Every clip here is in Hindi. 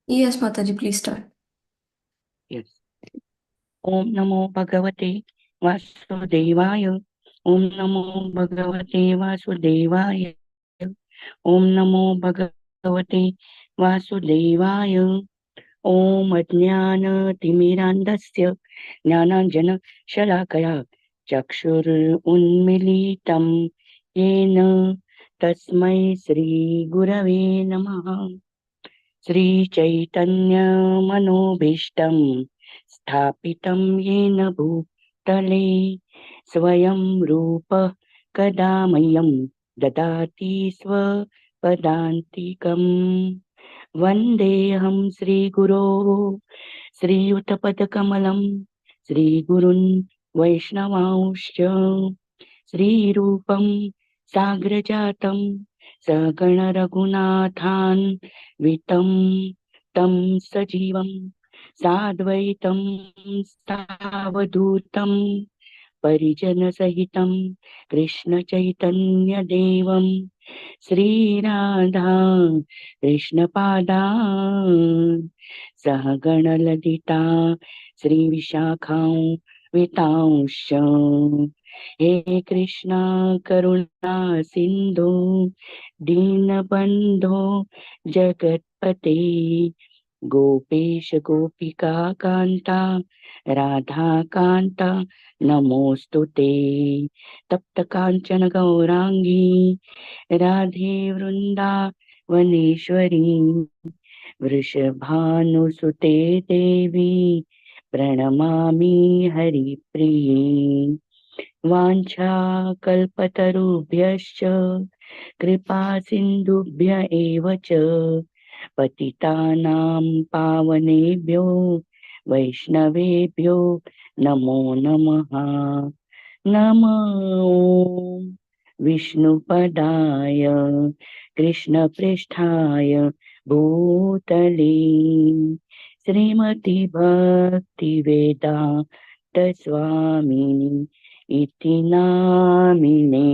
Yes, Mataji, please start. Yes. Om Namo Bhagavate Vasudevaya. Om Namo Bhagavate Vasudevaya. Om Namo Bhagavate Vasudevaya. Om Ajnana-timirandasya Jnananjana-shalakaya Chakshur-unmilitam Yena Tasmai Shri Gurave Namaha. श्रीचैतन्यमनोभीष्टं स्थापितं येन भूतले स्वयं रूपः कदा मह्यं ददाति स्वपदान्तिकम् वन्देऽहं श्रीगुरोः श्रीयुतपदकमलं श्रीगुरुन् वैष्णवांश्च श्रीरूपं साग्रजातं सगणरघुनाथान् वितं तं सजीवं साद्वैतं सावधूतं परिजनसहितं कृष्णचैतन्यदेवं श्रीराधा कृष्णपादान् सहगणललिता श्रीविशाखां वितांश्च हे कृष्णा करुणा सिन्धु दीनबन्धो जगत्पते गोपेश गोपिका कान्ता राधा कान्ता नमोऽस्तु ते तप्त काञ्चन गौराङ्गी राधे वृन्दावनेश्वरी वृषभानुसुते देवी प्रणमामि हरिप्रिये वाञ्छाकल्पतरुभ्यश्च कृपा सिन्धुभ्य एव च पतितानां पावनेभ्यो वैष्णवेभ्यो नमो नमः नमो विष्णुपदाय कृष्णपृष्ठाय भूतले श्रीमती भक्तिवेदान्त स्वामिनि इति नामिने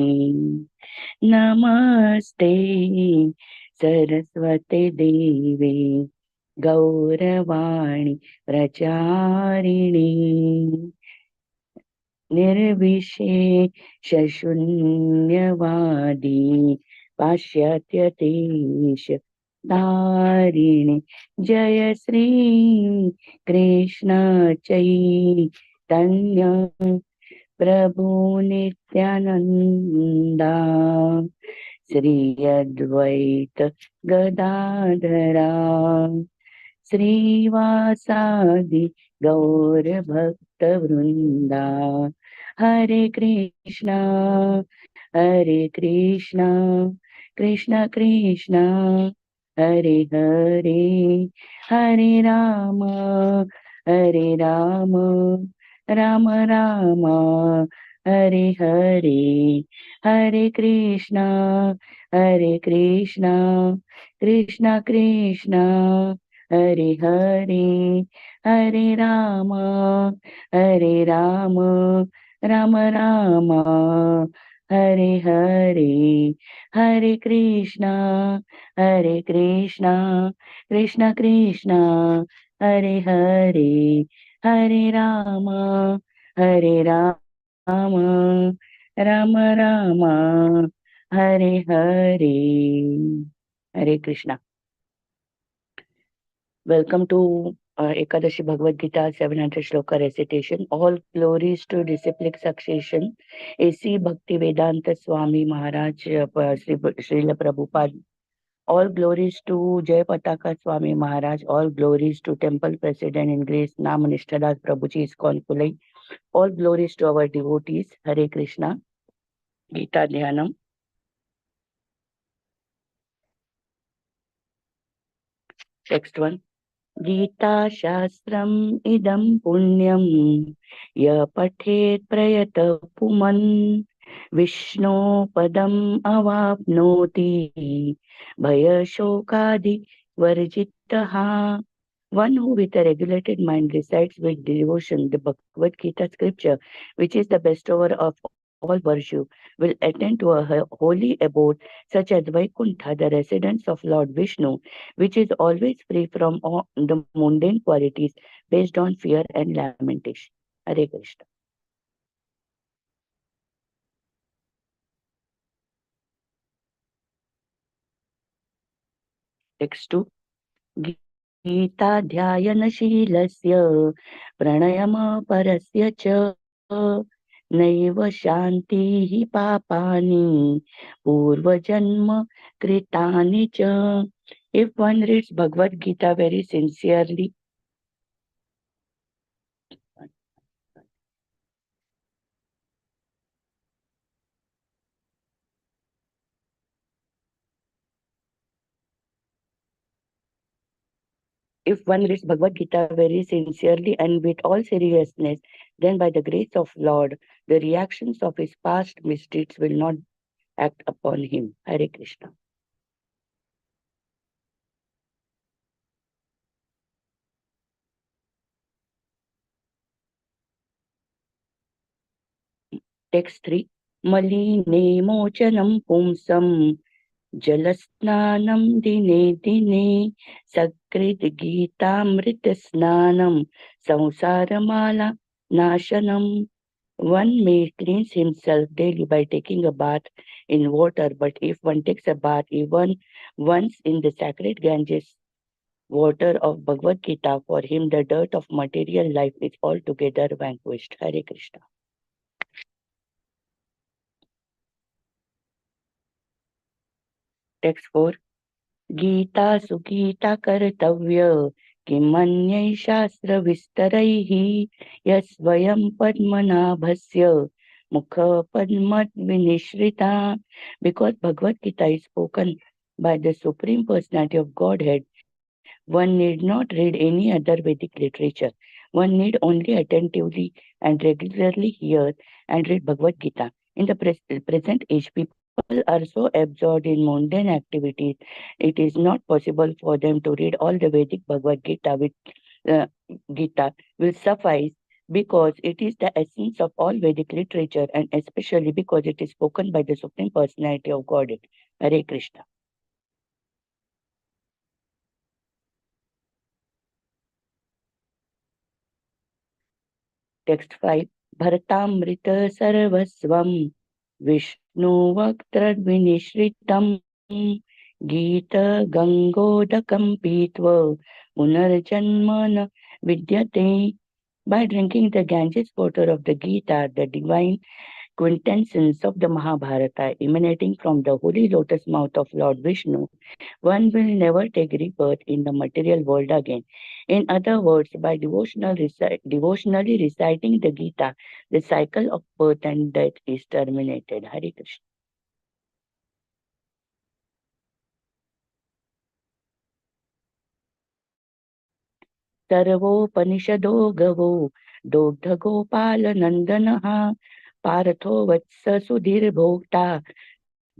नमस्ते सरस्वते देवे गौरवाणी प्रचारिणे निर्विशेषशून्यवादी पाश्चात्यदेश तारिणे जय श्री कृष्ण चैतन्य प्रभु नित्यानंदा श्री अद्वैत गदाधरा श्रीवासादि गौर भक्त वृंदा हरे Krishna Krishna Krishna Hare Hare Hare Ram Ram Ram Hare Hare Hare Krishna Krishna Krishna Hare Hare Hare Ram Ram Ram Hare Hare Hare Krishna Krishna Krishna Hare Hare Hare Ram Ram Ram Hare Hare Hare Krishna. Welcome to Ekadashi Bhagavad Gita 700 Shloka recitation. All glories to disciplic succession. A.C. Bhakti Vedanta Swami Maharaj Srila Prabhupada. All glories to Jai Pataka Swami Maharaj. All glories to Temple President in Grace Namanishtadas Prabhuji ISKCON Kulai. All glories to our devotees. Hare Krishna. Gita Dhyanam. Text 1. गीताशास्त्रम् इदं पुण्यं य पठेत् प्रयतः पुमन् विष्णो पदम् अवाप्नोति भयशोकादिवर्जितः. One who with a regulated mind recites with devotion the Bhagavad Gita scripture, which is the bestower of all virtue will attend to a holy abode such as Vaikuntha, the residence of Lord Vishnu, which is always free from all the mundane qualities based on fear and lamentation. Hare Krishna. Text 2. गीताध्यायनशीलस्य प्रणयमपरस्य च नैव शान्तिः पापानि पूर्वजन्म कृतानि च. If one reads Bhagavad Gita very sincerely, if one reads Bhagavad Gita very sincerely and with all seriousness, then by the grace of Lord, the reactions of his past misdeeds will not act upon him. Hare Krishna. Text 3. मलिने मोचनं पुंसं जलस्नानं दिने दिने सकृद्गीतामृतस्नानं संसारमाला नाशनम्. One may cleanse himself daily by taking a bath in water, but if one takes a bath even once in the sacred Ganges water of Bhagavad Gita, for him the dirt of material life is altogether vanquished. Hare Krishna. Text 4. गीतासु गीताकर्तव्य किमन्यैः शास्त्रविस्तरैः यस्वयं पद्मनाभस्य मुखपद्मविनिश्रिता. Because Bhagavad Gita is spoken by the Supreme Personality of Godhead, one need not read any other Vedic literature. One need only attentively and regularly hear and read Bhagavad Gita. In the present age, people are so absorbed in mundane activities, it is not possible for them to read all the Vedic Bhagavad Gita, which uh, Gita will suffice because it is the essence of all Vedic literature and especially because it is spoken by the Supreme Personality of Godhead. Hare Krishna. Text 5. भरतामृत सर्वस्वं विष्णुवक्त्रविनिश्रितं गीत गंगोदकं पीत्वा पुनर्जन्म न विद्यते. By drinking the Ganges water of the Gita, the divine quintessence of the Mahabharata emanating from the holy lotus mouth of Lord Vishnu, one will never take rebirth in the material world again. In other words, by devotionally reciting the Gita, the cycle of birth and death is terminated. Hare Krishna. सर्वोपनिषदो गवो दुग्धगोपालनन्दनः Partho Vatsa सुधीर्भोक्ता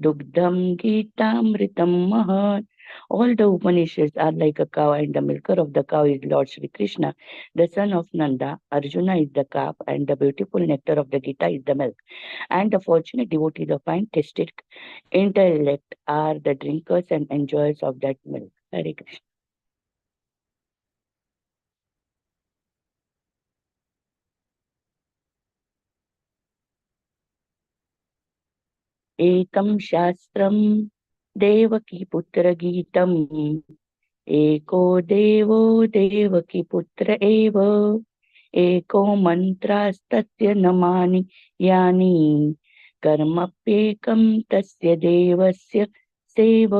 Dugdham Gitamritam Mahat. All the Upanishads are like a cow, and the milker of the cow is Lord Sri Krishna, the son of Nanda. Arjuna is the calf, and the beautiful nectar of the Gita is the milk. And the fortunate devotees of fine tasted intellect are the drinkers and enjoyers of that milk. Hare Krishna. Ekam Shastram Devaki Putra Geetam एको देवो देवकी पुत्र एव एको मन्त्रास्तस्य नमानि यानि कर्मप्येकं तस्य देवस्य save.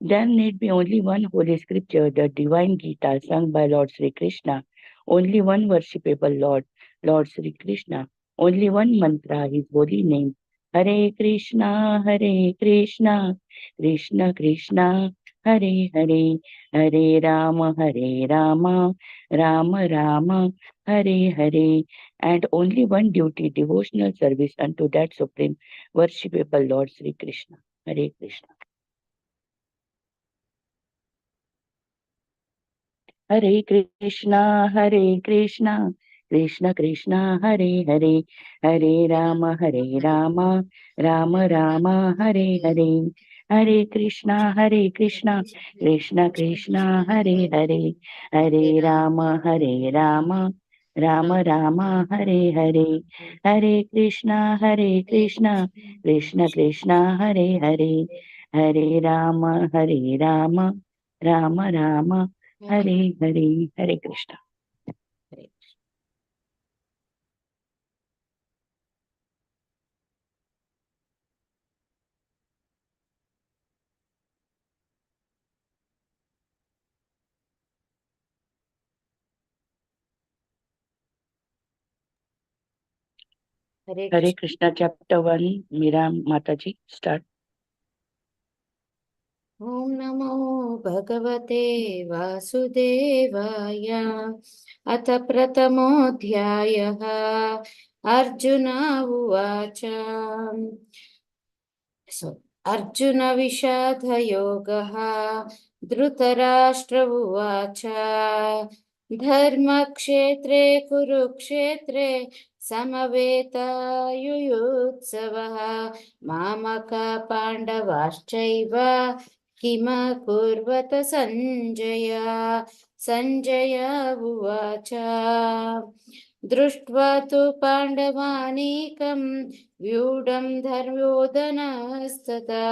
There need be only one holy scripture, the divine Gita sung by Lord Sri Krishna, only one worshipable Lord, Lord Sri Krishna, only one mantra, his holy name. Hare Krishna, Hare Krishna, Krishna Krishna, Hare Hare, Hare Rama, Hare Rama, Rama Rama, Hare Hare, and only one duty, devotional service unto that supreme worshipable Lord Sri Krishna. Hare Krishna. Hare Krishna, Hare Krishna, Krishna Krishna Hare Hare, Hare Ram Ram Ram Hare Hare, Hare Krishna Krishna Krishna Hare Hare, Hare Ram Ram Ram Hare Hare, Hare Krishna Krishna Krishna Hare Hare, Hare Ram Ram Ram Hare Hare. Hare Krishna. Hare Krishna chapter 1 Meera माता जी स्टार्ट। ओम नमो भगवते वासुदेवाय। अथ प्रथमोऽध्यायः। अर्जुन उवाच। अर्जुन विषादयोगः। धृतराष्ट्र उवाच। धर्मक्षेत्रे कुरुक्षेत्रे समवेतायुयुत्सवः। मामका पाण्डवाश्चैव किम कुर्वत सञ्जय। सञ्जय उवाच। दृष्ट्वा तु पाण्डवानीकं व्यूढं धर्मोदनस्तथा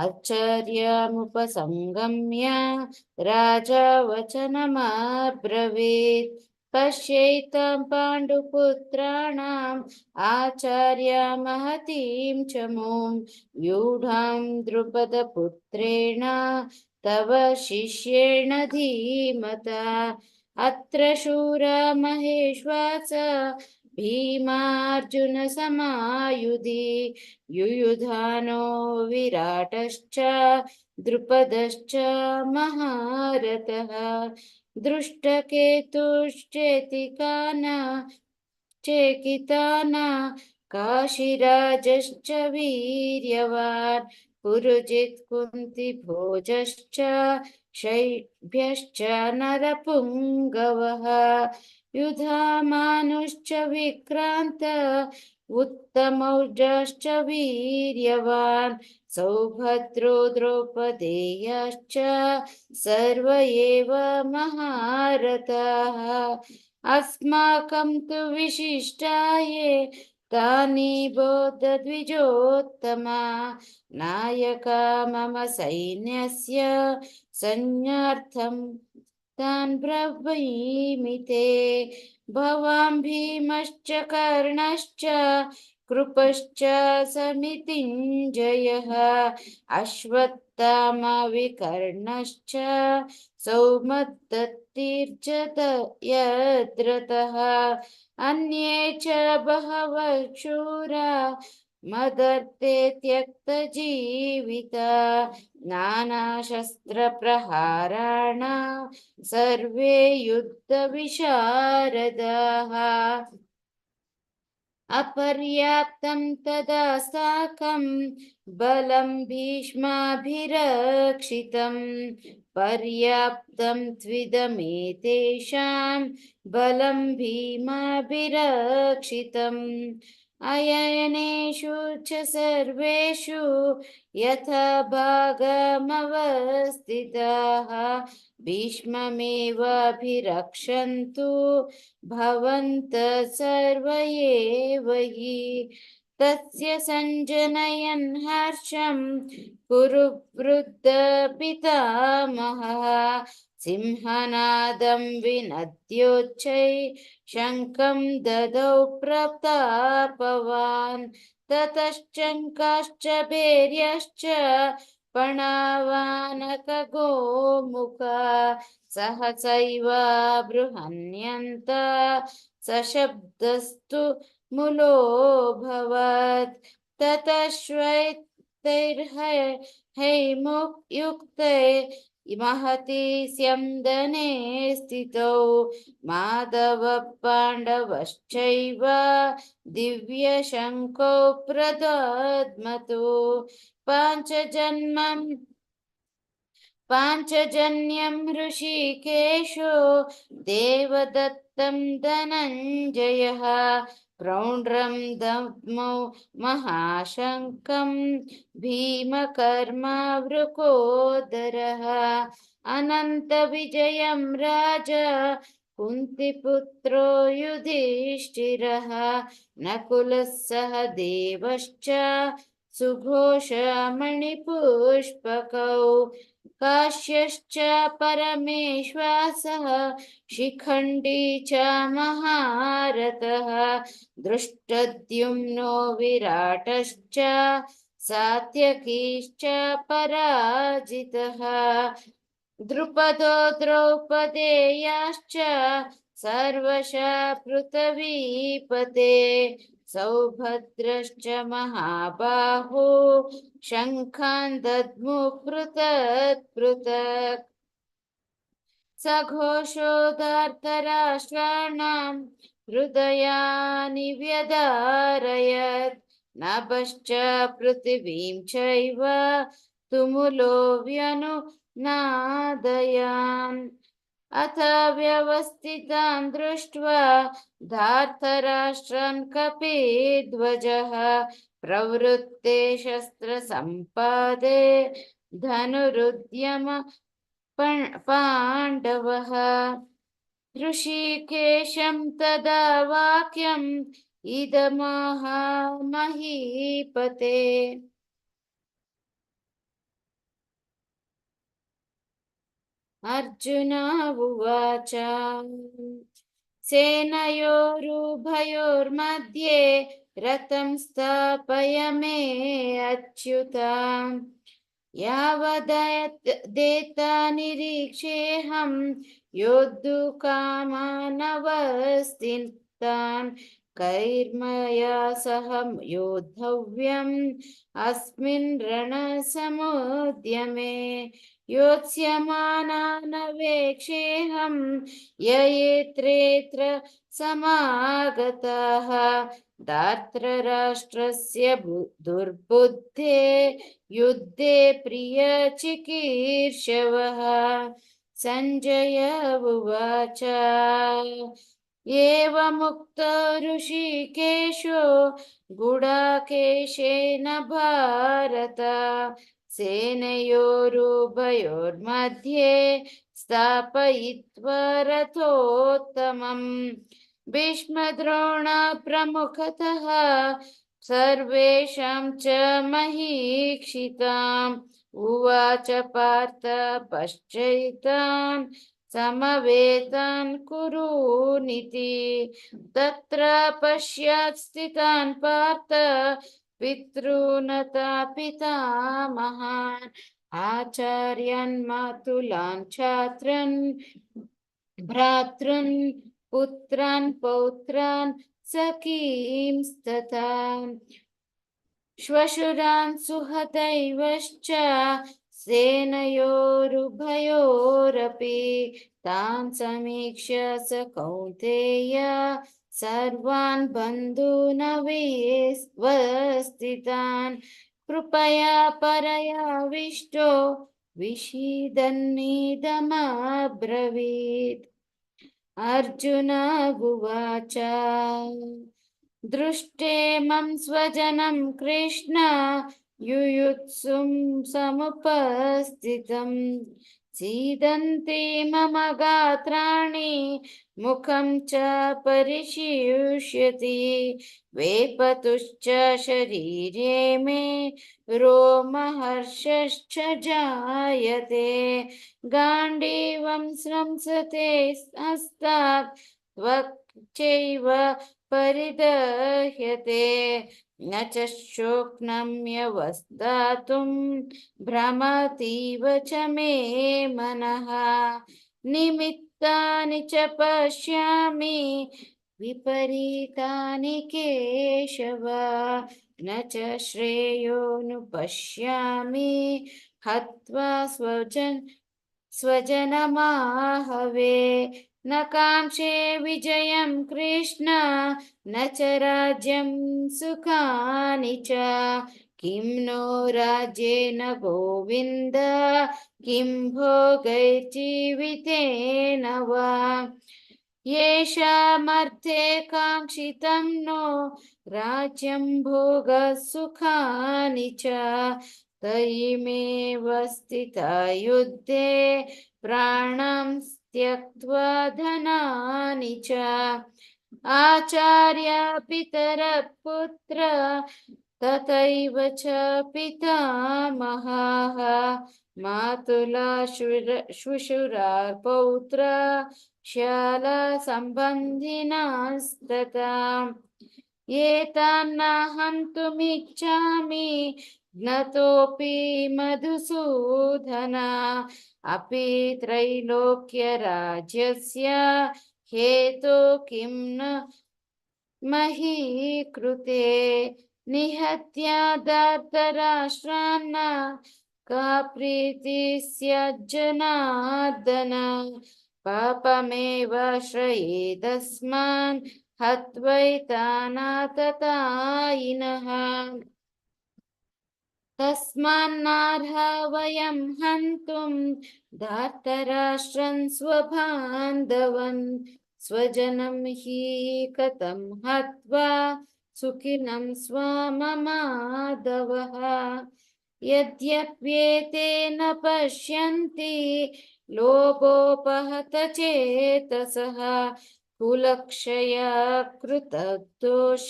आचार्यमुपसंगम्य राजा वचनमब्रवीत्। पश्यैतां पाण्डुपुत्राणाम् आचार्यमहतीं च मूं व्यूढां द्रुपदपुत्रेण तव शिष्येण धीमता। अत्र शूरा महेश्वास भीमार्जुनसमायुधि युयुधानो विराटश्च द्रुपदश्च महारथः। चेकिताना काशीराजश्च वीर्यवान् पुरुजित् कुन्तिभोजश्च शैभ्यश्च नरपुङ्गवः। युधामानुश्च विक्रान्त उत्तमौजाश्च वीर्यवान् सौभद्रो द्रौपदेयाश्च सर्व एव महारथाः। अस्माकं तु विशिष्टाये तानि बोधद्विजोत्तमा। नायका मम सैन्यस्य सैन्यार्थं तान् ब्रवीमि ते। भवान् भीमश्च कर्णश्च कृपश्च समितिञ्जयः अश्वत्थामविकर्णश्च सौमदत्तिर्च यद्रतः। अन्ये च बहवः शूरा मदर्थे त्यक्तजीविता नानाशस्त्रप्रहाराण सर्वे युद्धविशारदाः। अपर्याप्तं तदा साकं बलं भीष्माभिरक्षितं पर्याप्तं त्विदमेतेषां बलं भीमाभिरक्षितम्। अयनेषु च सर्वेषु यथा भागमवस्थिताः भीष्ममेवाभिरक्षन्तु भवन्तः सर्व एव हि। तस्य सञ्जनयन् हर्षं कुरु वृद्धपितामहः सिंहनादं विनद्योच्चै शङ्खं ददौ प्रतापवान्। ततश्चङ्काश्च भैर्यश्च पणावानकगोमुखा सहसैव बृहन्यन्त सशब्दस्तु मुलोऽभवत्। ततः श्वेतैर्हैमुयुक्ते महति स्यन्दने स्थितौ माधवः पाण्डवश्चैव दिव्यशङ्खौ प्रदद्मतो। पाञ्चजन्यं पाञ्चजन्यं ऋषिकेशो देवदत्तं धनञ्जयः प्रौण्ड्रं दद्मौ महाशङ्कं भीमकर्मावृकोदरः अनन्तविजयं राजा कुन्तिपुत्रो युधिष्ठिरः नकुलः सह देवश्च सुघोषमणिपुष्पकौ काश्यश्च परमेश्वासः शिखण्डी च महारथः दृष्टद्युम्नो विराटश्च सात्यकीश्च पराजितः द्रुपदो द्रौपदेयाश्च सर्वशः पृथ्वीपते सौभद्रश्च महाबाहो शङ्खान् दद्मुः पृथक् पृथक् सघोषोदार्तराष्ट्राणां हृदयानि व्यदारयत् नभश्च पृथिवीं चैव तुमुलो व्यनुनादयान् अथ व्यवस्थितान् दृष्ट्वा धार्तराष्ट्रान् कपिध्वजः प्रवृत्ते शस्त्रसम्पादे धनुरुद्यम पाण्डवः ऋषिकेशं तदा वाक्यम् इदमाह महीपते अर्जुन उवाच सेनयोरुभयोर्मध्ये रथं स्थापय मे अच्युताम् यावदेता निरीक्षेऽहं योद्धुकामानवस्थितान् कैर्मया सह योद्धव्यम् अस्मिन् रणसमुद्यमे योत्स्यमानानवेक्षेऽहं ययेत्रेऽत्र समागताः धार्तराष्ट्रस्य दुर्बुद्धे युद्धे प्रियचिकीर्षवः सञ्जय उवाच एवमुक्तो ऋषिकेशो गुडाकेशेन भारत सेनयोरुभयोर्मध्ये स्थापयित्वा रथोत्तमम् भीष्मद्रोणा प्रमुखतः सर्वेषां च महीक्षिताम् उवाच पार्थ पश्चैतान् समवेतान् कुरूनिति तत्र पश्यात् स्थितान् पार्थ पितॄनता पितामहान् आचार्यान् मातुलान् छात्रन् भ्रातॄन् पुत्रान् पौत्रान् सखींस्तथा श्वशुरान् सुहदैवश्च सेनयोरुभयोरपि तान् समीक्ष्य स कौन्तेय सर्वान् बन्धूनवस्थितान् कृपया परयाविष्टो विषीदन्निदमब्रवीत् अर्जुन उवाच दृष्टेमं स्वजनं कृष्ण युयुत्सुं समुपस्थितं सीदन्ति मम गात्राणि मुखं च परिशुष्यति वेपतुश्च शरीरे मे रोमहर्षश्च जायते गाण्डीवं स्रंसते हस्तात् त्वक्चैव परिदह्यते न च शोक्नम्यवस्थातुं भ्रमतीव च मे मनः निमित्तानि च पश्यामि विपरीतानि केशव न च श्रेयोनुपश्यामि हत्वा स्वजनमाहवे न काङ्क्षे विजयं कृष्ण न च राज्यं सुखानि च किं नो राज्येन गोविन्द किं भोगैर्जीवितेन वा येषामर्थे काङ्क्षितं नो राज्यं भोगसुखानि च तयिमेव स्थिता युद्धे प्राणं त्यक्त्वा धनानि च आचार्य पितरः पुत्र तथैव च पितामहाः मातुला श्वशुरा पौत्र शाला सम्बन्धिनस्तथा एतान्न हन्तुमिच्छामि ज्ञतोऽपि मधुसूदन अपि त्रैलोक्यराज्यस्य हेतो किं न मही कृते निहत्य दार्तराष्ट्रान्न का प्रीतिः स्याज्जनार्दन पापमेव श्रयेदस्मान् हत्वैतानाततायिनः तस्मान्नार्हा वयं हन्तुं धार्तराष्ट्रं स्वबान्धवन् स्वजनं हि कथं हत्वा सुखिनं स्वममाधवः यद्यप्येतेन पश्यन्ति लोभोपहतचेतसः कुलक्षया कृतदोष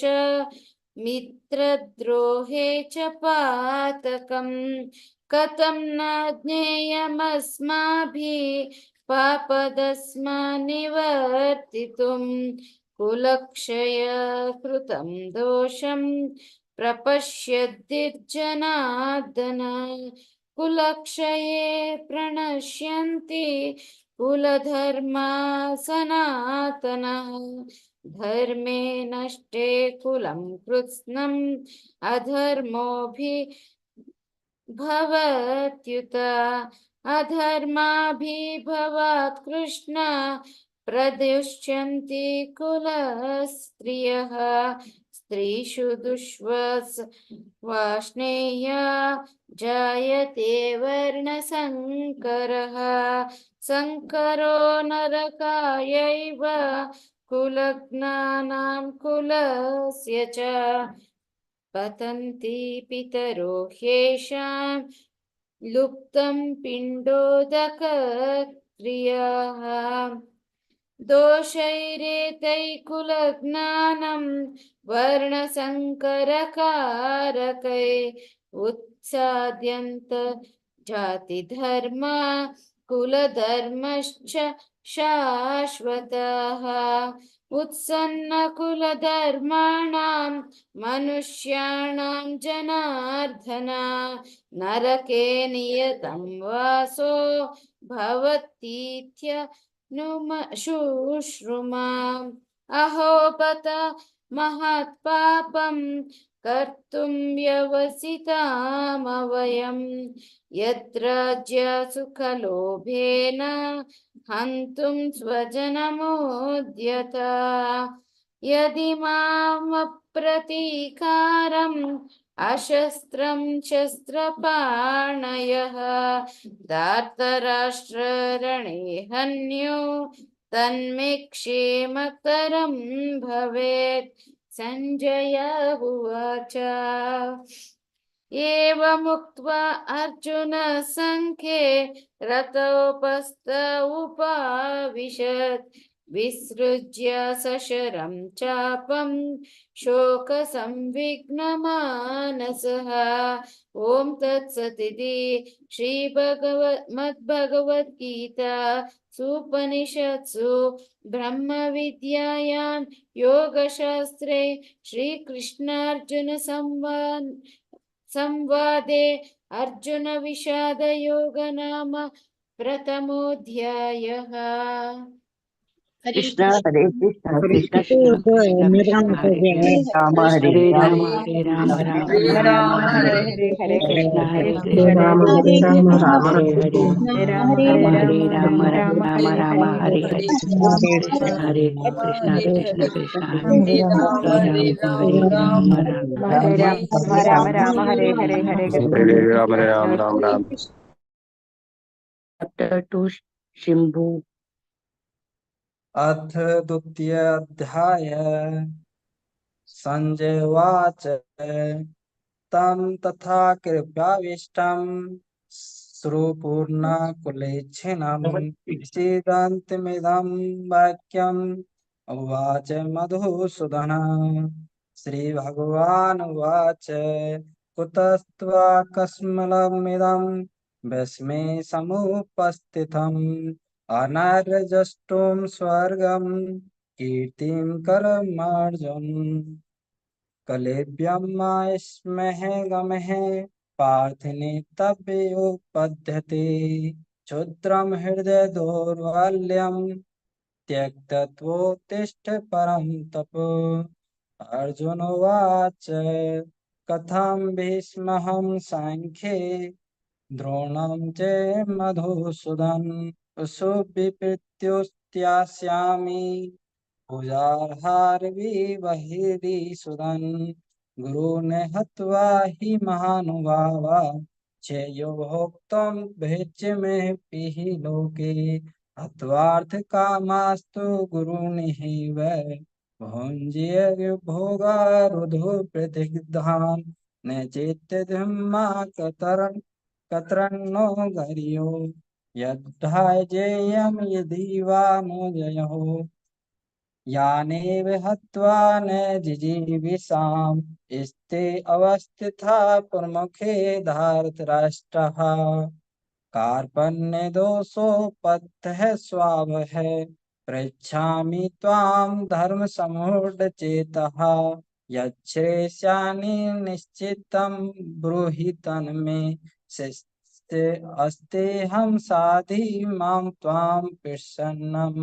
मित्रद्रोहे च पातकं कथं न ज्ञेयमस्माभिः पापदस्मान्निवर्तितुं कुलक्षय कृतं दोषं प्रपश्यद्भिर्जनार्दन कुलक्षये प्रणश्यन्ति कुलधर्मा सनातनः धर्मे नष्टे कुलं कृत्स्नम् अधर्मोऽभिभवत्युत अधर्माभिभवात् कृष्ण प्रदुष्यन्ति कुलस्त्रियः स्त्रीषु दुष्वार्ष्णेया जायते वर्णसङ्करः सङ्करो नरकायैव कुलज्ञानां कुलस्य च पतन्ति पितरो ह्येषां लुप्तं पिण्डोदकक्रियाः दोषैरेतैः कुलज्ञानं वर्णसङ्करकारकै उत्साद्यन्त जातिधर्मा कुलधर्मश्च शाश्वतः उत्सन्नकुलधर्माणां मनुष्याणां जनार्दन नरके नियतं वासो भवतीत्य शुश्रुमाम् अहो बत महत्पापं कर्तुं व्यवसितामवयं यद्राज्यसुखलोभेन हन्तुं स्वजनमुद्यता यदि मामप्रतीकारम् अशस्त्रं शस्त्रपाणयः धार्तराष्ट्ररणे हन्यो तन्मे क्षेमकरं भवेत् संजय उवाच एवमुक्त्वा अर्जुन सङ्ख्ये रथोपस्थ उपाविशत् विसृज्य सशरं चापं शोकसंविघ्नमानसः ॐ तत्सदिति श्रीमद्भगवद्गीता उपनिषत्सु ब्रह्मविद्यायां योगशास्त्रे श्रीकृष्णार्जुन संवादे अर्जुन विषादयोग नाम प्रथमोऽध्यायः। कृष्ण हरे कृष्ण हरे कृष्ण कृष्ण कृष्ण हरे कृष्ण राम हरे हरे हरे हरे राम राम राम हरे राम हरे हरे हरे हरे हरे कृष्ण राम हरे हरे राम कृष्ण राम हरे राम हरे हरे राम राम राम हरे हरे कृष्ण हरे कृष्ण कृष्ण कृष्ण हरे हरे राम हरे राम राम राम हरे हरे हरे कृष्ण हरे कृष्ण राम हरे राम कृष्ण राम राम। चैप्टर 2 शिम्बु अथ द्वितीयाध्याय संजय उवाच तं तथा कृपाविष्टं श्रुपूर्णाकुलेच्छिनं विषीदन्तमिदं वाक्यम् उवाच मधुसूदनः। श्रीभगवानुवाच कुतस्त्वाकस्मलमिदं भस्मे समुपस्थितम् अनार्यजष्टुं स्वर्गं कीर्तिं करमर्जुन। कलेभ्यं मायस्महे गमः पार्थिनेतव्योपद्यते क्षुद्रं हृदय दौर्बल्यं त्यक्तत्वोत्तिष्ठ परं तप। अर्जुन उवाच कथं भीष्महं साङ्ख्ये द्रोणं च मधुसूदन सुविप्रीत्युस्त्यास्यामि भुजार्हारविवहैरीसुदन् गुरून् हत्वा हि महानुभावा श्रेयो भोक्तुं भेज्यमेभिः लोके हत्वार्थकामास्तु गुरूनिहैव भुञ्जीय भोगारुधो न चेत्यधम्मा कतरन्नो गर्यो यद्धाजेयं यदि वा नो जयो यानेव हत्वा न जिजीविषाम् स्ते अवस्थिता प्रमुखे धार्तराष्ट्रः कार्पण्यदोषोपद्धः स्वावः पृच्छामि त्वां धर्मसम्मूढचेतः यच्छ्रेष्यानि निश्चितं ब्रूहि तन्मे शिष्टे अस्तेऽहं साधि मां त्वां प्रसन्नम्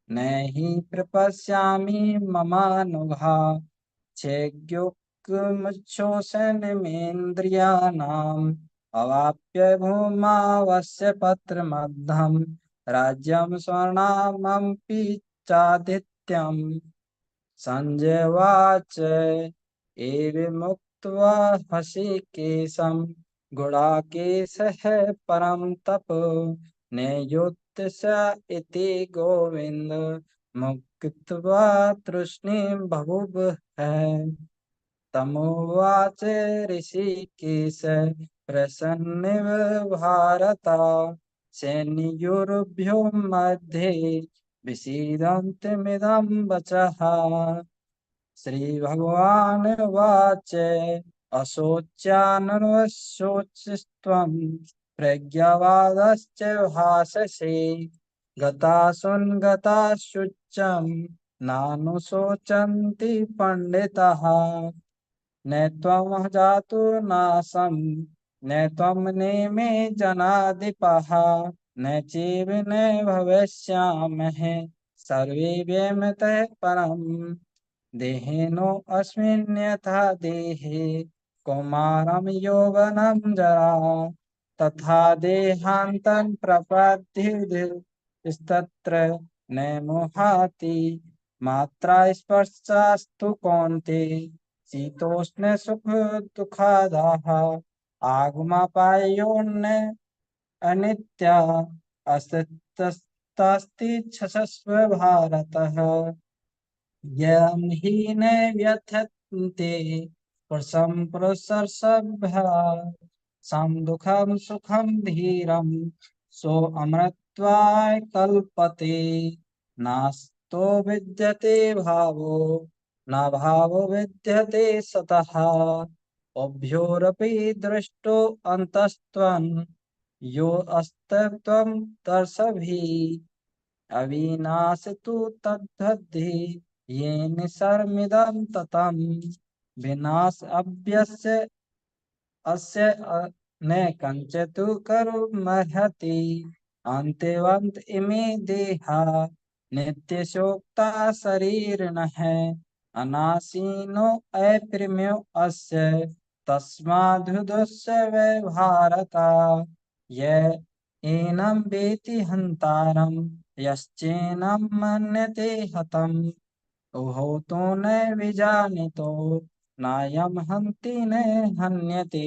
न हि प्रपश्यामि ममानुघा चेद्योक्मुच्छोषणमेन्द्रियाणाम् अवाप्य भूमावस्य पत्रमद्धं राज्यं स्वर्णामपि चादित्यम्। संजय उवाच एवमुक्त्वा हृषीकेशं गुडाकेशः परं तप नियुत्य इति गोविन्द मुक्त्वा तृष्णीं बभूवः। तमुवाच ऋषिकेश प्रसन्निव भारत सैन्योरुभ्यो मध्ये विषीदन्तमिदं वचः। श्रीभगवानुवाच अशोच्याननुशोचिस्त्वं प्रज्ञावादश्च भाषसे गतासुन्गताशुचं नानुशोचन्ति पण्डिताः न त्वं जातु नाशं न त्वं नेमे जनाधिपः न चैव न भविष्यामः सर्वे व्यमतः परम् देहिनो अस्मिन् यथा देहे कौमारं यौवनं जरा तथा देहान्तं प्रपद्येस्तत्र न मुहाति मात्रा स्पर्शास्तु कौन्तेय शीतोष्ण सुख दुःखादाः आगमापायोऽन्य अनित्या असक्तस्तास्ति क्षसस्व भारतः यं हि न व्यथन्ते पुरुषं पुरुषर्षभ्य सं दुःखं सुखं धीरं सोऽमृत्वाय कल्पते नास्तो विद्यते भावो न भावो विद्यते सतः उभयोरपि दृष्टो अन्तस्त्वं यो अस्त्वं दर्शभिः अविनाश तु तद्धि येन सर्वमिदं ततं विनाश अव्यस्य अस्य न कञ्चित् कर्मर्हति अन्तेवन्त इमे देहा नित्यशोक्ता शरीरिणः अनासीनो अप्रिम्यो अस्य तस्माद्धुदस्य वै भारत य एनं वेति हन्तारं यश्चैनं मन्यते हतम् उभौ तो न विजानीतो नायं हन्ति न हन्यते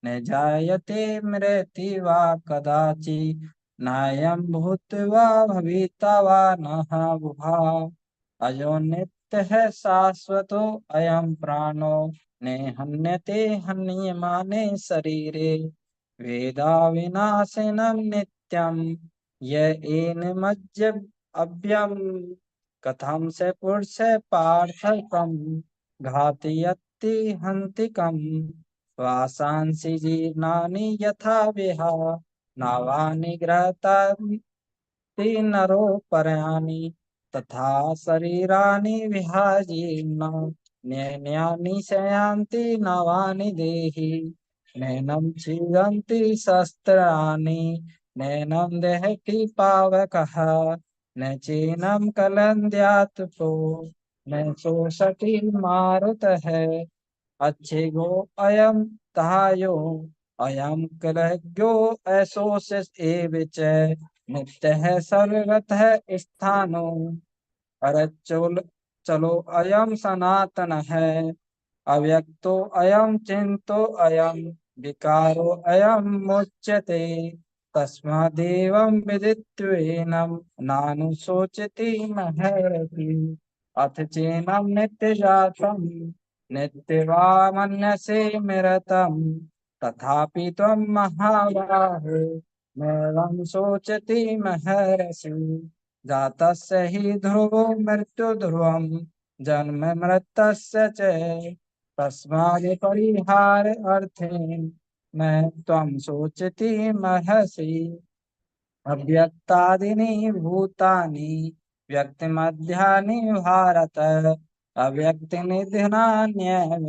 न जायते मृति वा कदाचित् नायं भूत्वा भविता वा न बुधा अजो नित्यः शाश्वतो अयं प्राणो न हन्यते हन्यमाने शरीरे वेदा विनाशिनं नित्यं य एनमज्य अव्ययम् कथं स पुरुष पार्थकं घातयति हन्तिकं वासांसि जीर्णानि यथा विहा नावानि गृह्णाति नरोपराणि तथा शरीराणि विहाजीर्णा नैन्यानि शयान्ति नवानि देहि नैनं छिदन्ति शस्त्राणि नैनं दहति पावकः न चैनं कलन्द्यात्पो न शोषति मारुतः अच्छेगो अयं तहायो अयं कलज्ञो असोस एव च नित्यः सर्वतः स्थानो परचोल चलो अयं सनातनः अव्यक्तो अयं चिन्तो अयं विकारो अयं मुच्यते तस्मादेवं विदित्वेनं नानुशोचति महर्षि अथ चैनं नित्यजातं नित्यवामन्यसे मृतं तथापि त्वं महाबाहो नैवं शोचति महर्षि जातस्य हि ध्रुवो मृत्यु ध्रुवं जन्म मृतस्य च तस्मात् परिहार अर्थेन न त्वं शोचति महर्षि अव्यक्तादीनि भूतानि व्यक्तिमध्यानि भारत अव्यक्तनिधनान्येव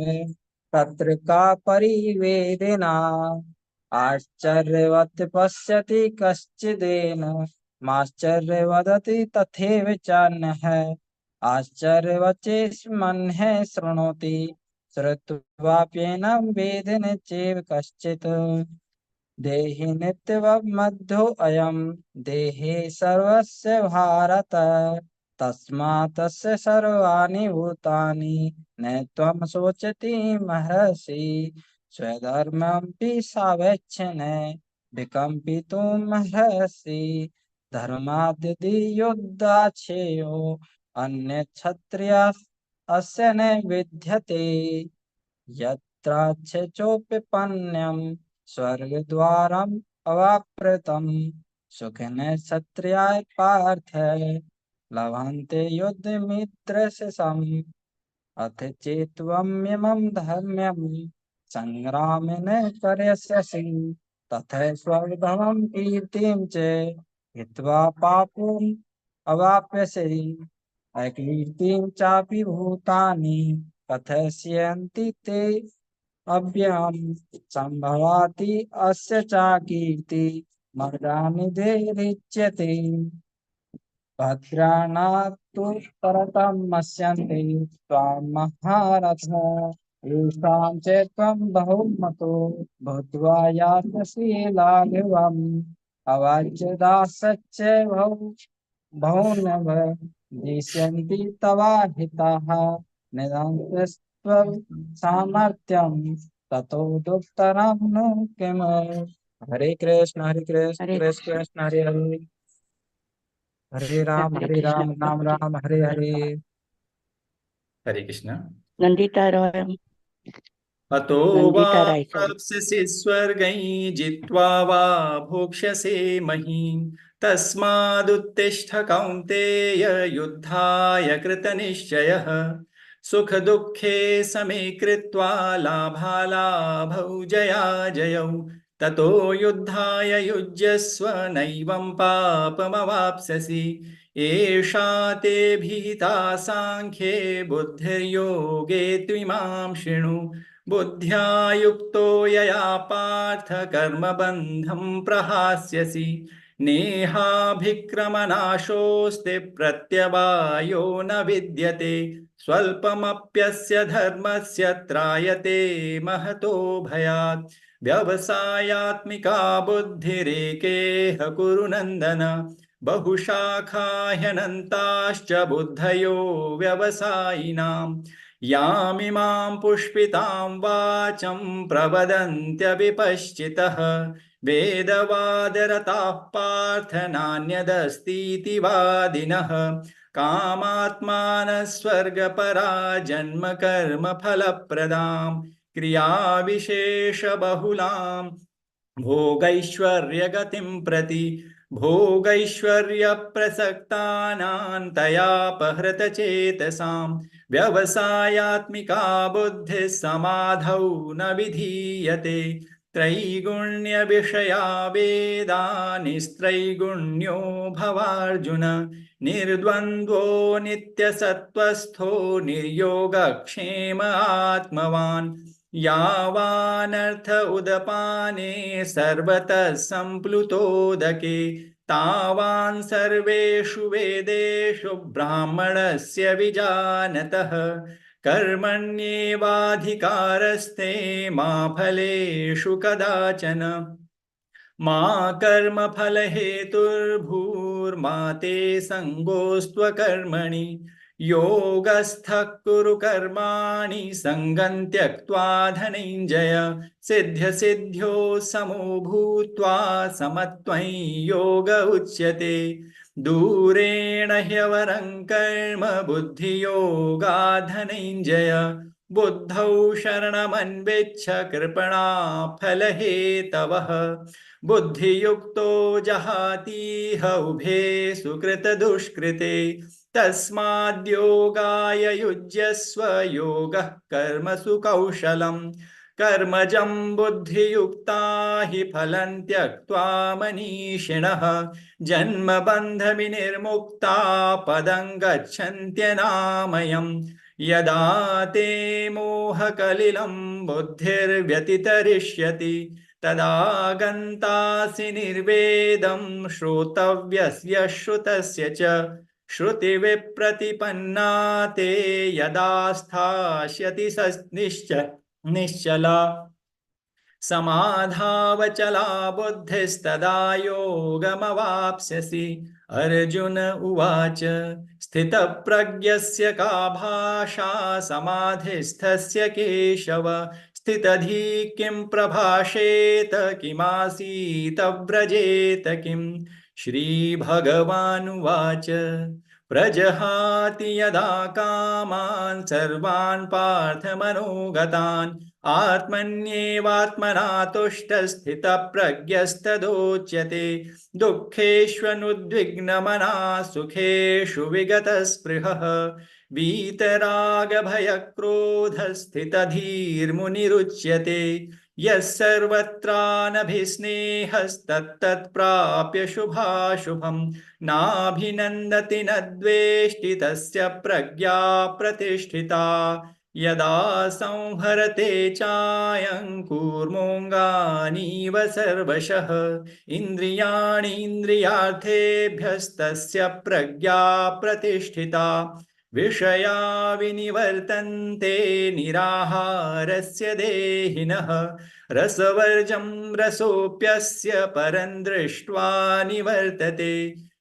तत्र का परिवेदना आश्चर्यवत् पश्यति कश्चिदेन माश्चर्य वदति तथैव चान्यः आश्चर्यवचेष्मन्यः शृणोति श्रुत्वाप्येनं वेदेन चैव कश्चित् देहि नित्यमध्यो अयं देहे सर्वस्य भारत तस्मात् तस्य सर्वाणि भूतानि न त्वं शोचति महर्षि स्वधर्ममपि सावेक्षण विकम्पितुं महर्षि धर्माद्युद्धाच्छेयो अन्यक्षत्रिया अस्य न विद्यते यत्राच्छोप्यपन्यं स्वर्गद्वारम् अवाप्तम् सुखिनः क्षत्रियाः पार्थ लभन्ते युद्धमित्रशम् अथ चेत्त्वमिमं धर्म्यं सङ्ग्रामेण करिष्यसि तथा स्वधर्मं कीर्तिं च हित्वा पापम् अवाप्स्यसि अकीर्तिं चापि भूतानि कथयिष्यन्ति ते अव्ययम् सम्भवाति अस्य च कीर्ति मर्दानिधेरिच्यते भद्राणातु परतं मस्यन्ते त्वां महारथ येषां च त्वं बहुमतो भूत्वा यास्यसि लाघवम् अवाच्य दासश्च बहुनव दिश्यन्ति तवाहिताः निदन्तस्त्वं सामर्थ्यं ततो दुःखतरं नु किम् हरे कृष्ण हरे कृष्ण कृष्ण हरे हरे हरे हरे कृष्ण राम राम राम हरे हरे हरे कृष्ण। नंदिता रॉय अतो वा नंदिता राय सॉरी प्राप्स्यसि स्वर्गै जित्वा वा भोक्ष्यसे महीम् तस्मादुत्तिष्ठ कौन्तेय युद्धाय कृतनिश्चयः सुखदुःखे समे कृत्वा लाभालाभौ जयाजयौ ततो युद्धाय युज्यस्व नैवं पापमवाप्स्यसि एषा ते भीता साङ्ख्ये बुद्धिर्योगे त्विमां शृणु बुद्ध्या युक्तो यया पार्थ कर्मबन्धं प्रहास्यसि नेहाभिक्रमनाशोऽस्ति प्रत्यवायो न विद्यते स्वल्पमप्यस्य धर्मस्य त्रायते महतो भयात् व्यवसायात्मिका बुद्धिरेकेह कुरु नन्दन बहुशाखा ह्यनन्ताश्च बुद्धयो व्यवसायिनाम् यामिमां पुष्पितां वाचं प्रवदन्त्यविपश्चितः वेदवादरताः पार्थ नान्यदस्तीति वादिनः कामात्मानः स्वर्गपरा जन्म कर्म फलप्रदां क्रियाविशेषबहुलां भोगैश्वर्यगतिं प्रति भोगैश्वर्यप्रसक्तानां तयापहृतचेतसां व्यवसायात्मिका बुद्धिः समाधौ न विधीयते त्रैगुण्यविषया वेदा निस्त्रैगुण्यो भवार्जुन निर्द्वन्द्वो नित्यसत्त्वस्थो निर्योगक्षेम आत्मवान् यावानर्थ उदपाने सर्वतः सम्प्लुतोदके तावान् सर्वेषु वेदेषु ब्राह्मणस्य विजानतः कर्मण्येवाधिकारस्ते मा फलेषु कदाचन मा कर्मफलहेतुर्भूर्मा ते सङ्गोऽस्त्वकर्मणि योगस्थः कुरु कर्माणि सङ्गं त्यक्त्वा धनञ्जय सिद्ध्यसिद्ध्यो समो भूत्वा समत्वं योग उच्यते दूरेण ह्यवरं कर्म बुद्धियोगात् धनञ्जय बुद्धौ शरणमन्विच्छ कृपणा फलहेतवः बुद्धियुक्तो जहातीह उभे सुकृतदुष्कृते तस्माद्योगाय युज्यस्व योगः कर्मसु कौशलम् कर्मजं बुद्धियुक्ता हि फलं त्यक्त्वा मनीषिणः जन्मबन्धविनिर्मुक्ता पदं गच्छन्त्यनामयम् यदा ते मोहकलिलं बुद्धिर्व्यतितरिष्यति तदा गन्तासि निर्वेदं श्रोतव्यस्य श्रुतस्य च श्रुतिविप्रतिपन्ना ते यदा स्थास्यति निश्चला समाधावचला बुद्धिस्तदा योगमवाप्स्यसि अर्जुन उवाच स्थितप्रज्ञस्य का भाषा समाधिस्थस्य केशव स्थितधि किं प्रभाषेत किमासीत व्रजेत किम् श्रीभगवानुवाच प्रजहाति यदा कामान् सर्वान् पार्थमनोगतान् आत्मन्येवात्मना तुष्टः स्थितप्रज्ञस्तदोच्यते दुःखेष्वनुद्विग्नमनः सुखेषु विगतस्पृहः वीतरागभयक्रोधस्थितधीर्मुनिरुच्यते यः सर्वत्रानभिस्नेहस्तत्तत्प्राप्य शुभाशुभम् नाभिनन्दति न द्वेष्टि तस्य प्रज्ञा प्रतिष्ठिता यदा संहरते चायं कूर्मोऽङ्गानीव सर्वशः इन्द्रियाणि इन्द्रियार्थेभ्यस्तस्य प्रज्ञा प्रतिष्ठिता विषया विनिवर्तन्ते निराहारस्य देहिनः रसवर्जं रसोऽप्यस्य परं दृष्ट्वा निवर्तते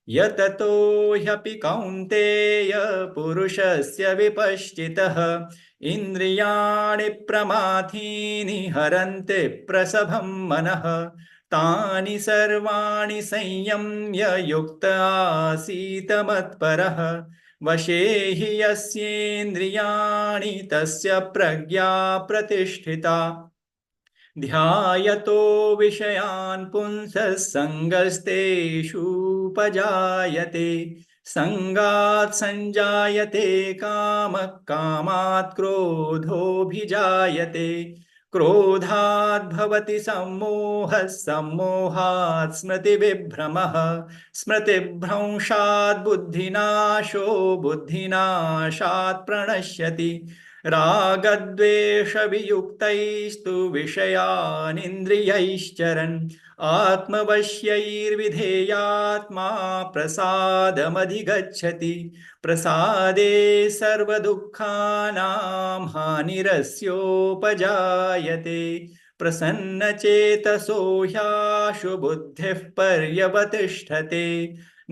यततो ह्यपि कौन्तेय पुरुषस्य विपश्चितः इन्द्रियाणि प्रमाथीनि हरन्ति प्रसभं मनः तानि सर्वाणि संयम्य युक्त आसीत मत्परः वशे हि यस्येन्द्रियाणि तस्य प्रज्ञा प्रतिष्ठिता ध्यायतो विषयान् पुंसः सङ्गस्तेषूपजायते सङ्गात् सञ्जायते कामः कामात् क्रोधोऽभिजायते क्रोधात् भवति सम्मोहः सम्मोहात् स्मृतिविभ्रमः स्मृतिभ्रंशात् बुद्धिनाशो बुद्धिनाशात् प्रणश्यति रागद्वेषवियुक्तैस्तु विषयानिन्द्रियैश्चरन् आत्मवश्यैर्विधेयात्मा प्रसादमधिगच्छति प्रसादे सर्वदुःखानां हानिरस्योपजायते प्रसन्नचेतसो ह्याशु बुद्धिः पर्यवतिष्ठते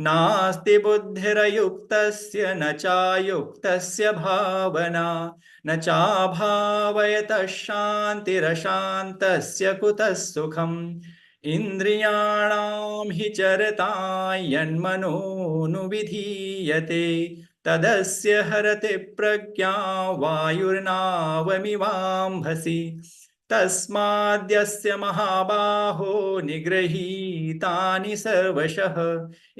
नास्ति बुद्धिरयुक्तस्य न चायुक्तस्य भावना न चाभावयतः शान्तिरशान्तस्य कुतः सुखम् इन्द्रियाणां हि चरतां यन्मनोनुविधीयते तदस्य हरति प्रज्ञां वायुर्नावमिवाम्भसि तस्माद्यस्य महाबाहो निगृहीतानि सर्वशः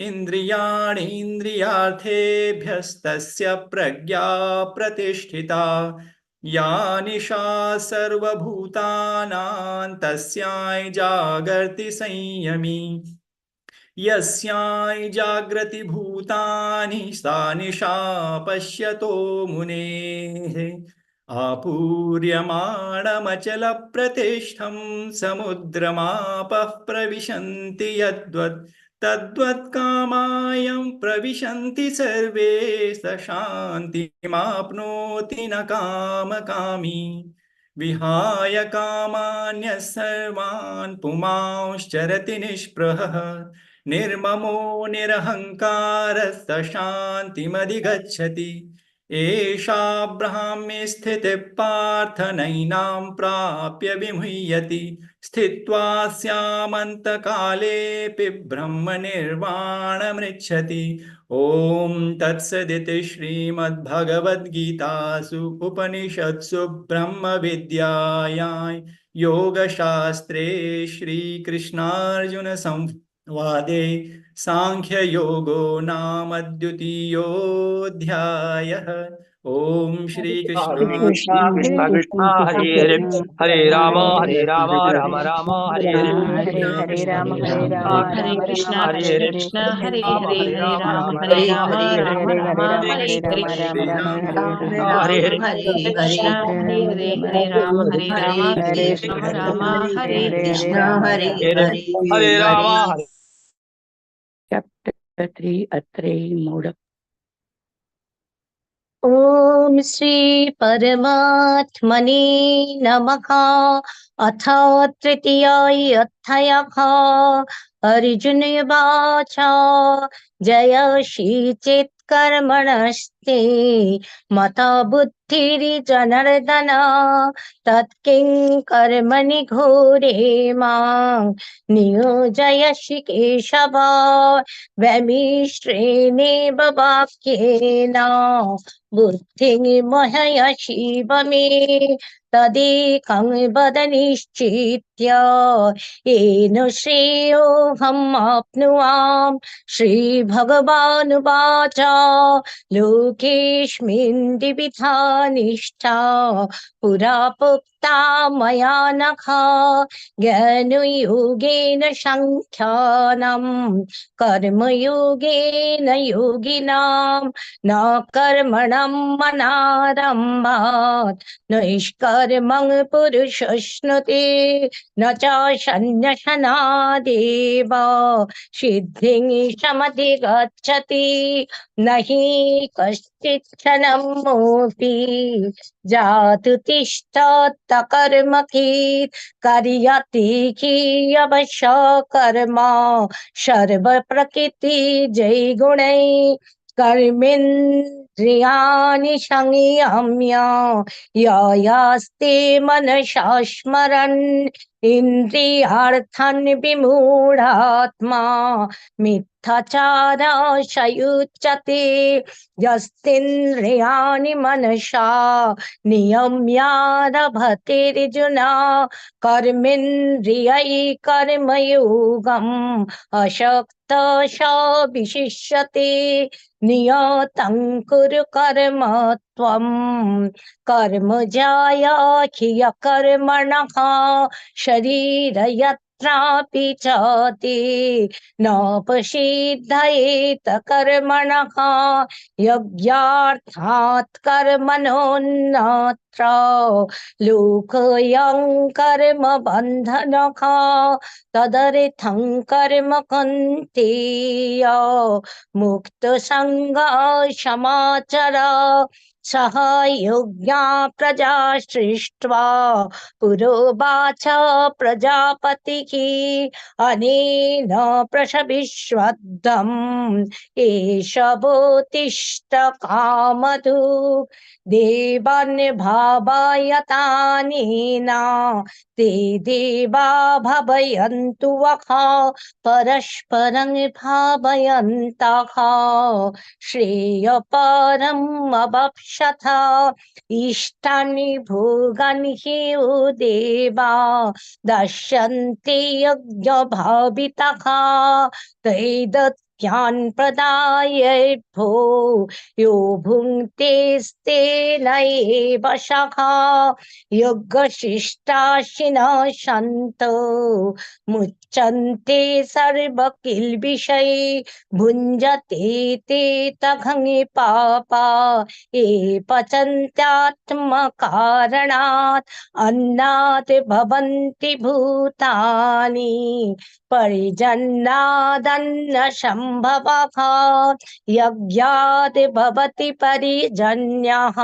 इन्द्रियाणि इन्द्रियार्थेभ्यस्तस्य प्रज्ञा प्रतिष्ठिता या निशा सर्वभूतानां तस्यां जागर्ति संयमी यस्यां जागृति भूतानि सा निशा पश्यतो मुनेः आपूर्यमाणमचलप्रतिष्ठं समुद्रमापः प्रविशन्ति यद्वत् तद्वत्कामायं प्रविशन्ति सर्वे स शान्तिमाप्नोति न कामकामी विहाय कामान्यः सर्वान् पुमांश्चरति निष्पृहः निर्ममो निरहङ्कारः स शान्तिमधिगच्छति एषा ब्राह्मी स्थितिः पार्थ नैनां प्राप्य विमुह्यति स्थित्वा स्यामन्तकालेऽपि ब्रह्मनिर्वाणमृच्छति ॐ तत्सदिति श्रीमद्भगवद्गीतासु उपनिषत्सु ब्रह्मविद्यायां योगशास्त्रे श्रीकृष्णार्जुनसंवादे सांख्ययोगो नाम द्वितीयोऽध्यायः ॐ श्रीकृष्ण कृष्ण कृष्ण कृष्ण हरे हरे हरे राम राम राम हरे हरे हरे हरे राम हरे राम हरे राम कृष्ण राम हरे हरे हरे हरे कृष्ण हरे हरे हरे हरे राम राम राम हरे राम हरे हरे हरे हरे हरे राम हरे हरे राम राम कृष्ण राम हरे हरे हरे हरे हरे कृष्ण हरे हरे राम हरे राम राम हरे राम हरे कृष्ण कृष्ण राम हरे हरे हरे हरे कृष्ण राम हरे राम हरे हरे राम हरे Chapter 3 Atrei Modak. ॐ श्री परमात्मने नमः अथ तृतीयोऽध्यायः अर्जुन उवाच जय श्रीचित्कर्मणस्ते मता बुद्धिर्जनार्दन तत्किं कर्मणि घोरे मां नियोजयसि केशव वैमिश्रेणेव वाक्येन बुद्धिर्मोहयसीव मे तदेकं वद निश्चित्य येन श्रेयोऽहम् आप्नुयाम् श्रीभगवानुवाच लोकेऽस्मिन् द्विविधा निष्ठा पुरा प्रोक्ता मया नघ ज्ञानयोगेन साङ्ख्यानां कर्मयोगेन योगिनां न कर्मणं मनारम्भात् नैष्कर्मं पुरुषश्नुते न च सन्न्यसनादेव सिद्धिं समधिगच्छति न हि कश्चित् क्षणमपि जातु तिष्ठत् कर्मकृत् करियति ह्यवश्य कर्म सर्वप्रकृति जैगुणै कर्मेन्द्रियाणि संयम्य यास्ते मनसा स्मरन् इन्द्रियार्थान् विमूढात्मा मिथ्याचारसयुच्यते यस्तेन्द्रियाणि मनसा नियम्यारभतेर्जुन कर्मेन्द्रियैः कर्मयोगम् अशक्त स विशिष्यते नियतं कुरु कर्म त्वं कर्म ज्यायाखिल कर्मणः शरीरयत् तत्रापि च ते नोपसिद्धयेत कर्मणः यज्ञार्थात् कर्मणोऽन्यत्र लोकोऽयं कर्म बन्धनः तदर्थं कर्म कौन्तेय मुक्तसङ्गः समाचर सह यज्ञा प्रजा सृष्ट्वा पुरोवाच प्रजापतिः अनेन प्रशविश्वद्धम् एष वोतिष्ठ कामधु देवान् भावयतानेन ते देवा भावयन्तु वः परस्परं भावयन्तः श्रेयपरम् अवाप्स्यथ इष्टानि भोगानि हि वो देवा दर्शन्ते यज्ञभावितः तैदत्यान् प्रदाय भो यो भुङ्क्तेस्तेन एव शः यज्ञशिष्टाशिनः सन्तो मुच्यन्ते सर्वकिल्बिषै भुञ्जते ते तघङि पापा ये पचन्त्यात्मकारणात् अन्नात् भवन्ति भूतानि परिजन्यादन्न सम्भवः यज्ञात् भवति परिजन्यः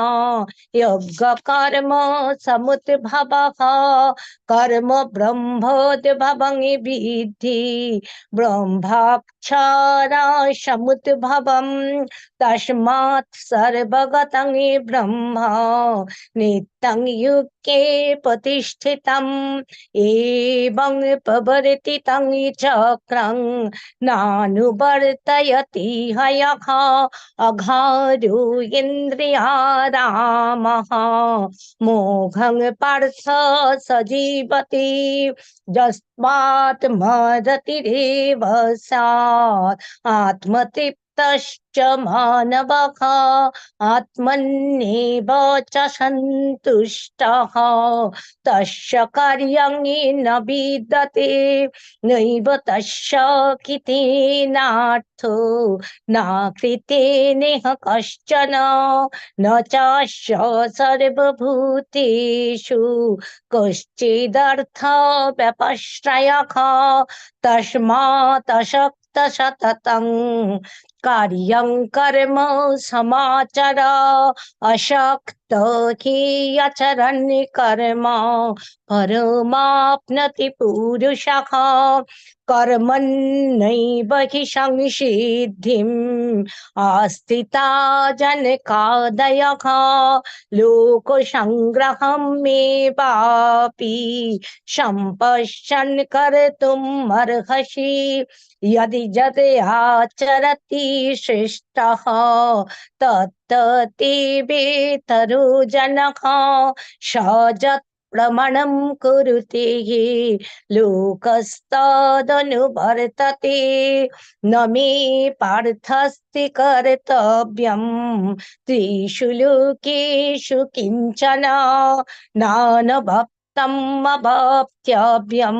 यज्ञकर्म समुद्भवः कर्म ब्रह्मोद्भवं विद्धि ब्रह्माक्षरा समुद्भवं तस्मात् सर्वगतं ब्रह्म नित्यं युक्ते प्रतिष्ठितम् एवं प्रवर्तितं चक्रं नानुवर्तयति हयः अघारो इन्द्रियारामः मोघं पार्थ सजीवति यस्मात् मरतिरेव स्यात् आत्मतृप्तश्च मानवः आत्मन्येव च सन्तुष्टः तस्य कार्यं न विद्यते नैव तस्य कृतेनार्थो न कृतेनेह कश्चन न चास्य सर्वभूतेषु कश्चिदर्थ व्यपश्रयः तस्मात् अशक्त सततं कार्यं कर्म समाचर अशक्त हि आचरन् कर्म परमाप्नोति पुरुषः कर्मण्यैव हि संसिद्धिम् आस्थिता जनकादयः लोकसङ्ग्रहमेवापि सम्पश्यन् कर्तुम् अर्हसि यदि यद् आचरति श्रेष्ठः तत्ते वेतरो जनः स यत् प्रमाणं कुरुते लोकस्तदनुवर्तते न मे पार्थस्ति कर्तव्यं त्रिषु लोकेषु किञ्चन नानभक्तम् अवाप्तव्यं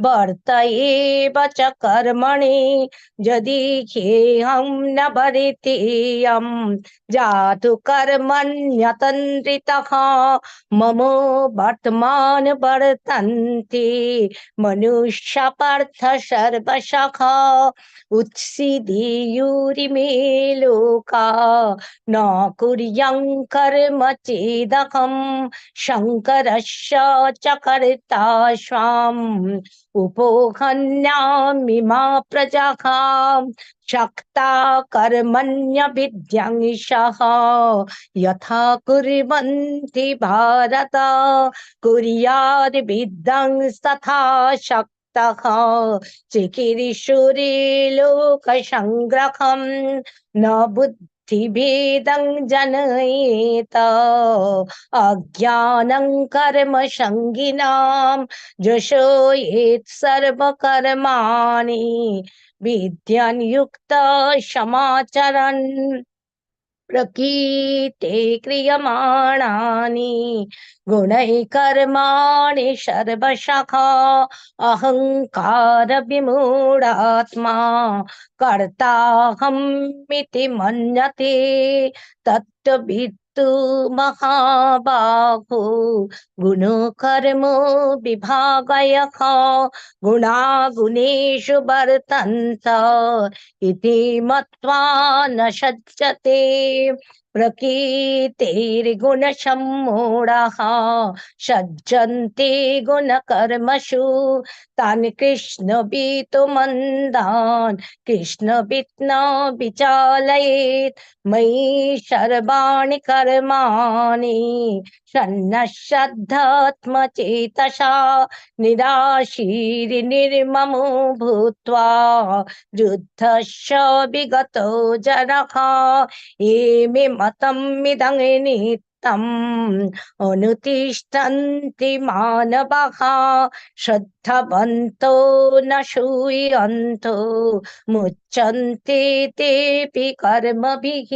वर्त एव च कर्मणि यदि ह्येहं न भरितेयं जातु कर्मण्यतन्द्रितः मम वर्तमान वर्तन्ते मनुष्य पार्थ सर्वशः उत्सीदेयुरिमे लोका न कुर्यं कर्म चेदहं शङ्करस्य च कर्ता स्वाम् उपोहन्यामिमा प्रजाः शक्ता कर्मण्यभिद्यंशः यथा कुर्वन्ति भारत कुर्याद् विद्वंस्तथा शक्तः चिकीर्षुरे लोकसङ्ग्रहं न बुद्धिभेदं जनयेत अज्ञानं कर्म संगिनां जशोयेत् सर्वकर्माणि विद्यान् युक्त समाचरन् प्रकीर्ते क्रियमाणानि गुणैः कर्माणि सर्वशः अहङ्कार विमूढात्मा कर्ताहमिति मन्यते तत्त्ववित्तु महाबाहो गुणकर्मो विभागयः गुणागुणेषु वर्तन्त इति मत्वा न शच्यते प्रकृतिर्गुणसम्मूढः सज्जन्ते गुणकर्मसु तान् कृष्णवितो मंदान् कृष्णवित् न विचालयेत् मयि सर्वाणि कर्माणि सन्नश्रद्धात्मचेतसा निराशीर्निर्ममो भूत्वा युद्धस्य विगतो जनः एमे मतमिदं नित्यम् अनुतिष्ठन्ति मानवः श्रद्धवन्तो न शूयन्तो मुच्यन्ते तेऽपि कर्मभिः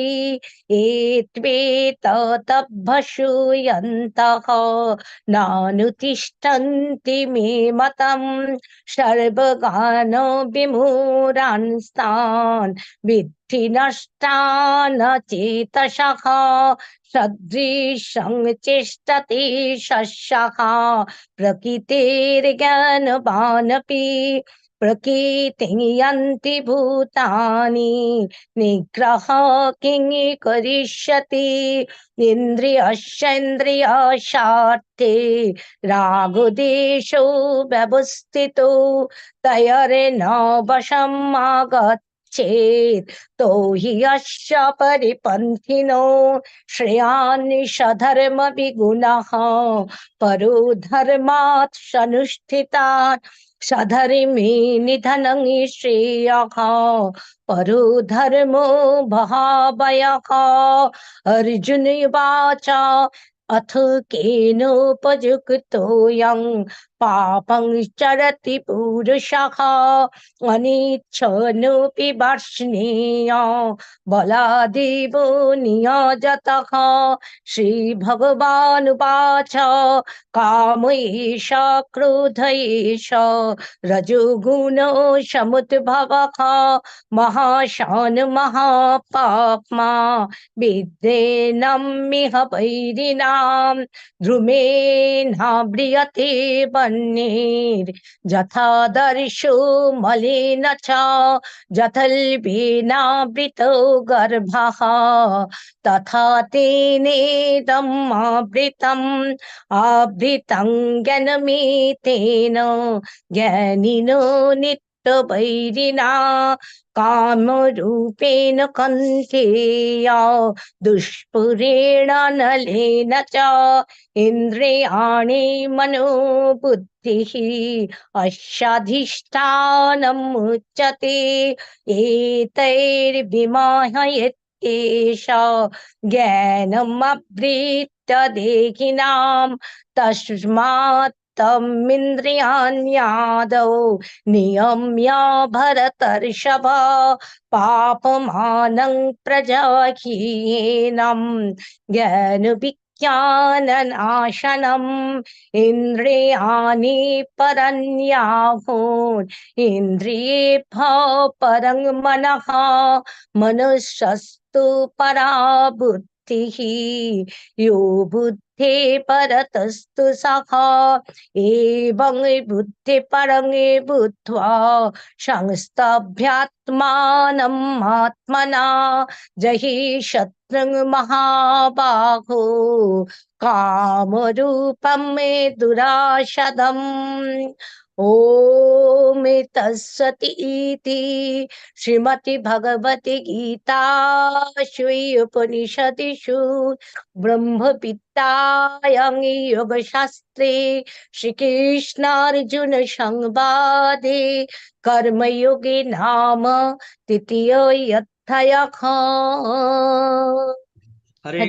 एत्वेतदभ्यसूयन्तः नानुतिष्ठन्ति मे मतम् सर्वगानो विमूढांस्तान् विद्धि नष्टान् चेतसः सदृशं चेष्टते शस्यः प्रकृतिर्ज्ञानवानपि प्रकृतिं यन्ति भूतानि निग्रह किं करिष्यति इन्द्रियस्येन्द्रियस्यार्थे रागद्वेषौ व्यवस्थितो तयोर्न वशम् आगच्छेत् तो हि यस्य परिपन्थिनो श्रेयान् सधर्म विगुणः परो धर्मात् सनुष्ठितात् सधर्मे निधनं श्रेयः परो धर्मो महाभयः अर्जुन उवाच अथ केनोपयुक्तोऽयं पापं चरति पुरुषः अनिच्छन्नोऽपि वर्ष्णेय बलादेवो नियजतः श्रीभगवानुवाच काम एष क्रोध एष रजोगुणो समुद्भवः महाशान महापाप्मा विद्येनमिह वैरिणां ध्रुमेणाव्रियते वह्निर्यथादर्शो मलेन च जथल्बेनावृतो गर्भः तथा तेनेदम् आवृतं ज्ञानमेतेन ज्ञानिनो नित्यवैरिणा कामरूपेण कन्थेय दुष्पुरेण नलेन च इन्द्रियाणि मनोबुद्धिः अस्याधिष्ठानमुच्यते एतैर्विमोहयेत् एष ज्ञानमवृत्य देहिनां तस्मात् तमिन्द्रियाण्यादौ नियम्य भरतर्षभ पापमानं प्रजहीनं ज्ञानविज्ञाननाशनम् इन्द्रियाणि परन्याहुः इन्द्रियेभ्यः परं मनः मनुष्यस्तु परा बुद्धिः यो बुद्धे परतस्तु सः एवं बुद्धि परं बुद्ध्वा संस्तभ्यात्मानम् आत्मना जहि शत्रुं महाबाहो कामरूपं मे दुराशदम् ओम तत्सत् इति श्रीमति भगवती गीता श्री उपनिषदिषु ब्रह्म विद्यायां योगशास्त्रे श्रीकृष्णार्जुन संवादे कर्मयोगे नाम तृतीयोऽध्यायः। हरे हरे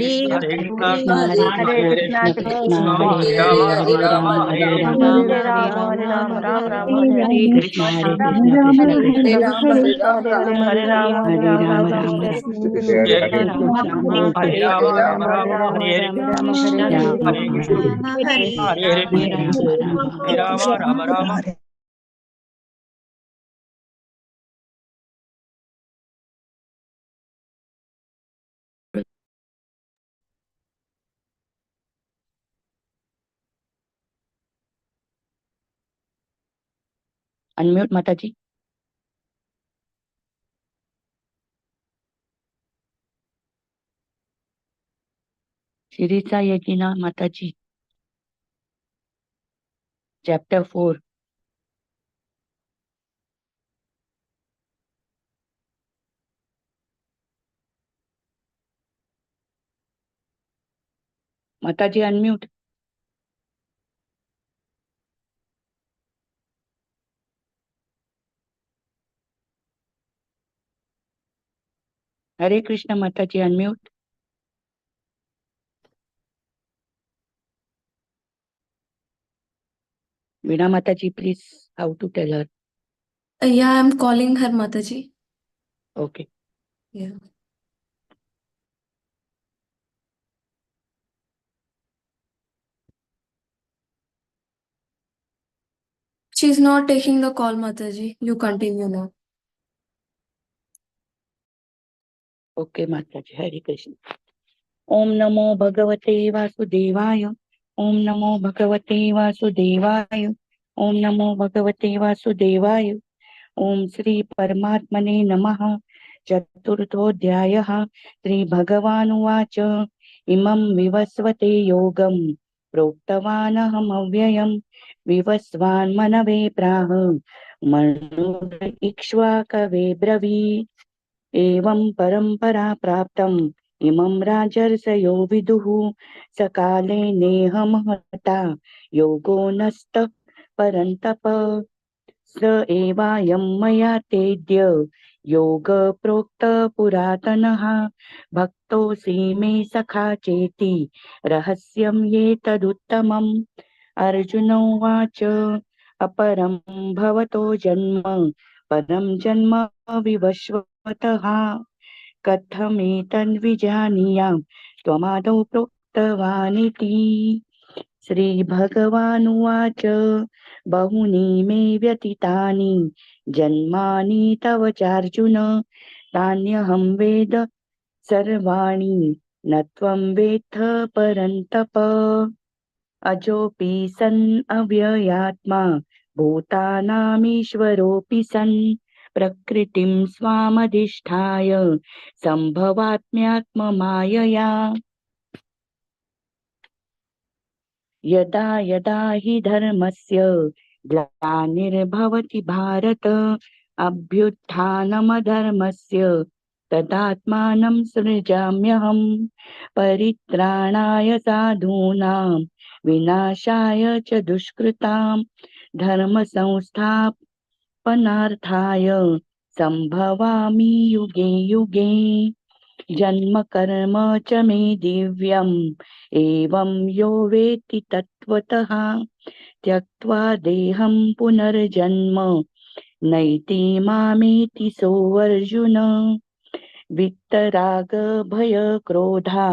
कृष्ण हरे कृष्ण कृष्ण कृष्ण राम हरे हरे हरे राम हरे राम राम हरे हरे हरे राम हरे राम हरे राम राम राम हरे कृष्ण हरे हरे कृष्ण कृष्ण हरे कृष्ण राम हरे राम राम हरे राम हरे राम राम राम राम हरे हरे कृष्ण हरे हरे कृष्ण राम राम हरे हरे राम हरे राम कृष्ण हरे हरे हरे हरे राम राम हरे राम राम राम अनम्यूट माता जी। शिरीषा यजीना माता जी, चैप्टर 4। माता जी अनम्यूट। हरे कृष्ण माता जी अनम्यूट। वीणा माता जी please, how to tell her? Yeah, I'm calling her Mataji. Okay. Yeah. She's not taking the call, Mataji. You continue now. Okay माता जी, हरे कृष्ण। ओम नमो भगवते वासुदेवाय। ओम नमो भगवते वासुदेवाय। ओम नमो भगवते वासुदेवाय। ओम श्री परमात्मने नमः। चतुर्थोऽध्यायः। श्री भगवानुवाच इमं विवस्वते योगं प्रोक्तवानहमव्ययं विवस्वान् मनवे प्राह मनुर्इक्ष्वाकवे ब्रवीत्। एवं परंपरा प्राप्तम् इमं राजर्षयो विदुः सकाले नेह महता योगो नष्टः परन्तप। स एवायं मया तेद्य योग प्रोक्त पुरातनः भक्तोऽसि मे सखा चेति रहस्यं ये तदुत्तमम्। अर्जुन उवाच अपरं भवतो जन्म परं जन्म विवस्वतः कथमेतद्विजानीयाम् त्वमादौ प्रोक्तवानिति। श्रीभगवानुवाच बहूनि मे व्यतीतानि जन्मानि तव चार्जुन तान्यहं वेद सर्वाणि न त्वं वेत्थ परन्तप। अजोऽपि सन् अव्ययात्मा भूतानामीश्वरोऽपि सन् प्रकृतिं स्वामधिष्ठाय सम्भवात्म्यात्ममायया। यदा यदा हि धर्मस्य ग्लानिर्भवति भारत अभ्युत्थानमधर्मस्य तदात्मानं सृजाम्यहम्। परित्राणाय साधूनां विनाशाय च दुष्कृतां धर्म संस्थापनार्थाय संभवामि युगे युगे। जन्म कर्म च मे दिव्यम् एवं यो वेत्ति तत्त्वतः त्यक्त्वा देहं पुनर्जन्म नैति मामेति सोऽर्जुन। वित्तराग भय क्रोधा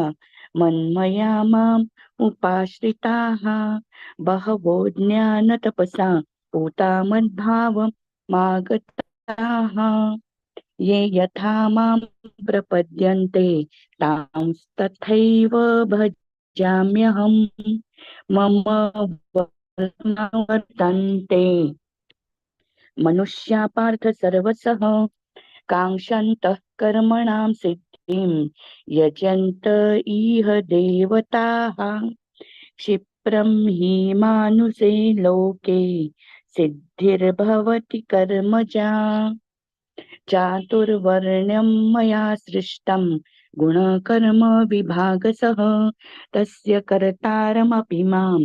मन्मया माम् उपाश्रिताः बहवो ज्ञानतपसा पूता मद्भावमागताः ये यथा मां प्रपद्यन्ते तांस्तथैव भजाम्यहम्। मम वर्तन्ते मनुष्या पार्थ सर्वशः काङ्क्षन्तः कर्मणां सिद्धिं यजन्त इह देवताः। क्षिप्रं हि मानुषे लोके सिद्धिर्भवति कर्मजा। चातुर्वर्ण्यं मया सृष्टं गुणकर्म विभागसः तस्य कर्तारमपि मां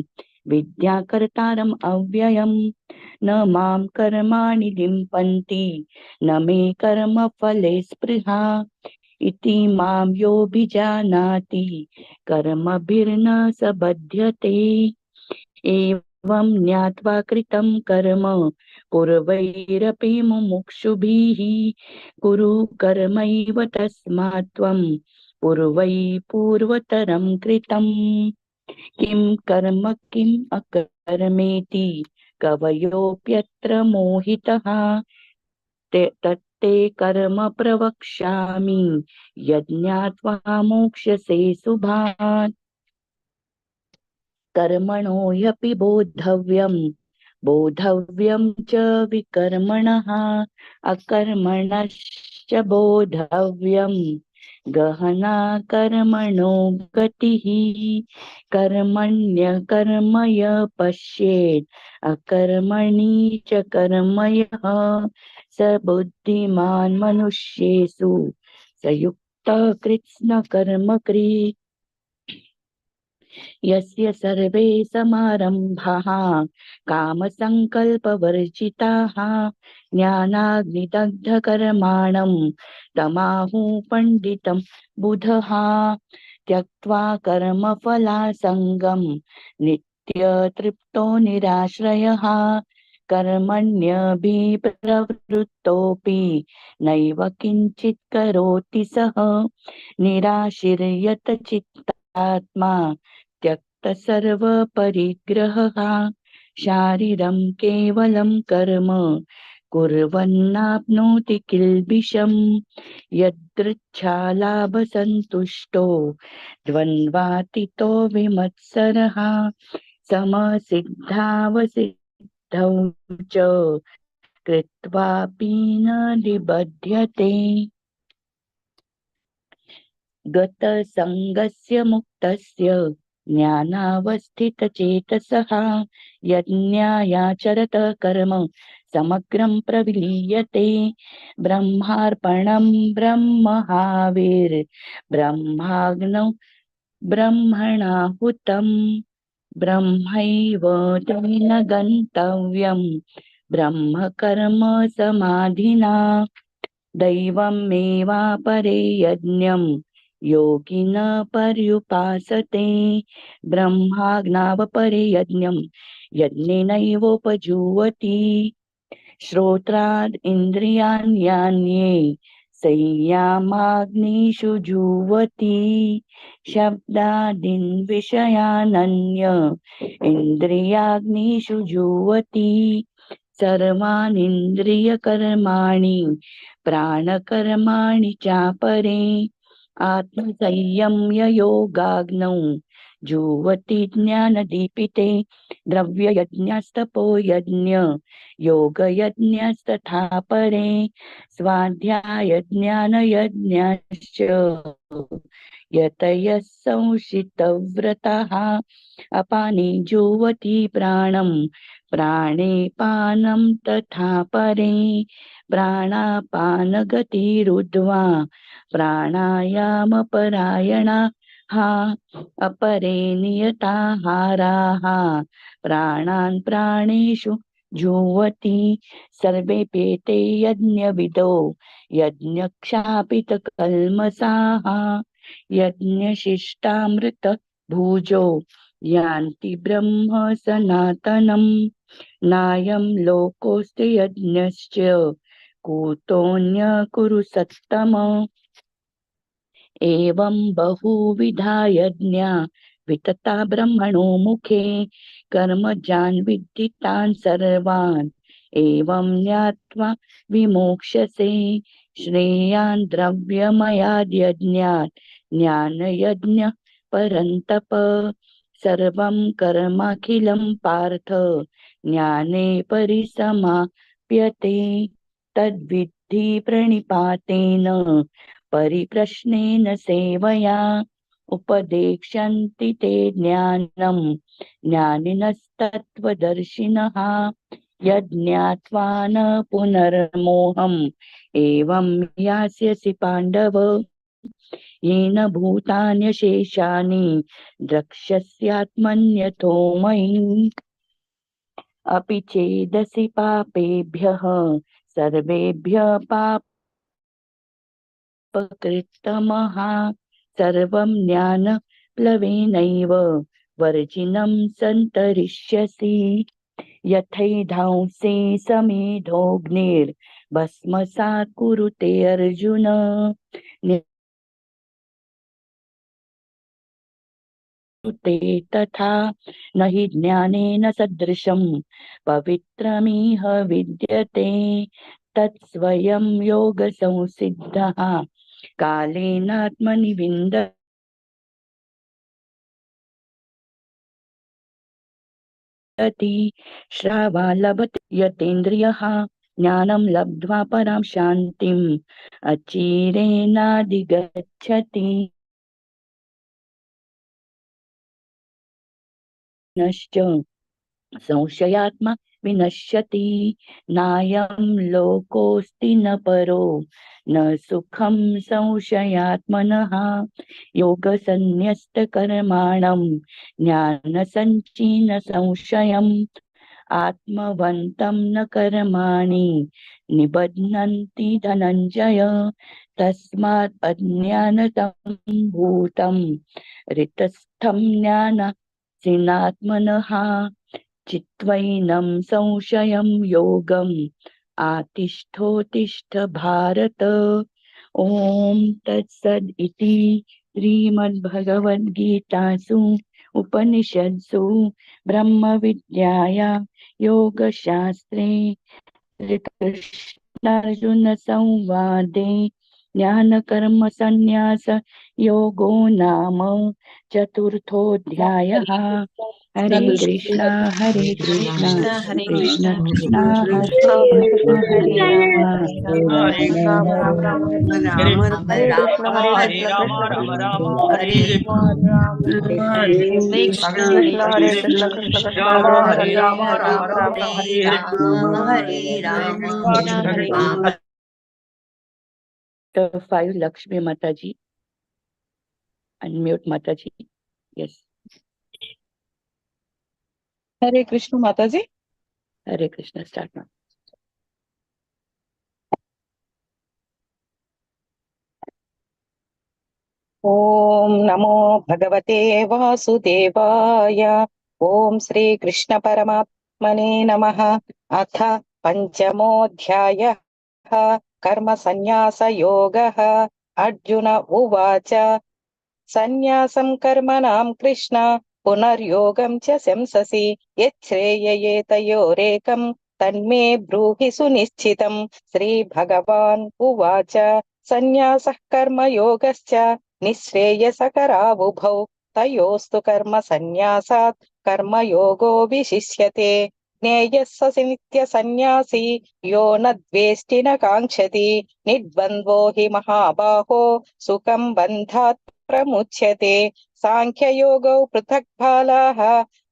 विद्याकर्तारम् अव्ययम्। न मां कर्माणि लिम्पन्ति न मे कर्मफले स्पृहा इति मां योऽभिजानाति कर्मभिर्न स बध्यते। एवं ज्ञात्वा कृतं कर्म पूर्वैरपि मुमुक्षुभिः कुरु कर्मैव तस्मात् त्वं पूर्वतरं कृतं। किं कर्म किम् अकर्मेति कवयोऽप्यत्र मोहितः तत्ते कर्म प्रवक्ष्यामि यज्ञात्वा मोक्ष्यसे शुभात्। कर्मणो ह्यपि बोद्धव्यं च विकर्मणः अकर्मणश्च बोद्धव्यं गहना कर्मणो गतिः। कर्मण्यकर्म यः पश्येत् अकर्मणि च कर्म यः स बुद्धिमान् मनुष्येषु स युक्तः कृत्स्नकर्मकृत्। यस्य सर्वे समारम्भाः कामसङ्कल्पवर्जिताः ज्ञानाग्निदग्धकर्माणं तमाहुः पण्डितं बुधः। त्यक्त्वा कर्मफलासङ्गं नित्यतृप्तो निराश्रयः कर्मण्यभिप्रवृत्तोऽपि नैव किञ्चित् करोति सः निराशीर्यत चित्तात्मा त्यक्त सर्वपरिग्रहः शारीरं केवलं कर्म कुर्वन्नाप्नोति किल्बिषम् यदृच्छालाभसन्तुष्टो द्वन्द्वातीतो विमत्सरः समसिद्धावसिद्धौ च कृत्वापि न निबध्यते। गतसङ्गस्य मुक्तस्य ज्ञानावस्थितचेतसः यज्ञायाचरत कर्म समग्रं प्रविलीयते। ब्रह्मार्पणं ब्रह्महाविर्ब्रह्माग्नौ ब्रह्मणाहुतं ब्रह्मैव तेन गन्तव्यं ब्रह्मकर्म समाधिना। दैवमेवापरे यज्ञं योगिन पर्युपासते ब्रह्माज्ञावपरे यज्ञं यज्ञेनैवोपजुह्वति। श्रोत्राद् इन्द्रियाण्यान्ये संयमाग्निषु जुह्वति शब्दादीन् विषयानन्य इन्द्रियाग्निषु जुह्वति सर्वानीन्द्रियकर्माणि प्राणकर्माणि चापरे आत्मसंयम्य योगाग्नौ जुह्वति ज्ञानदीपिते द्रव्ययज्ञस्तपो यज्ञ योगयज्ञस्तथा परे स्वाध्यायज्ञानयज्ञश्च यतयः संशितव्रतः अपाने जुह्वति प्राणं प्राणे पानं तथा परे प्राणापानगतिरुद्ध्वा प्राणायामपरायणाः अपरे नियताहाराः प्राणान् प्राणेषु जुह्वति सर्वेऽप्येते यज्ञविदो यज्ञक्षापितकल्मषाः यज्ञशिष्टामृत भुजो यान्ति ब्रह्म सनातनम् नायं लोकोऽस्ति यज्ञश्च कुतोऽन्य कुरु सत्तम। एवं बहुविधा यज्ञा वितता ब्रह्मणो मुखे कर्मजान् विद्धि तान् सर्वान् एवं ज्ञात्वा विमोक्ष्यसे श्रेयान् द्रव्यमयाद्यज्ञात् ज्ञानयज्ञ परन्तप सर्वं कर्माखिलं पार्थ ज्ञाने परिसमाप्यते तद्विद्धि प्रणिपातेन परिप्रश्नेन सेवया उपदेक्ष्यन्ति ते ज्ञानं ज्ञानिनस्तत्त्वदर्शिनः यज्ञात्वा न पुनर्मोहम् एवं यास्यसि पाण्डव येन भूतान्यशेषानि द्रक्ष्यस्यात्मन्यथो मयि अपि चेदसि पापेभ्यः सर्वेभ्यः अपकृत्तमः सर्वं ज्ञानप्लवेनैव वर्जिनं सन्तरिष्यसि यथैधांसि समेधोऽग्निर्भस्मसात् कुरुते अर्जुन ते तथा न हि ज्ञानेन सदृशं पवित्रमिह विद्यते तत्स्वयं योगसंसिद्धः कालेनात्मनि विन्दति श्रावा लभते यतेन्द्रियः ज्ञानं लब्ध्वा परां शान्तिम् अचिरेणाधिगच्छति नश्च संशयात्मा विनश्यति नायं लोकोऽस्ति न परो न सुखं संशयात्मनः योगसन्न्यस्तकर्माणं ज्ञानसञ्चीन संशयम् आत्मवन्तं न कर्माणि निबध्नन्ति धनञ्जय तस्मात् अज्ञानसम्भूतं रितस्थं ज्ञानसिनात्मनः चित्वैनं संशयं योगम् आतिष्ठोतिष्ठ भारत ओम तत्सद इति श्रीमद्भगवद्गीतासु उपनिषत्सु ब्रह्मविद्याया योगशास्त्रे श्रीकृष्णार्जुन संवादे ज्ञानकर्म संन्यास योगो नाम चतुर्थोऽध्यायः हरे कृष्णा कृष्ण हरे कृष्ण कृष्ण कृष्ण हरे राम हरे राम राम राम हरे हरे कृष्ण हरे कृष्ण राम राम राम हरे हरे कृष्ण हरे कृष्ण कृष्ण राम हरे हरे हरे राम राम राम राम राम हरे हरे कृष्ण हरे Chapter 5 Lakshmi Mataji. Unmute Mataji. Yes. हरे कृष्ण माता जी। Hare Krishna. Start now. ओम नमो भगवते वासुदेवाय। ओम श्री कृष्ण परमात्मने नमः। अथ पंचमोऽध्यायः कर्म संन्यास योगः। अर्जुन उवाच सन्न्यासं कर्मणां कृष्ण पुनर्योगं च शंससि यच्छ्रेययेतयोरेकं तन्मे ब्रूहि सुनिश्चितं। श्रीभगवान् उवाच सन्न्यासः कर्मयोगश्च निःश्रेयसकरावुभौ तयोस्तु कर्म सन्न्यासात् कर्मयोगो विशिष्यते। ज्ञेयः स नित्यसन्न्यासी यो न द्वेष्टि न काङ्क्षति निर्द्वन्द्वो हि महाबाहो सुखं बन्धात् प्रमुच्यते। साङ्ख्ययोगौ पृथक् बालाः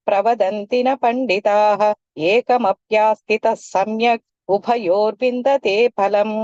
प्रवदन्ति न पण्डिताः एकमप्यास्थितः सम्यक् उभयोर्विन्दते फलम्।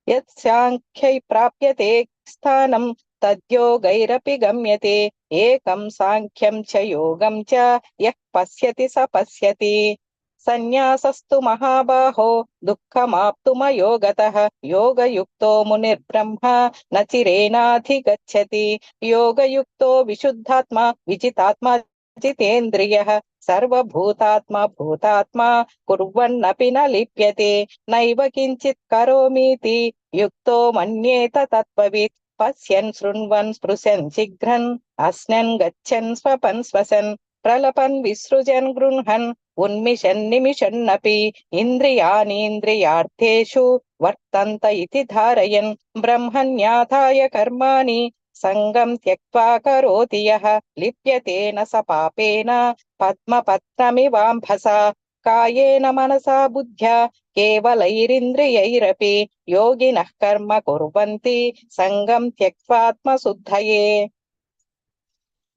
यत्साङ्ख्यै प्राप्यते स्थानं तद्योगैरपि गम्यते। एकं साङ्ख्यं च योगं च यः पश्यति स पश्यति। सन्न्यासस्तु महाबाहो दुःखमाप्तुमयो गतः योगयुक्तो मुनिर्ब्रह्मा न चिरेणाधिगच्छति। योगयुक्तो विशुद्धात्मा विजितात्मा जितेन्द्रियः सर्वभूतात्मा भूतात्मा कुर्वन्नपि न लिप्यते। नैव किञ्चित् करोमीति युक्तो मन्येत तत्त्ववित्। पश्यन् शृण्वन् स्पृशन् जिघ्रन् अस्नन् गच्छन् स्वपन् श्वसन् प्रलपन् विसृजन् गृह्णन् उन्मिषन् निमिषन्नपि इन्द्रियाणीन्द्रियार्थेषु वर्तन्त इति धारयन् ब्रह्मण्याधाय कर्माणि सङ्गं त्यक्त्वा करोति यः लिप्यते न स पापेन पद्मपत्रमिवाम्भसा। कायेन मनसा बुद्ध्या केवलैरिन्द्रियैरपि योगिनः कर्म कुर्वन्ति सङ्गं त्यक्त्वात्मशुद्धये।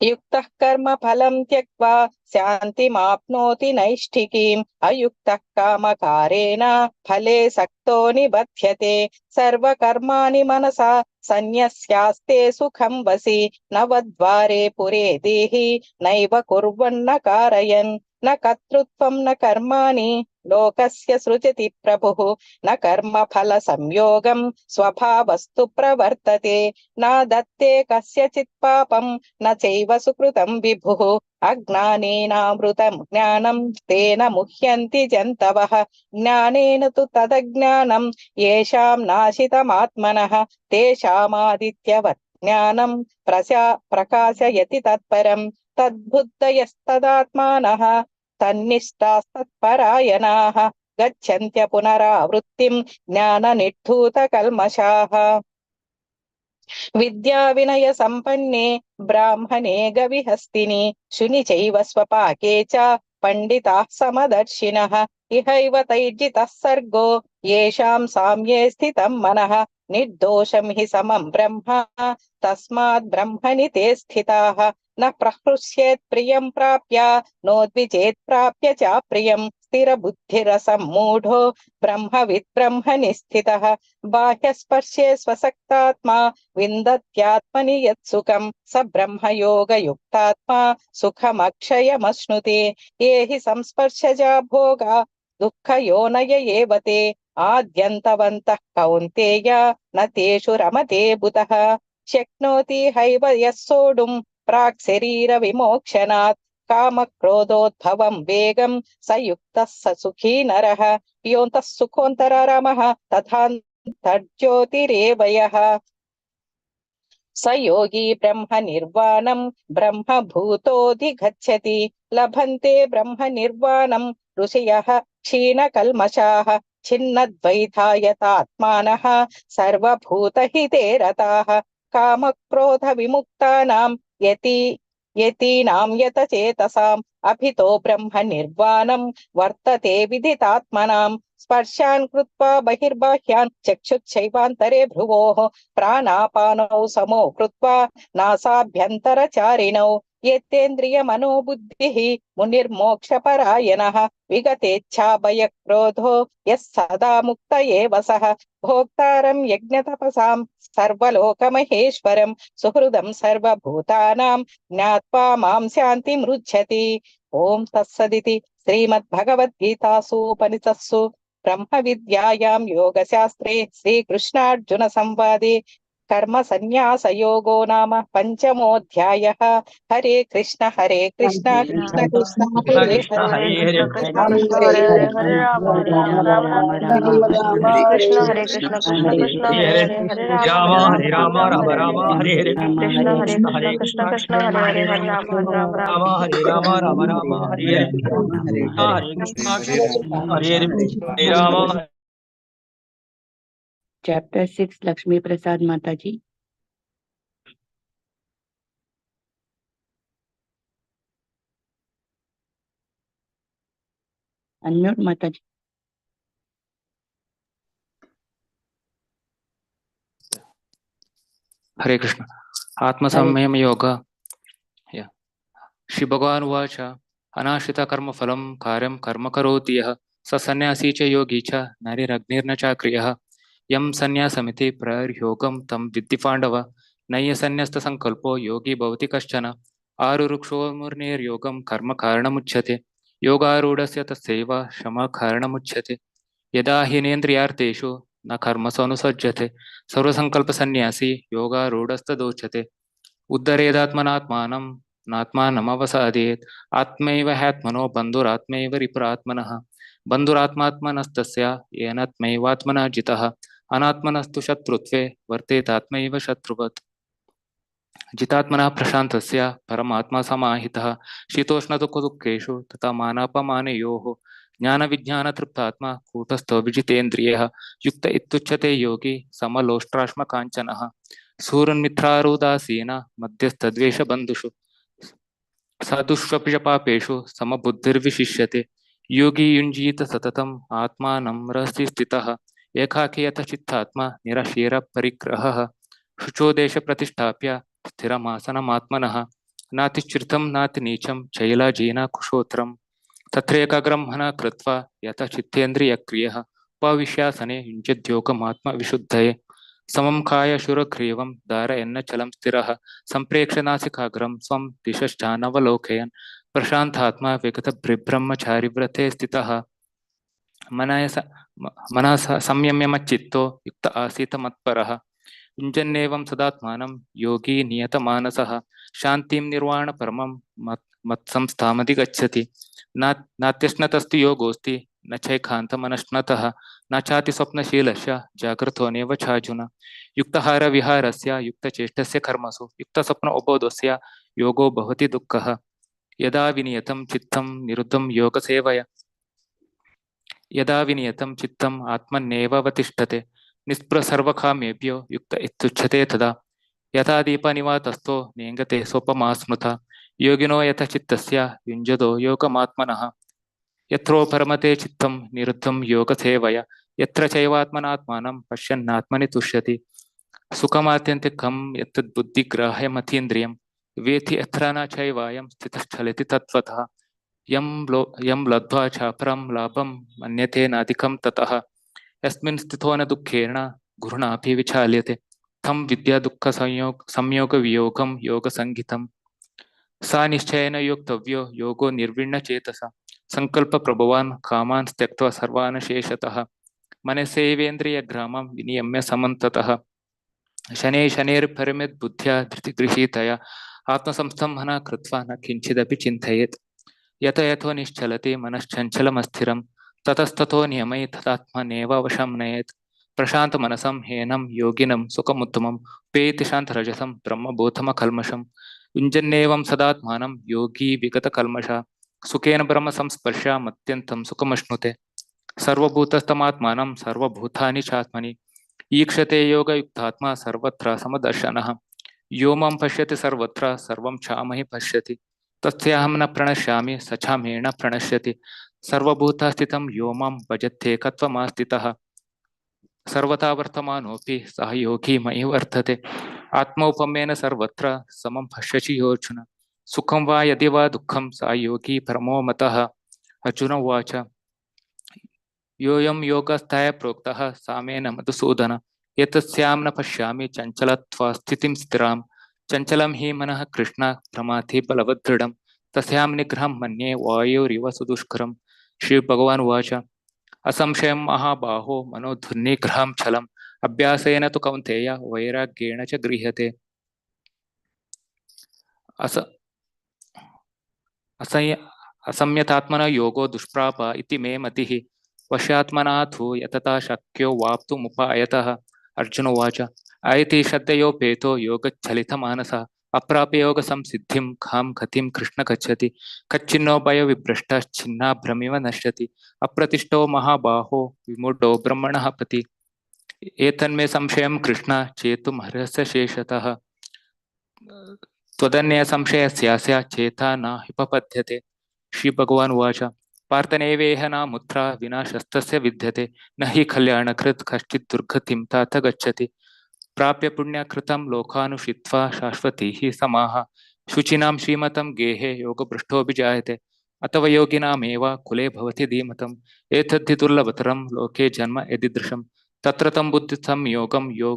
युक्तः कर्म फलं त्यक्त्वा शान्तिमाप्नोति नैष्ठिकीम् अयुक्तः कामकारेण फले सक्तो निबध्यते। सर्वकर्माणि मनसा सन्न्यस्यास्ते सुखं वसि नवद्वारे पुरे देहि नैव कुर्वन्न कारयन् न कर्तृत्वं न कर्माणि लोकस्य सृजति प्रभुः न कर्मफल संयोगं स्वभावस्तु प्रवर्तते न दत्ते कस्यचित् पापं न चैव सुकृतं विभुः अज्ञानेनावृतं ज्ञानं तेन मुह्यन्ति जन्तवः ज्ञानेन तु तदज्ञानं येषां नाशितमात्मनः तेषामादित्यवत् ज्ञानं प्रकाशयति तत्परं तद्बुद्धयस्तदात्मानः तन्निष्ठास्तत्परायणाः गच्छन्त्य पुनरावृत्तिं ज्ञाननिर्धूतकल्मषाः विद्या विनय संपन्ने ब्राह्मणे गविहस्तिनि शुनि चैव स्वपाके च पंडिताः समदर्शिनः इहैव तैर्जितः सर्गो येषां साम्ये स्थितं मनः निर्दोषं हि समं ब्रह्म तस्मात् ब्रह्मणि ते स्थिताः न प्रहृष्येत् प्रियं प्राप्य नोद्विजेत् प्राप्य च प्रियं स्थिरबुद्धिरसम्मूढो ब्रह्मविद् ब्रह्मणि स्थितः बाह्यस्पर्शे स्वसक्तात्मा विन्दत्यात्मनि यत्सुखं स ब्रह्मयोगयुक्तात्मा सुखमक्षयमश्नुते ये हि संस्पर्शजा भोगा दुःखयोनय एव ते आद्यन्तवन्तः कौन्तेय न तेषु रमते बुधः शक्नोति हैव यः सोढुं प्राक् शरीरविमोक्षणात् कामक्रोधोद्भवं वेगं स युक्तः स सुखी नरः योऽन्तः सुखोऽन्तरारामः तथान्तर्ज्योतिरेव यः स योगी ब्रह्म निर्वाणं ब्रह्मभूतोऽधिगच्छति लभन्ते ब्रह्म निर्वाणं ऋषयः क्षीणकल्मषाः छिन्नद्वैधायतात्मानः सर्वभूतहिते रताः कामक्रोधविमुक्तानां यतीनां यतचेतसाम् अभितो ब्रह्म निर्वाणं वर्तते विदितात्मनां स्पर्शान् कृत्वा बहिर्बाह्यान् चक्षुच्छैवान्तरे भ्रुवोः प्राणापानौ समो कृत्वा नासाभ्यन्तरचारिणौ यत्तेन्द्रियमनोबुद्धिः मुनिर्मोक्षपरायणः विगतेच्छाभयक्रोधो यः सदा मुक्त एव सः भोक्तारं यज्ञतपसां सर्वलोकमहेश्वरं सुहृदं सर्वभूतानां ज्ञात्वा मां शान्तिमृच्छति। ओम तत्सदिति श्रीमद्भगवद्गीतासूपनिषत्सु ब्रह्मविद्यायां योगशास्त्रे श्रीकृष्णार्जुनसंवादे कर्मसन्न्यासयोगो नाम पंचमोऽध्यायः। हरे कृष्ण कृष्ण कृष्ण कृष्ण हरे कृष्ण हरे हरे कृष्ण हरे कृष्ण हरे कृष्ण हरे हरे हरे हरे राम हरे राम राम राम राम राम राम हरे कृष्ण हरे हरे कृष्ण कृष्ण हरे कृष्ण हरे हरे हरे हरे हरे राम राम हरे राम हरे राम राम राम राम हरे राम हरे हरे हरे कृष्ण हरे हरे कृष्ण कृष्ण हरे कृष्ण कृष्ण कृष्ण हरे हरे हरे राम राम राम हरे राम राम राम हरे हरे हरे कृष्ण हरे हरे हरे राम चैप्टर 6 लक्ष्मी प्रसाद माता जी। अनम्यूट माता जी। हरे कृष्ण। आत्मसंयम योग। श्री भगवान उवाच अनाश्रित कर्म फलम कार्यं कर्म करोति यः स सन्यासी च योगी च नरिरग्निर्न चाक्रियः यं सन्यासमिति प्रयोगं तं विद्धि पाण्डव नय्य संकल्पो योगी भवति कश्चन आरुरुक्षोर्मुर्निर्योगं कर्म कारणमुच्यते योगारूढस्य तस्यैव शम कारणमुच्यते यदा हीनेन्द्रियार्थेषु न कर्मसु अनुसज्जते सर्वसंकल्पसन्न्यासी योगारूढस्तदोच्यते उद्धरेदात्मनात्मानं नात्मानमवसादेत् आत्मैव ह्यात्मनो बन्धुरात्मैव रिपुरात्मनः बन्धुरात्मात्मनस्तस्य येनात्मैवात्मना जितः अनात्मनस्तु शत्रुत्वे वर्तेतात्मैव शत्रुवत् जितात्मनः प्रशान्तस्य परमात्मा समाहितः शीतोष्णदुःखदुःखेषु तथा मानापमानयोः ज्ञानविज्ञानतृप्तात्मा कूटस्थो विजितेन्द्रियः युक्त इत्युच्यते योगी समलोष्ट्राश्मकाञ्चनः सूरन्मित्रारुदासीन मध्यस्थद्वेषबन्धुषु साधुष्वपि च पापेषु समबुद्धिर्विशिष्यते योगी युञ्जीत सततम् आत्मानं रहसि स्थितः एकाकी यतः चित्तात्मा निरशीरपरिग्रहः शुचो देशप्रतिष्ठाप्य स्थिरमासनमात्मनः नातिश्चितं नातिनीचं शैलाजीनकुशोत्रम् तत्रैकाग्रं मनः कृत्वा यतः चित्तेन्द्रियक्रियः उपविश्यासने युञ्जद्योगमात्मविशुद्धये समं कायशूरग्रीवं धारयन्नचलं स्थिरः सम्प्रेक्ष्य नासिकाग्रं स्वं दिशश्चानवलोकयन् प्रशान्तात्मा विगतब्रह्मचारिव्रते स्थितः मनः संयम्य मच्चित्तो युक्त आसीत मत्परः युञ्जन्नेवं सदात्मानं योगी नियतमानसः शान्तिं निर्वाण परमं मत्संस्थामधिगच्छति नात्यश्नतस्तु योगोऽस्ति न चैकान्तमनश्नतः न चाति स्वप्नशीलस्य जागृतो नैव चार्जुन युक्तहारविहारस्य युक्तचेष्टस्य कर्मसु युक्तस्वप्न उपोदस्य योगो भवति दुःखः यदा विनियतं चित्तं निरुद्धं योगसेवया यदा विनियतं चित्तम् आत्मन्नेवावतिष्ठते निस्पृह सर्वकामेभ्यो युक्त इत्युच्यते तदा यथा दीपनिवातस्थो नेङ्गते सोपमा स्मृता योगिनो यथ चित्तस्य युञ्जतो योगमात्मनः यत्रो परमते चित्तं निरुद्धं योगसेवया यत्र चैवात्मनात्मानं पश्यन्नात्मनि तुष्यति सुखमात्यन्तिकं यत्तद् बुद्धिग्राह्यमतीन्द्रियं वेति यत्र न चैवायं स्थितश्चलति तत्त्वतः यं लब्ध्वा चापरं लाभं मन्यते नाधिकं ततः यस्मिन् स्थितो न दुःखेन गुरुणापि विचाल्यते तं विद्या दुःख संयोग वियोगं योगसंहितं सा निश्चयेन योक्तव्यो योगो निर्विण्णचेतसा संकल्प प्रभवान् कामान् त्यक्त्वा सर्वान् शेषतः मनसेवेन्द्रियग्रामं विनियम्य समन्ततः शनैर्परिमित बुद्ध्या धृतिगृहीतया आत्मसंस्थं मनः कृत्वा न किञ्चिदपि चिन्तयेत् यत यथो निश्चलति मनश्चञ्चलमस्थिरं ततस्ततो नियमैः तदात्मनेव वशं नयेत् प्रशान्तमनसं हेनं योगिनं सुखमुत्तमं पेति शान्तरजसं ब्रह्मबोधमकल्मषं युञ्जन्नेवं सदात्मानं योगी विगतकल्मषा सुखेन ब्रह्मसंस्पर्शामत्यन्तं सुखमश्नुते सर्वभूतस्थमात्मानं सर्वभूतानि चात्मनि ईक्षते योगयुक्तात्मा सर्वत्र समदर्शनः यो मां पश्यति सर्वत्र सर्वं चामहि पश्यति तस्याहं न प्रणश्यामि स च मे न प्रणश्यति सर्वभूतस्थितं यो मां भजत्येकत्वमास्थितः सर्वथा वर्तमानोऽपि सः योगी मयि वर्तते आत्मौपम्येन सर्वत्र समं पश्यति योऽर्जुन सुखं वा यदि वा दुःखं स योगी परमो मतः अर्जुन उवाच योऽयं योगस्थाय प्रोक्तः सामेन मधुसूदन एतस्यां न पश्यामि चञ्चलत्वा स्थितिं स्थिरां चञ्चलं हि मनः कृष्ण प्रमाथि बलवदृढं तस्यां निग्रहं मन्ये वायोरिव सुदुष्करं श्रीभगवान् उवाच असंशयं महाबाहो मनोधुर्निग्रहं छलम् अभ्यासेन तु कौन्तेय वैराग्येण च गृह्यते असंयतात्मना योगो दुष्प्राप इति मे मतिः वश्यात्मना तु यतता शक्यो वाप्तुमुपायतः अर्जुन उवाच आयति श्रद्धयोपेतो योगच्छलितमानसः अप्राप्य योगसंसिद्धिं खां गतिं कृष्ण गच्छति कच्चिन्नो भयविभ्रष्टश्चिन्नाभ्रमिव नश्यति अप्रतिष्ठो महाबाहो विमूढो ब्रह्मणः पति एतन्मे संशयं कृष्ण चेतुमर्हस्य शेषतः त्वदन्य संशयस्यास्य चेता न उपपद्यते श्रीभगवान् उवाच पार्थनैवेह नामुत्र विनाशस्तस्य विद्यते न हि कल्याणकृत् कश्चित् दुर्गतिं तात गच्छति प्राप्य पुण्यकृतं लोकानुषित्वा शाश्वतीः समाः शुचिनां श्रीमतं गेहे योगभ्रष्टोऽभिजायते अथवा योगिनामेव कुले भवति धीमतम् एतद्धि दुर्लभतरं लोके जन्म यदीदृशं तत्र तं बुद्धिस्थं योगं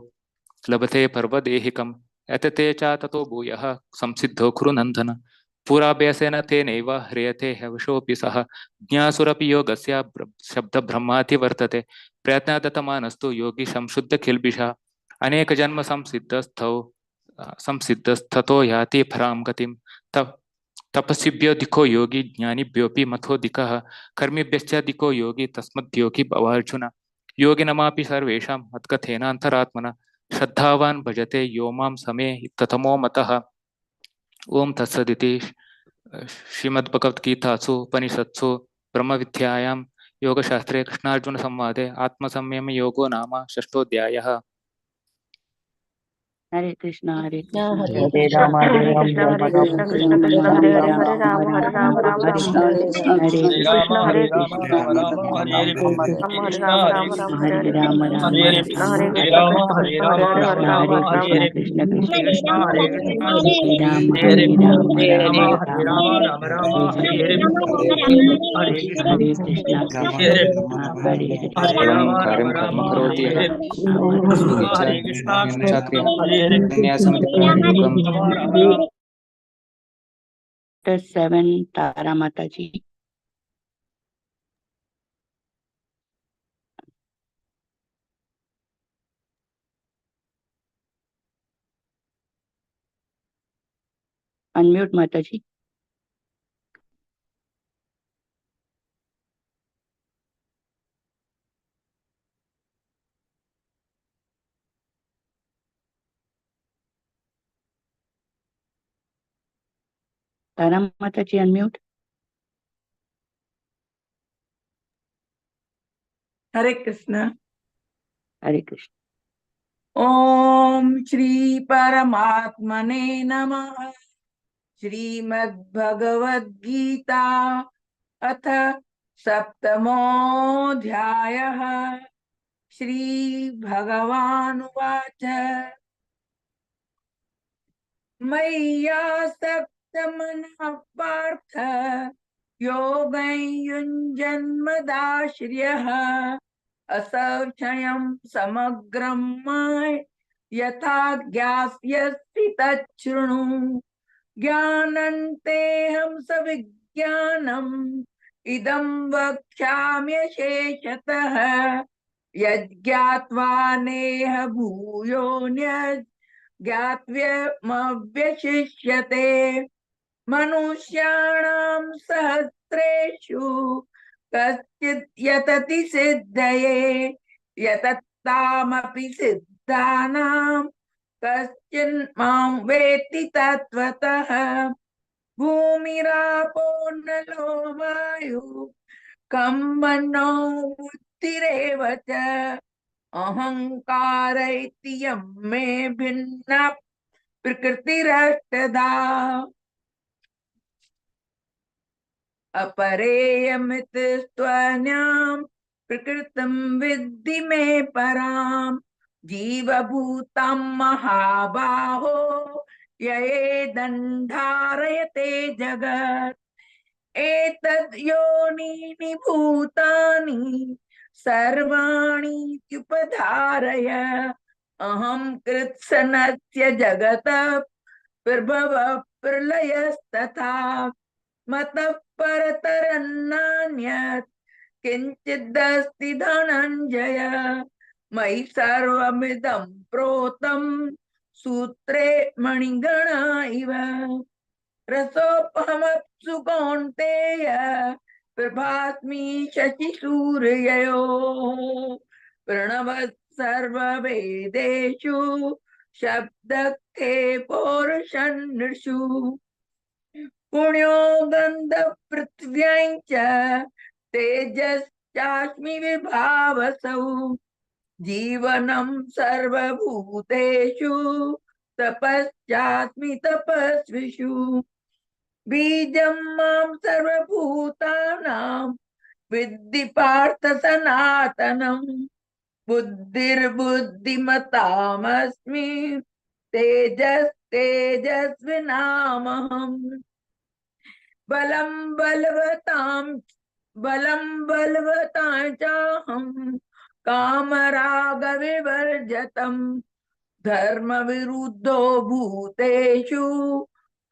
लभते पर्वदेहिकम् एतते च ततो भूयः संसिद्धो कुरु नन्दन पुराभ्यासेन तेनैव ह्रियते हविषोऽपि सः ज्ञासुरपि योगस्य शब्दब्रह्माति वर्तते प्रयत्नदतमानस्तु योगी संशुद्धकिल्बिषः अनेकजन्म संसिद्धस्थतो याति परां गतिं तपस्विभ्यो योगी ज्ञानिभ्योऽपि मथोऽधिकः कर्मिभ्यश्चाधिको योगी तस्मद्योगी भवार्जुन योगिनमापि सर्वेषां मद्गतेनान्तरात्मना श्रद्धावान् भजते यो मां समे ततमो मतः ओम तत्सदिति श्रीमद्भगवद्गीतासु उपनिषत्सु ब्रह्मविद्यायां योगशास्त्रे कृष्णार्जुन संवादे आत्मसंयम योगो नाम षष्ठोऽध्यायः। हरे कृष्णा हरे हरे कृष्णा कृष्ण हरे कृष्ण हरे कृष्ण कृष्ण कृष्ण हरे हरे हरे राम हरे राम राम राम हरे हरे हरे कृष्ण हरे हरे कृष्ण राम राम राम हरे हरे राम हरे राम राम राम हरे हरे हरे राम राम हरे हरे कृष्ण हरे हरे कृष्ण राम कृष्ण हरे कृष्ण राम हरे हरे राम हरे राम राम हरे हरे राम हरे कृष्ण हरे कृष्ण हरे कृष्ण हरे राम हरे हरे हरे राम हरे राम राम राम हरे राम राम राम हरे हरे हरे कृष्ण हरे कृष्णा हरे कृष्ण हरे कृष्णा हरे हरे हरे फलं राम कार्यं राम कर्म राम करोति हरे यः हरे राम च हरे कृष्ण निर्णयं च क्रियं हरे हरे संन्यासमिति हरे प्रयोगं राम राम राम 7 तारा माता जी। अनम्यूट माता जी। तारा माता जी अनम्यूट। हरे कृष्ण। हरे कृष्ण। ओम श्री परमात्मने नमः। श्रीमद्भगवद गीता अथ सप्तमोऽध्यायः। श्री भगवानुवाच मय्यासक्तमनः पार्थ योगं युञ्जन्मदाश्रयः असंशयं समग्रं माय यथा ज्ञास्यसि तच्छृणु। ज्ञानन्तेऽहं सविज्ञानम् इदं वक्ष्याम्यशेषतः यज्ञात्वा नेह भूयोऽन्यत् ज्ञातव्यमव्यशिष्यते। मनुष्याणां सहस्रेषु कश्चित् यतति सिद्धये यततामपि सिद्धानां कश्चिन् मां वेत्ति तत्त्वतः। भूमिरापो नलो वायुः खं मनो बुद्धिरेव च अहंकार इति यं मे भिन्ना प्रकृतिरष्टधा। अपरेयमित त्वन्यां प्रकृतिं विद्धि मे परां जीवभूतं महाबाहो ययेदन्धारयते जगत्। एतद् योनीनि भूतानि सर्वाणि उपधारय अहं कृत्स्नस्य जगतः प्रभव प्रलयस्तथा मतः परतरन्नान्यत् किञ्चिदस्ति धनञ्जय। मयि सर्वमिदं प्रोतं सूत्रे मणिगणा इव। रसोपहमप्सु कौन्तेय प्रभास्मि शशिसूर्ययोः। प्रणवः सर्ववेदेषु शब्दखे पौरुषन्नृषु। पुण्यो गन्धः पृथिव्यां च तेजश्चास्मि विभावसौ। जीवनं सर्वभूतेषु तपश्चास्मि तपस्विषु। बीजं मां सर्वभूतानां विद्धि पार्थ सनातनम्। बुद्धिर्बुद्धिमतामस्मि तेजस्तेजस्विनामहम्। बलं बलवतां चाहं कामरागविवर्जतम्। धर्मविरुद्धो भूतेषु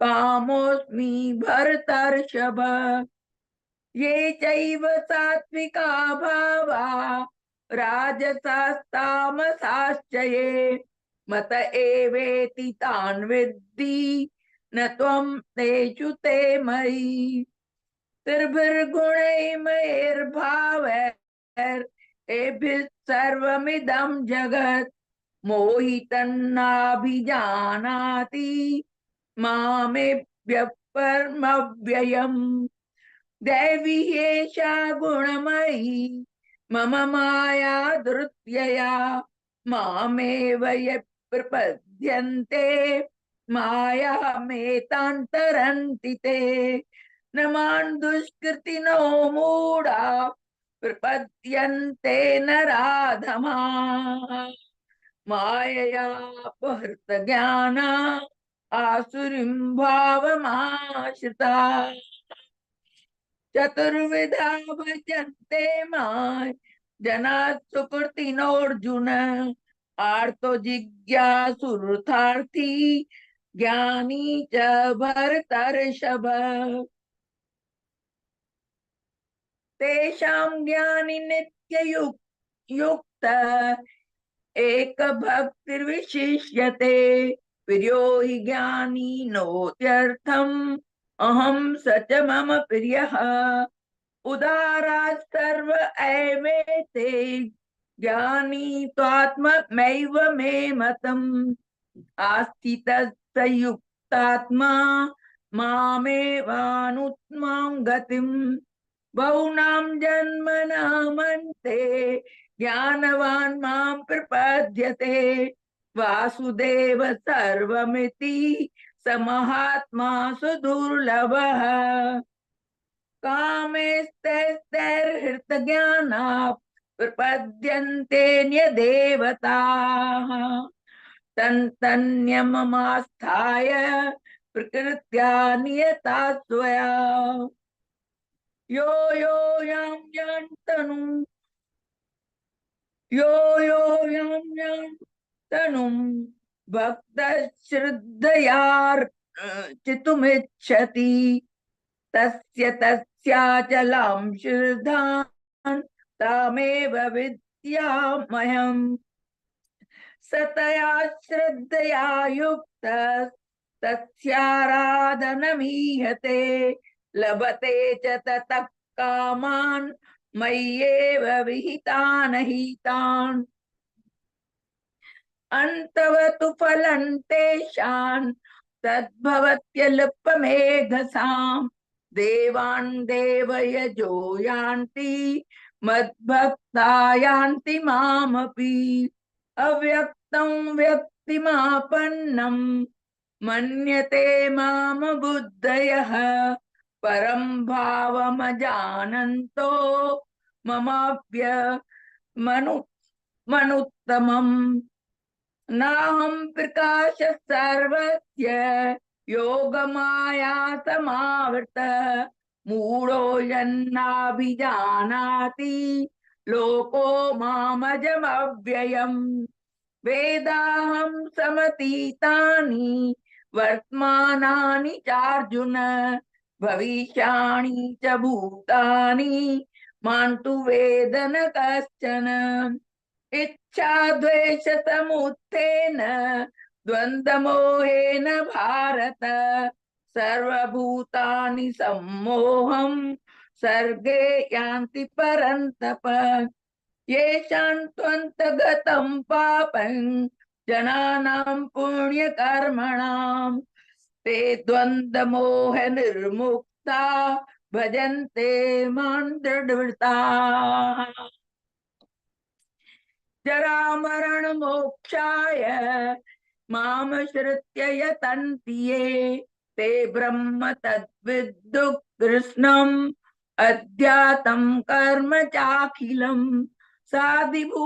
कामोऽस्मि भरतर्षभ। ये चैव सात्विका भावा राजसास्तामसाश्च ये मत एवेति तान् विद्धि न त्वं तेषु ते मयि। त्रिभिर्गुणैर्मयैर्भावैर्एभिः सर्वमिदं जगत् मोहितन्नाभिजानाति मामेभ्यः परमव्ययम्। दैवी एषा गुणमयी मम माया धृत्यया मामेव ये प्रपद्यन्ते मायामेतान्तरन्ति ते। न मां दुष्कृतिनो मूढा प्रपद्यन्ते नराधमाः। माययापहृत ज्ञाना आसुरीं भावमाश्रिता। चतुर्विधा भजन्ते मां जनाः सुकृतिनोऽर्जुन। आर्तो जिज्ञासुरर्थार्थी ज्ञानी च भरतर्षभ। तेषां ज्ञानी नित्ययुक्त एक भक्तिर्विशिष्यते। प्रियो हि ज्ञानी नोत्यर्थम् अहं स च मम प्रियः उदाराः सर्व एवेते ज्ञानी त्वात्मैव मे मतम् आस्थितः स युक्तात्मा मामेवानुत्मां गतिम् बहुनां जन्मनामन्ते ज्ञानवान् मां प्रपद्यते वासुदेव सर्वमिति स महात्मा सुदुर्लभः कामेस्तैर्हृतज्ञाना प्रपद्यन्ते न्यदेवताः तन्नियममास्थाय प्रकृत्या नियता स्वया यो यो यां यां तनुं भक्तः श्रद्धयार्चितुमिच्छति तस्य तस्याचलां श्रद्धां तामेव विद्यामहम् सतया श्रद्धया युक्तः तस्याराधनमीहते लभते च ततः कामान् मय्येव विहितान् हितान् अन्तवतु फलं तेषां तद्भवत्यल्पमेधसाम् देवान् देवयजो यान्ति मद्भक्ता यान्ति मामपि अव्यक्तं व्यक्तिमापन्नं मन्यते माम बुद्धयः परं भावमजानन्तो ममाप्य मनुत्तमम् नाहं प्रकाश सर्वस्य योगमाया समावृतः मूढो यन्नाभिजानाति लोको मामजमव्ययम् वेदाहं समतीतानि वर्तमानानि चार्जुन भविष्याणि च भूतानि मां तु वेद न कश्चन इच्छा द्वेष समुत्थेन द्वन्द्वमोहेन भारत सर्वभूतानि सम्मोहं सर्गे यान्ति परन्तप येषां त्वन्तगतं पापं जनानां पुण्यकर्मणां ते द्वन्द्वमोह निर्मुक्ता भजन्ते मां दृढव्रताः जरामरण मोक्षाय मामश्रित्य यतन्ति ये ते ब्रह्म तद्विद्दु कृष्णम् अध्यातं कर्म चाखिलम् साधिभूतादिदैवं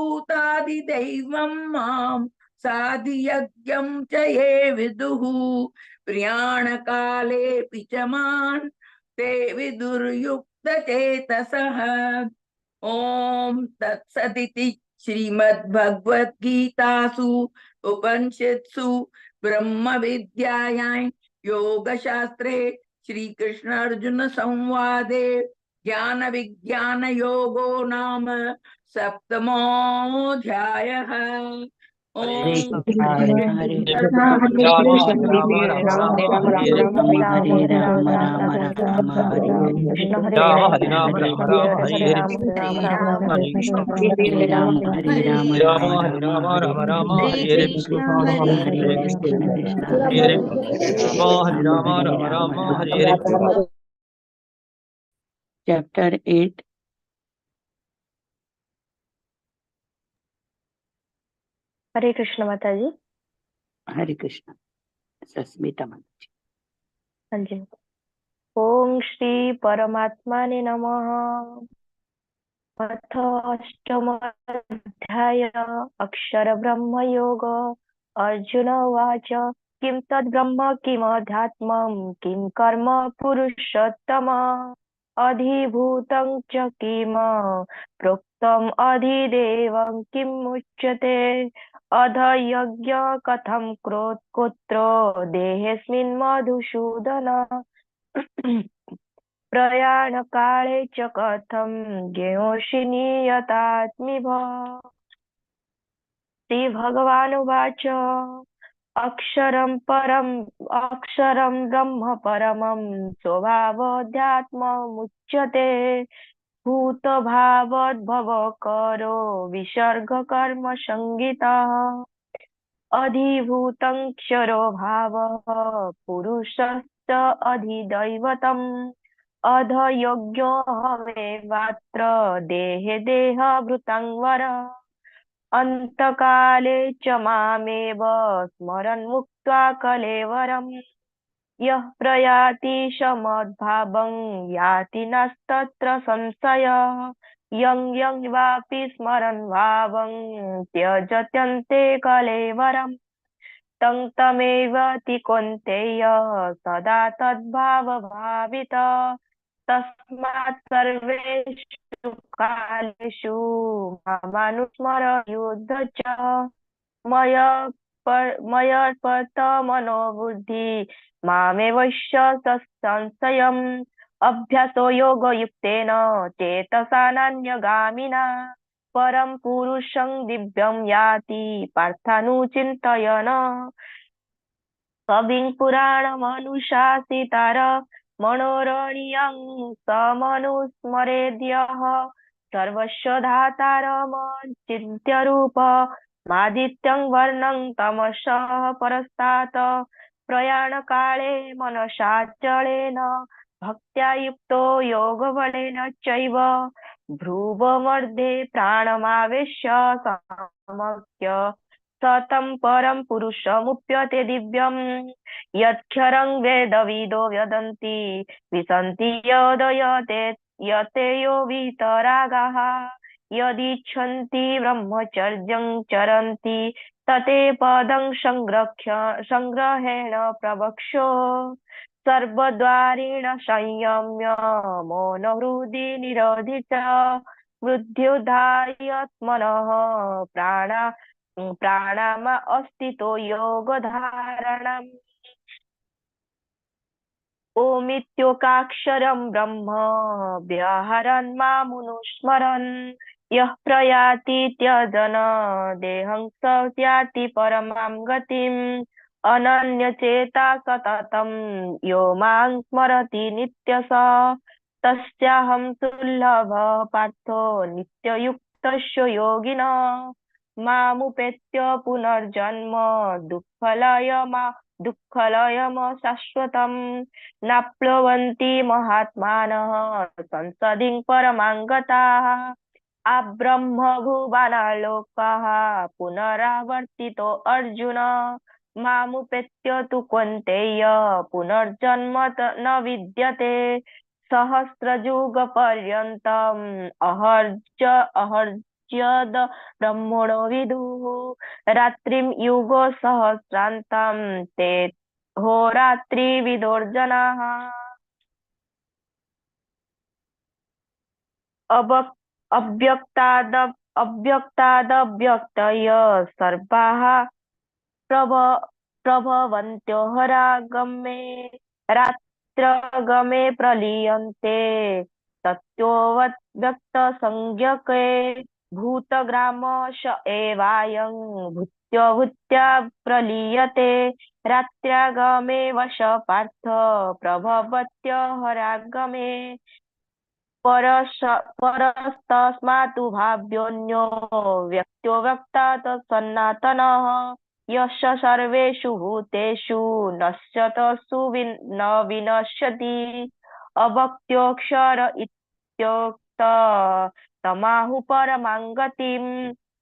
मां साधियज्ञं च ये विदुः प्रयाणकालेऽपि च मां ते विदुर्युक्तचेतसः ॐ तत्सदिति श्रीमद्भगवद्गीतासु उपनिषत्सु ब्रह्म विद्यायां योगशास्त्रे श्री कृष्ण अर्जुन संवादे ज्ञान विज्ञान योगो नाम सप्तमोऽध्यायः हरे ओम कृष्ण हरे कृष्ण कृष्ण हरे राम कृष्ण हरे राम राम राम हरे हरे हरे हरे राम राम राम राम हरे हरे कृष्ण राम हरे हरे राम हरे राम कृष्ण राम हरे हरे हरे राम हरे कृष्ण हरे राम हरे राम राम राम हरे राम राम हरे राम हरे राम हरे हरे हरे कृष्ण हरे हरे हरे कृष्ण कृष्ण कृष्ण हरे हरे हरे हरे राम हरे राम हरे राम राम राम राम हरे हरे चैप्टर 8 हरे कृष्ण माता जी। हरे कृष्ण सस्मिता माता जी। हाँ जी। ओम श्री परमात्माने नमः। अथ अष्टमोऽध्याय अक्षर ब्रह्म योग। अर्जुन उवाच किं तद्ब्रह्म किमध्यात्मं किं कर्म पुरुषोत्तम अधिभूतं च किम प्रोक्तम् अधिदेवं किम् उच्यते अध यज्ञ कथं कुत्र देहेऽस्मिन् मधुसूदन प्रयाणकाले च कथं ज्ञेयोषि नियतात्मिभः। श्रीभगवानुवाच अक्षरं ब्रह्म परमं स्वभावोऽध्यात्ममुच्यते भूतभावोद्भव करो विसर्ग कर्म संगीतः अधिभूतं क्षरो भावः पुरुषश्च अधिदैवतम् अधयोग्यो हमेवात्र देहे देहभृतं वर अन्तकाले च मामेव स्मरन् मुक्त्वा कलेवरम् यः प्रयाति समद्भावं याति नास्तत्र संशयः यं यं वापि स्मरन् भावं त्यजत्यन्ते कलेवरम् तं तमेवति कौन्तेय सदा तद्भावभावित तस्मात् सर्वेषु कालेषु मामनुस्मर युद्ध च मयर्पत मनोबुद्धि मामेवश्य संशयम् अभ्यासो योगयुक्तेन चेतसा नान्यगामिना परं पुरुषं दिव्यं याति पार्थानुचिन्तयन् कविं पुराणमनुशासितार मनोरणीयं समनुस्मरेद्यः सर्वस्य धातारमचिन्त्य रूप मादित्यं वर्णं तमसः परस्तात् प्रयाणकाले मनसाचलेन भक्त्या युक्तो योगबलेन चैव भ्रुवमध्ये प्राणमावेश्य समक्य सतं परं पुरुषमुप्यते दिव्यं यत्क्षरं वेदविदो वदन्ति विसन्ति यदयते यते यो वीतरागाः यदिच्छन्ति ब्रह्मचर्यं चरन्ति तते पदं संग्रहेण प्रवक्ष्यो सर्वद्वारेण संयम्य मौनहृदि निरोधि च वृद्ध्युदायत्मनः प्राणाम अस्तितो योगधारणम् ओमित्योकाक्षरं ब्रह्म व्यहरन् मामनुस्मरन् यः प्रयाति त्यजन देहं स याति परमां गतिम् अनन्यचेता सततं यो मां स्मरति नित्यसा तस्याहं सुलभः पार्थो नित्ययुक्तस्य योगिनः मामुपेत्य पुनर्जन्म दुःखलयम शाश्वतम् नाप्नुवन्ति महात्मानः संसदीं परमां गताः आब्रह्मभुवनालोकाः पुनरावर्तितो अर्जुन मामुपेत्य तु कौन्तेय पुनर्जन्म न विद्यते सहस्रयुगपर्यन्तम् अहर्जयद ब्रह्मणो विदुः रात्रिं युगो सहस्रान्तं ते होरात्रिविदोर्जनाः अव्यक्तादव्यक्तय सर्वाः प्रभवन्त्यो हरागमे रात्रगमे प्रलीयन्ते तत्त्वव्यक्तसंज्ञके भूतग्रामश एवायं भूत्या प्रलीयते रात्र्यागमे वश पार्थ प्रभवत्य हरागमे परस्तस्मात् भाव्योऽन्यो व्यक्तो व्यक्तात् सनातनः यश सर्वेषु भूतेषु नश्यतसु न विनश्यति अभक्त्योऽक्षर इत्युक्त तमाहु परमां गतिम्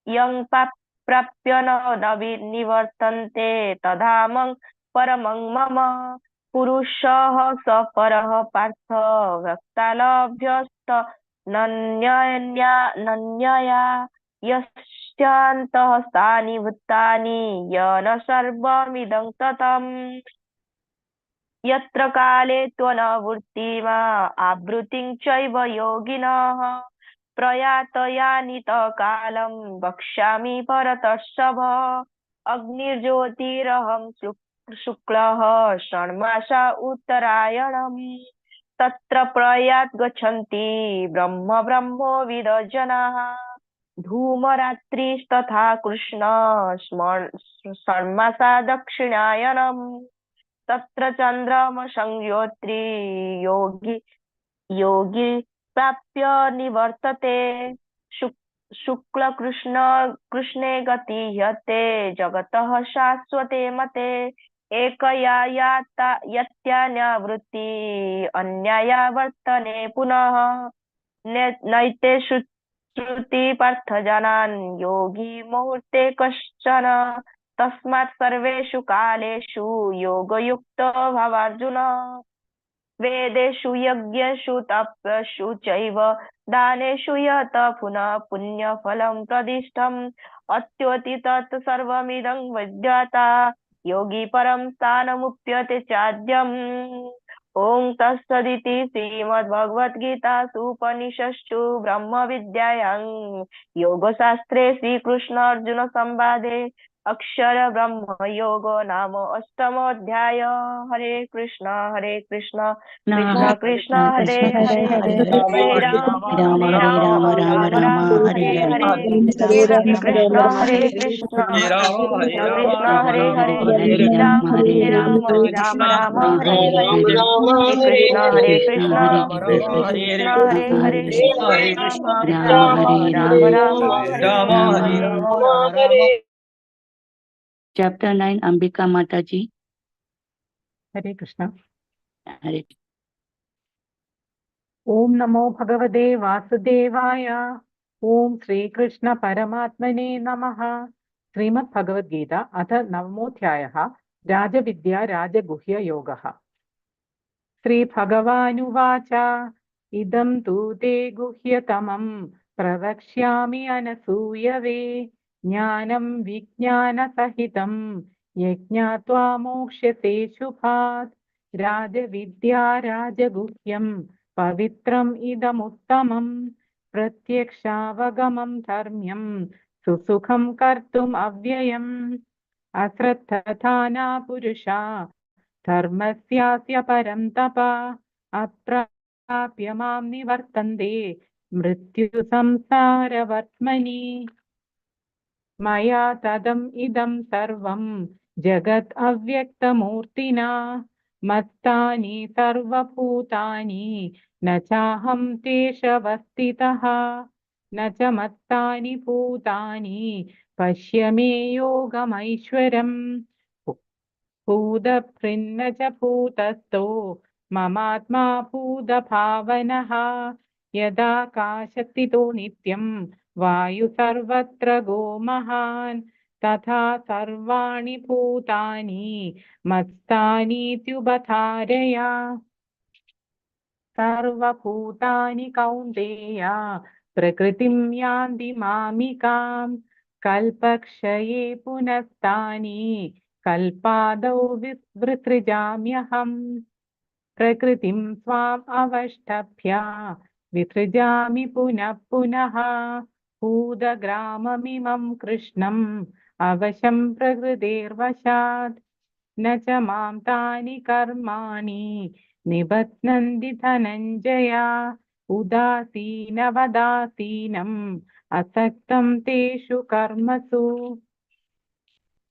यं प्राप्य न निवर्तन्ते तधामं परमं मम पुरुषः स परः पार्थ व्यक्तालभ्यस्तनन्यया यस्यान्तः स्थानि भूतानि येन सर्वमिदं ततम् यत्र काले त्वनवृत्तिमा आवृत्तिं चैव योगिनः प्रयातयानित कालं वक्ष्यामि भरतर्षभ अग्निर्ज्योतिरहं शुक्लः षण्मासा उत्तरायणम् तत्र प्रयात गच्छन्ति ब्रह्मविदो जनाः धूमरात्रिस्तथा कृष्ण षण्मासा दक्षिणायनम् तत्र चन्द्रमसंयोत्री योगी योगी प्राप्य निवर्तते शुक्लकृष्ण कृष्णे गति ह्यते जगतः शाश्वते मते एकया यत्यान्यावृत्ति अन्याया वर्तने पुनः नैते श्रुति पार्थजनान् योगी मुहूर्ते कश्चन तस्मात् सर्वेषु कालेषु योगयुक्तो भवार्जुन वेदेषु यज्ञेषु तपस्सु चैव दानेषु यत पुनः पुण्यफलं प्रदिष्टम् अत्योति तत् सर्वमिदं विद्याता योगी परं स्थानमुप्यते चाद्यम् ॐ तत्सदिति श्रीमद्भगवद्गीतासु उपनिषत्सु ब्रह्मविद्यायां योगशास्त्रे श्रीकृष्णार्जुन संवादे अक्षर ब्रह्म योगो नाम अष्टमोऽध्याय हरे कृष्ण कृष्ण कृष्ण हरे हरे हरे राम राम राम हरे हरे हरे कृष्ण कृष्ण हरे राम हरे कृष्ण राम कृष्ण राम हरे राम हरे हरे हरे राम हरे Ram Krishna Ram Hare Hare Hare Ram Ram Hare Hare Krishna Ram Ram Hare Hare Krishna Hare Hare Hare Hare Ram Krishna Ram Ram Ram Hare Hare Ram Hare Hare Ram Ram Ram Chapter 9, Ambika Mataji. हरे कृष्ण। Hare ओम नमो भगवते वासुदेवाय। ओम श्री कृष्ण परमात्मने नमः। श्रीमद् भगवद गीता अथ नवमोऽध्यायः राजविद्या राजगुह्य योगः। श्री भगवानुवाच इदं तु ते गुह्यतमं प्रवक्ष्यामि अनसूयवे ज्ञानं विज्ञानसहितं यज्ञात्वा मोक्ष्यसे शुभात् राजविद्या राजगुह्यं पवित्रम् इदमुत्तमं प्रत्यक्षावगमं धर्म्यं सुसुखं कर्तुम् अव्ययम् अश्रद्धधाना पुरुषा धर्मस्यास्य परं तप अप्राप्य मां निवर्तन्ते मृत्युसंसारवर्त्मनि मया तदम् इदं सर्वं जगत् अव्यक्तमूर्तिना मत्तानि सर्वभूतानि न चाहं तेषवस्थितः न च मत्तानि भूतानि पश्य मे योगमैश्वरम् भूतभृन्न च भूतस्थो ममात्मा भूतभावनः यदाकाशस्थितो नित्यं वायु सर्वत्र गो महान् तथा सर्वाणि भूतानि मत्स्थानीत्युपधारय सर्वभूतानि कौन्तेय प्रकृतिं यान्ति मामिकां कल्पक्षये पुनस्तानि कल्पादौ विसृजाम्यहम् प्रकृतिं स्वाम् अवष्टभ्य विसृजामि पुनः पुनः भूतग्राममिमं कृष्णम् अवशं प्रकृतेर्वशात् न च मां तानि कर्माणि निबध्नन्ति धनञ्जय उदासीनवदासीनम् असक्तं तेषु कर्मसु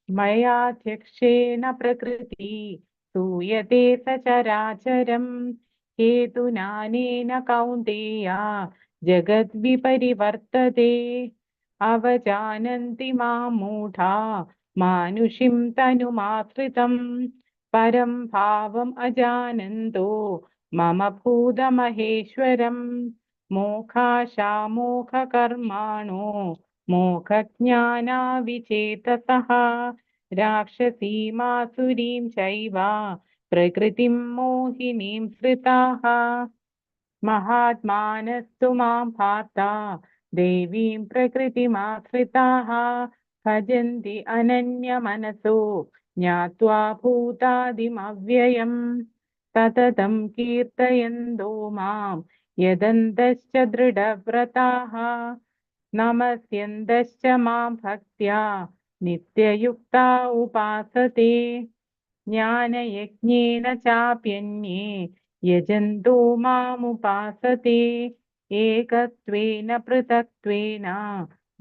मयाध्यक्षेण प्रकृति सूयते सचराचरम् हेतुनानेन कौन्तेय जगद्विपरिवर्तते अवजानन्ति मां मूढा मानुषीं तनुमाश्रितं परं भावम् अजानन्तो मम भूतमहेश्वरम् मोक्षामोक्षकर्माणो मोक्षज्ञानाविचेतसः राक्षसीमासुरीं चैव प्रकृतिं मोहिनीं श्रिताः महात्मानस्तु मां पार्थ देवीं प्रकृतिमाश्रिताः भजन्ति अनन्यमनसो ज्ञात्वा भूतादिमव्ययम् सततं कीर्तयन्तो मां यदन्तश्च दृढव्रताः नमस्यन्तश्च मां भक्त्या नित्ययुक्ता उपासते ज्ञानयज्ञेन चाप्यन्ये यजन्तो मामुपासते एकत्वेन पृथक्त्वेन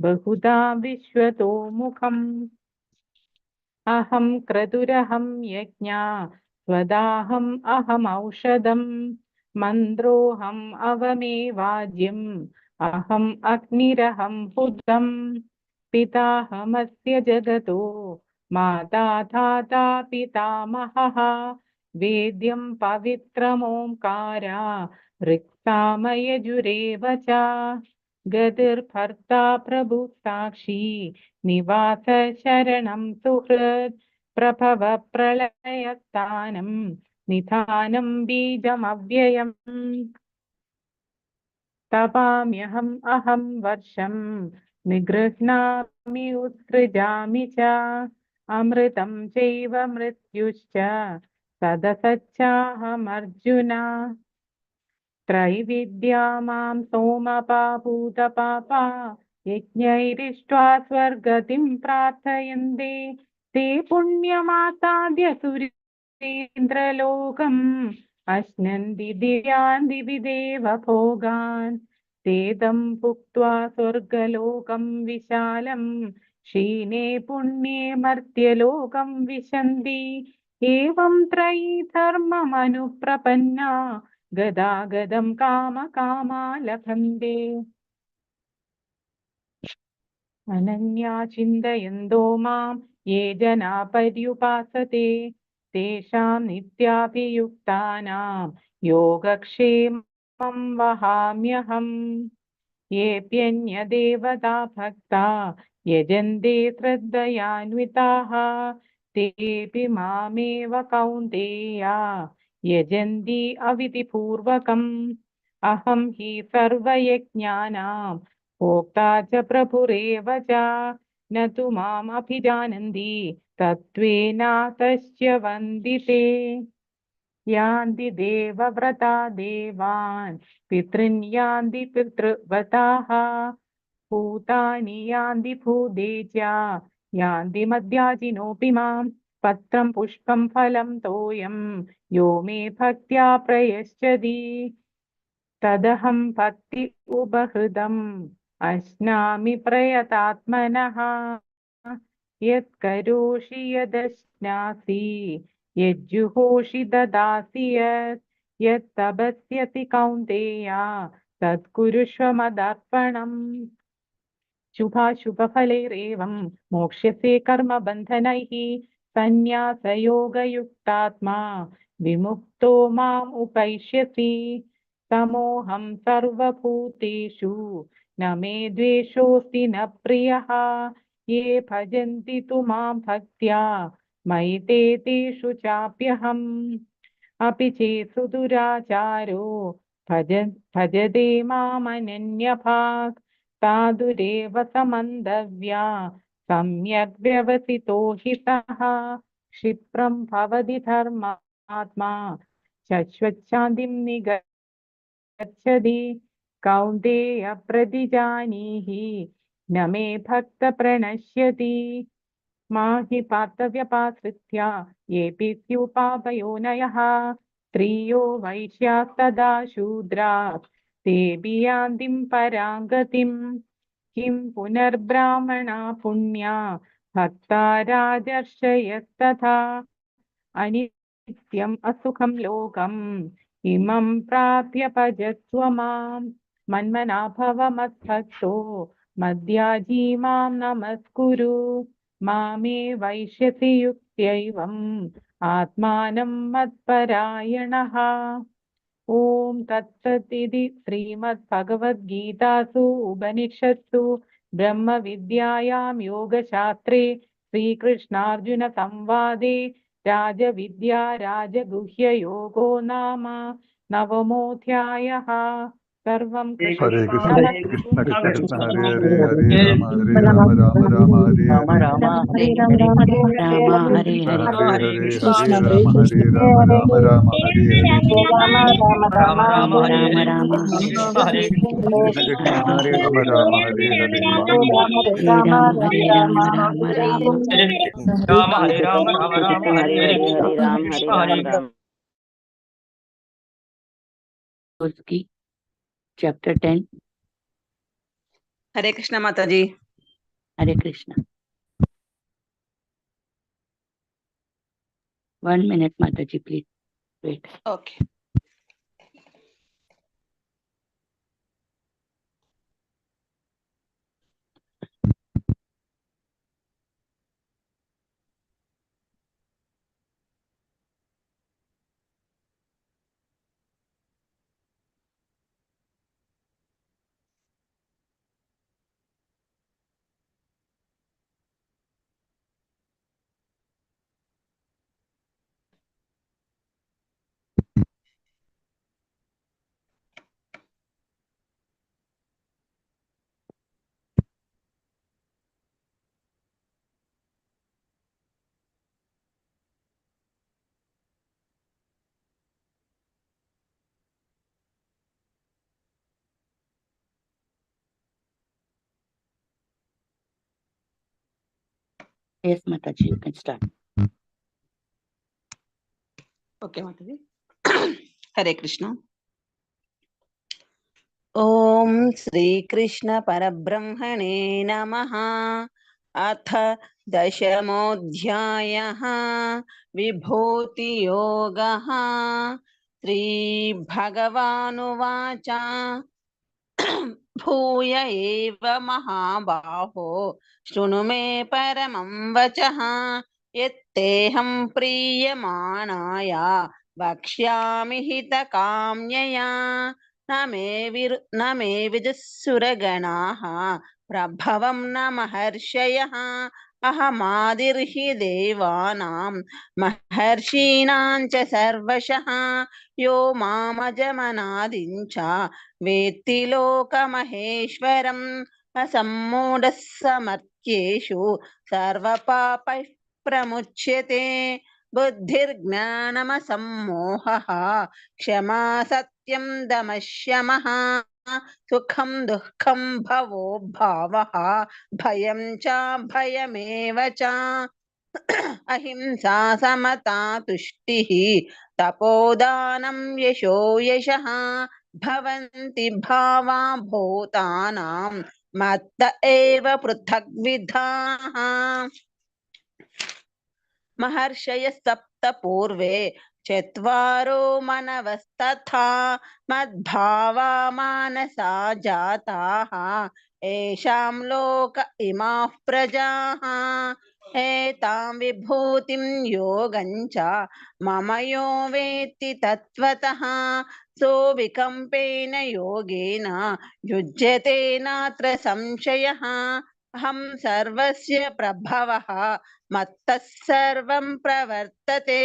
बहुधा विश्वतो मुखम् अहं क्रतुरहं यज्ञा स्वदाहम् अहमौषधम् मन्द्रोऽहम् अवमेवाज्यम् अहम् अग्निरहं हुतम् पिताहमस्य जगतो माता धाता पितामहः वेद्यं पवित्रमोङ्कारा ऋक्सामयजुरेव च गतिर्भर्ता प्रभुः साक्षी निवास शरणं सुहृत् प्रभव प्रलयस्थानं निधानं बीजमव्ययम् तपाम्यहम् अहं वर्षं निगृह्णामि उत्सृजामि च अमृतं चैव मृत्युश्च सदसच्चाहमर्जुन त्रैविद्या मां सोमपापूतपापा यज्ञैरिष्ट्वा स्वर्गतिं प्रार्थयन्ते ते पुण्यमासाद्य सुरेन्द्रलोकम् अश्नन्ति दिव्यान् दिवि देव भोगान् तेदं भुक्त्वा स्वर्गलोकं विशालं क्षीणे पुण्ये मर्त्यलोकं विशन्ति एवं त्रयी धर्ममनुप्रपन्ना गदागदं कामकामा लभन्ते अनन्या चिन्तयन्तो मां ये जना पर्युपासते तेषां नित्याभियुक्तानां योगक्षेमं वहाम्यहम् येऽप्यन्यदेवता भक्ता यजन्ते श्रद्धयान्विताः तेऽपि मामेव कौन्तेया यजन्ति अविधिपूर्वकम् अहं हि सर्वयज्ञानां भोक्ता च प्रभुरेव च न तु माम् अभिजानन्ति तत्त्वेन तस्य वन्दिते यान्ति देवव्रता देवान् पितॄन् यान्ति पितृव्रताः भूतानि यान्ति भूतेजा यान्ति मद्याजिनोऽपि मां पत्रं पुष्पं फलं तोयं यो मे भक्त्या प्रयच्छति तदहं भक्ति उपहृतम् अश्नामि प्रयतात्मनः यत्करोषि यदश्नासि यज्जुहोषि ददासि यत्तपस्यसि कौन्तेया तत्कुरुष्व मदर्पणम् शुभाशुभफलैरेवं मोक्ष्यसे कर्मबन्धनैः सन्न्यासयोगयुक्तात्मा विमुक्तो माम् उपैष्यसि समोऽहं सर्वभूतेषु न मे द्वेषोऽस्ति न प्रियः ये भजन्ति तु मां भक्त्या मयि ते तेषु चाप्यहम् अपि चेत्सु दुराचारो भजते मामनन्यभाक् साधुरेव समन्तव्या सम्यग् व्यवसितो हि सः क्षिप्रं भवति धर्मात्मा शश्वच्छान्तिं निगच्छति कौन्तेय प्रतिजानीहि न मे भक्त प्रणश्यति मा हि पार्थव्यपाश्रित्य येऽपि स्युपापयोनयः स्त्रियो वैश्यास्तदा शूद्राः तेऽपि यान्तिं परां गतिम् किं पुनर्ब्राह्मणा पुण्या भक्ता राजर्षयस्तथा अनित्यम् असुखं लोकम् इमं प्राप्य भजस्व मां मन्मना भव मद्भक्तो मद्याजी मां नमस्कुरु मामे वैश्यसि युक्त्यैवम् आत्मानं मत्परायणः ॐ तत्सदिति श्रीमद्भगवद्गीतासु उपनिषत्सु ब्रह्मविद्यायां योगशास्त्रे श्रीकृष्णार्जुनसंवादे राजविद्या राजगुह्ययोगो नाम नवमोऽध्यायः सर्वं हरे कृष्ण कृष्ण कृष्ण कृष्ण हरे हरे हरे हरे राम राम राम हरे राम हरे राम हरे हरे राम हरे कृष्ण हरे हरे हरे कृष्ण हरे राम राम हरे हरे राम राम हरे राम हरे राम हरे कृष्ण हरे कृष्ण कृष्ण हरे राम हरे हरे हरे राम हरे राम राम हरे हरे राम हरे राम राम राम कृष्ण हरे हरे हरे हरे हरे राम हरे कृष्ण राम हरे राम उसकी चैप्टर 10 हरे कृष्ण माता जी। Hare Krishna. 1 minute, Mataji, please wait. Okay. Yes, Mataji, you can start. Okay, Mataji. Hare Krishna. ओम श्री कृष्ण परब्रह्मणे नमः। अथ दशमोऽध्यायः विभूति योगः। श्री भगवानुवाच भूय एव महाबाहो शृणु मे परमं वचः यत्तेऽहं प्रीयमाणाय वक्ष्यामि हितकाम्यया न मे विदुःसुरगणाः प्रभवं न महर्षयः अहमादिर्हि देवानां महर्षीणां च सर्वशः यो मामजमनादिं च वेत्ति लोकमहेश्वरम् असम्मूढः समर्थ्येषु सर्वपापैः प्रमुच्यते बुद्धिर्ज्ञानमसम्मोहः क्षमा सत्यं दमः शमः सुखं दुःखं भवो भावः भयं च भयमेव च अहिंसा समता तुष्टिः तपोदानं यशो यशः भवन्ति भावा भूतानां मत्त एव पृथग्विधाः महर्षयः सप्त पूर्वे चत्वारो मनवस्तथा मद्भावा मानसा जाताः येषां लोक इमाः प्रजाः एतां विभूतिं योगं च मम यो वेत्ति तत्त्वतः सो विकम्पेन योगेन युज्यते नात्र संशयः अहं सर्वस्य प्रभवः मत्तः सर्वं प्रवर्तते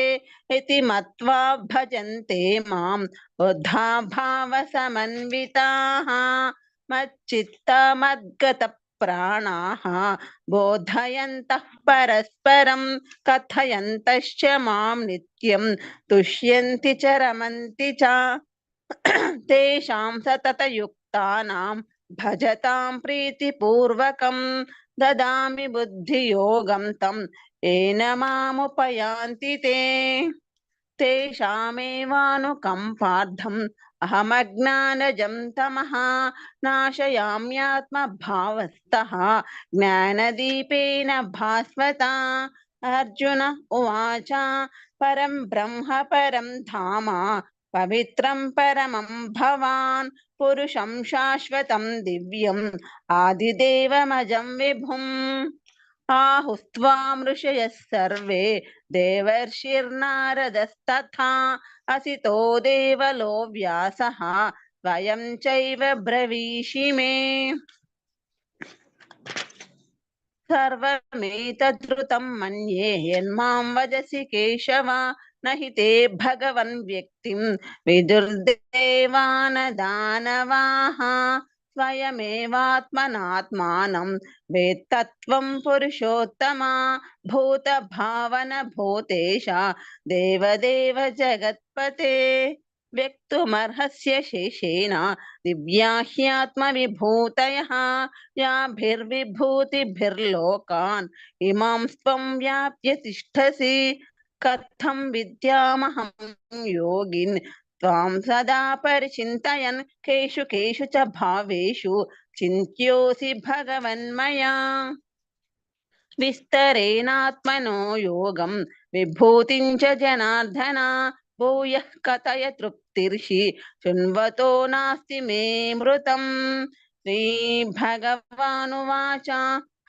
इति मत्वा भजन्ते मां बुद्धा भावसमन्विताः मच्चित्तमद्गतप्राणाः बोधयन्तः परस्परं कथयन्तश्च मां नित्यं तुष्यन्ति च रमन्ति च तेषां सततयुक्तानां भजतां प्रीतिपूर्वकं ददामि बुद्धियोगं तं येन मामुपयान्ति ते तेषामेवानुकम्पार्थम् अहमज्ञानजं तमः नाशयाम्यात्मभावस्थः ज्ञानदीपेन भास्वता अर्जुन उवाच परं ब्रह्म परं धाम पवित्रं परमं भवान् पुरुषं शाश्वतं दिव्यम् आदिदेवमजं विभुम् आहुस्त्वां ऋषयः सर्वे देवर्षिर्नारदस्तथा असितो देवलो व्यासः स्वयं चैव ब्रवीषि मे सर्वमेतद्रुतं मन्ये यन्मां वदसि केशव न हि ते भगवन् व्यक्तिं विदुर्देवानदानवाः स्वयमेवात्मनात्मानं वेत्तत्वं पुरुषोत्तमा भूतभावन भूतेश देवदेव जगत्पते व्यक्तुमर्हस्य शेषेण दिव्या ह्यात्मविभूतयः याभिर्विभूतिभिर्लोकान् इमां त्वं व्याप्य तिष्ठसि कथं विद्यामहं योगिन् त्वां सदा परिचिन्तयन् केषु केषु च भावेषु चिन्त्योऽसि भगवन्मया विस्तरेणात्मनो योगं विभूतिं च जनार्दन भूयः कथय तृप्तिर्षि शृण्वतो नास्ति मे मृतम्। श्रीभगवानुवाच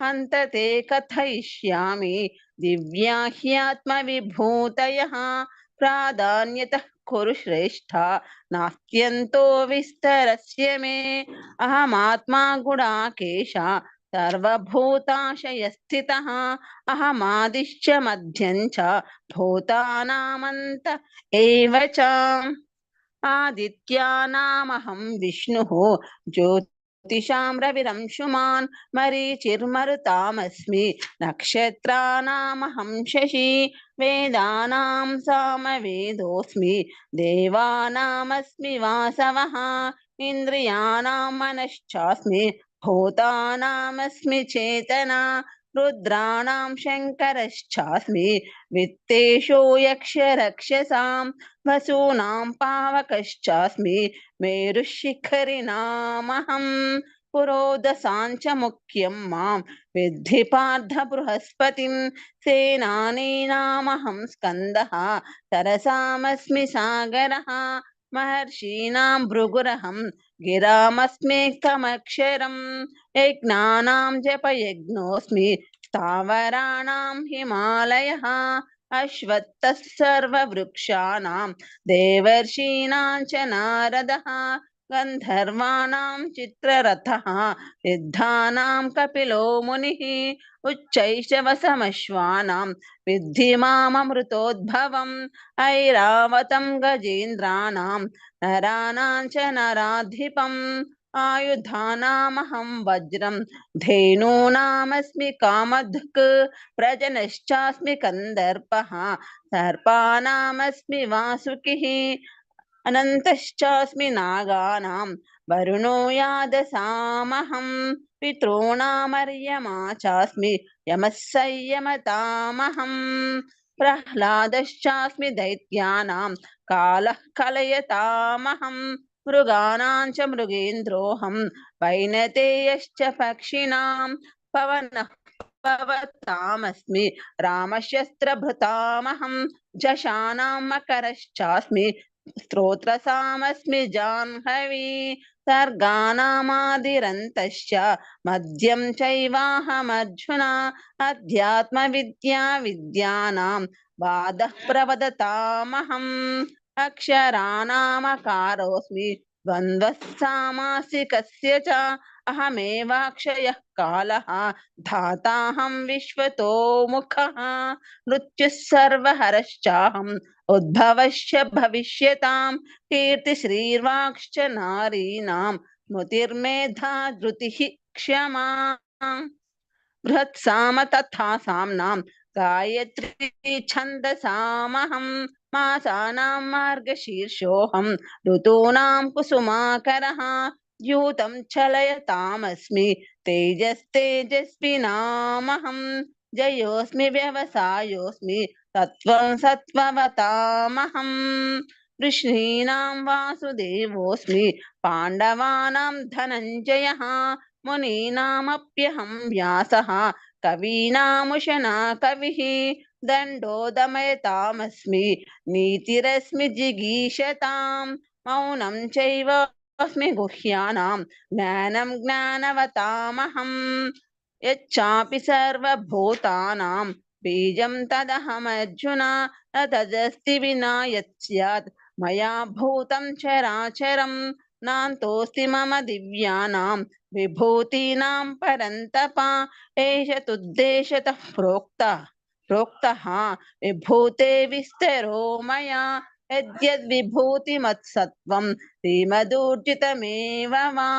हन्त ते कथयिष्यामि दिव्या ह्यात्मविभूतयः प्राधान्यतः कुरु श्रेष्ठा नास्त्यन्तो विस्तरस्य मे। अहमात्मा गुडाकेश सर्वभूताशयस्थितः अहमादिश्च मध्यं च भूतानामन्त एव च। आदित्यानामहं विष्णुः ज्योतिषां रविरंशुमान् मरीचिर्मरुतामस्मि नक्षत्राणामहं शशि वेदानां सामवेदोऽस्मि देवानामस्मि वासवः इन्द्रियाणां मनश्चास्मि भूतानामस्मि चेतना रुद्राणां शङ्करश्चास्मि वित्तेषु यक्षरक्षसां वसूनां पावकश्चास्मि मेरुशिखरिणामहं पुरोदसाञ्च मुख्यं मां विद्धि पार्थ बृहस्पतिं सेनानीनामहं स्कन्दः सरसामस्मि सागरः महर्षीणां भृगुरहं गिरामस्म्येकमक्षरं यज्ञानां जपयज्ञोऽस्मि स्थावराणां हिमालयः अश्वत्थः सर्ववृक्षाणां देवर्षीणां च नारदः गन्धर्वाणां चित्ररथः सिद्धानां कपिलो मुनिः उच्चैश्रवसमश्वानां विद्धि माममृतोद्भवम् ऐरावतं गजेन्द्राणां नराणां च नराधिपम् आयुधानामहं वज्रं धेनूनामस्मि कामधुक् प्रजनश्चास्मि कन्दर्पः सर्पानामस्मि वासुकिः अनन्तश्चास्मि नागानां वरुणो यादसामहं पितॄणामर्यमा चास्मि यमः संयमतामहं प्रह्लादश्चास्मि दैत्यानां कालः कलयतामहं मृगाणां च मृगेन्द्रोऽहं वैनतेयश्च पक्षिणां पवनः पवतामस्मि रामशस्त्रभृतामहं जशानां मकरश्चास्मि स्तोत्रसामस्मि जाह्नवी सर्गाणामादिरन्तश्च मध्यं चैवाहमर्जुन अध्यात्मविद्या विद्यानां वादः प्रवदतामहम् अक्षराणामकारोऽस्मि द्वन्द्वः सामासिकस्य च अहमेवाक्षयः कालः धाताहं विश्वतो मुखः मृत्युः सर्वहरश्चाहम् उद्भवश्च भविष्यतां कीर्तिश्रीर्वाक्श्च नारीणां स्मृतिर्मेधा धृतिः क्षमा बृहत्साम तथा साम्नां गायत्री छन्दसामहं मासानां मार्गशीर्षोऽहं ऋतूनां कुसुमाकरः द्यूतं चलयतामस्मि तेजस्तेजस्विनामहं जयोऽस्मि व्यवसायोऽस्मि तत्त्वं सत्त्ववतामहं ऋषीणां वासुदेवोऽस्मि पाण्डवानां धनञ्जयः मुनीनामप्यहं व्यासः कवीनामुशना कविः दण्डो दमयतामस्मि नीतिरस्मि जिगीषतां मौनं चैवास्मि गुह्यानां ज्ञानं ज्ञानवतामहं यच्चापि सर्वभूतानां बीजं तदहमर्जुन न तदस्ति विना यत् स्यात् मया भूतं चराचरं नान्तोऽस्ति मम दिव्यानां विभूतीनां परन्तप एष तुद्देशतः प्रोक्तः विभूते विस्तरो मया यद्यद्विभूतिमत्सत्त्वं श्रीमदूर्जितमेव वा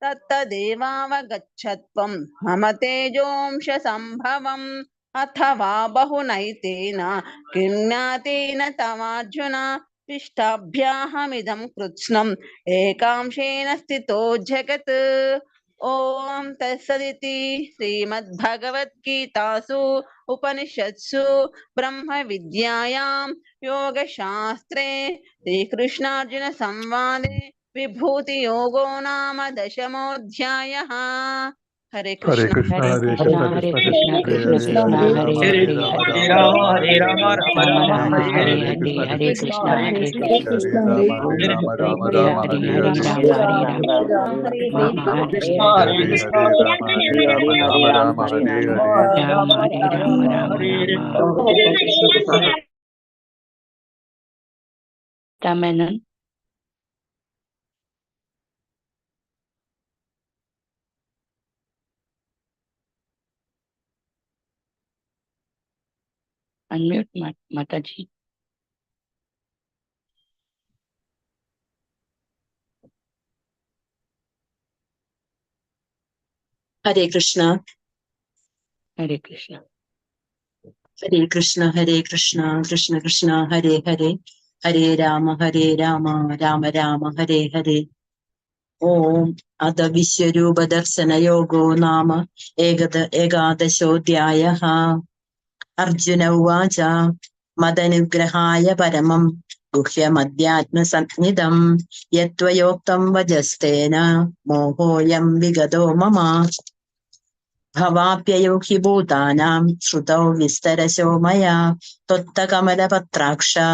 तत्तदेवावगच्छत्वं मम तेजोंश सम्भवम् अथवा बहुनैतेन किं ज्ञातेन तवार्जुन पृष्ठाभ्याहमिदं कृत्स्नम् एकांशेन स्थितो जगत् ॐ तत्सदिति श्रीमद्भगवद्गीतासु उपनिषत्सु ब्रह्मविद्यायां योगशास्त्रे श्रीकृष्णार्जुनसंवादे विभूतियोगो नाम 10मोऽध्यायः। हरे Hare Krishna Krishna, Hare Hare Krishna, Krishna, Hare Krishna Krishna, Krishna, Krishna Hare Krishna, Hare, Hare Rama Hare Hare, Hare, Rama Hare Hare Rama Rama, Rama Hare Hare, Rama Hare Rama, Krishna, Hare Hare Hare, Krishna, Hare Krishna Krishna, Krishna, Hare Hare Hare, Krishna, Hare Rama Hare, Rama Rama Hare Rama Hare, Hare Hare Hare, Rama, Hare Rama, Rama Hare Hare, Hare Hare Rama Hare, Rama Rama Rama Hare Hare. Rama Hare Rama, Rama Rama. Menon, unmute Mataji. Hare Krishna, Hare Krishna. Hare Krishna, Hare Krishna, Krishna Krishna, Hare Hare, Hare Rama, Rama Rama, Hare Hare. Om Ada Vishwarupa Darsana Yogo Nama Ekadashodhyayaha. Arjuna Uvacha Madanugrahaya Paramam Guhyamadhyatma Satnidam Yatvayoktam Vajastena Mohoyam Vigado Mama Bhavapyayo hi bhutanam shrutau vistarasyo maya tottakamalapatraksha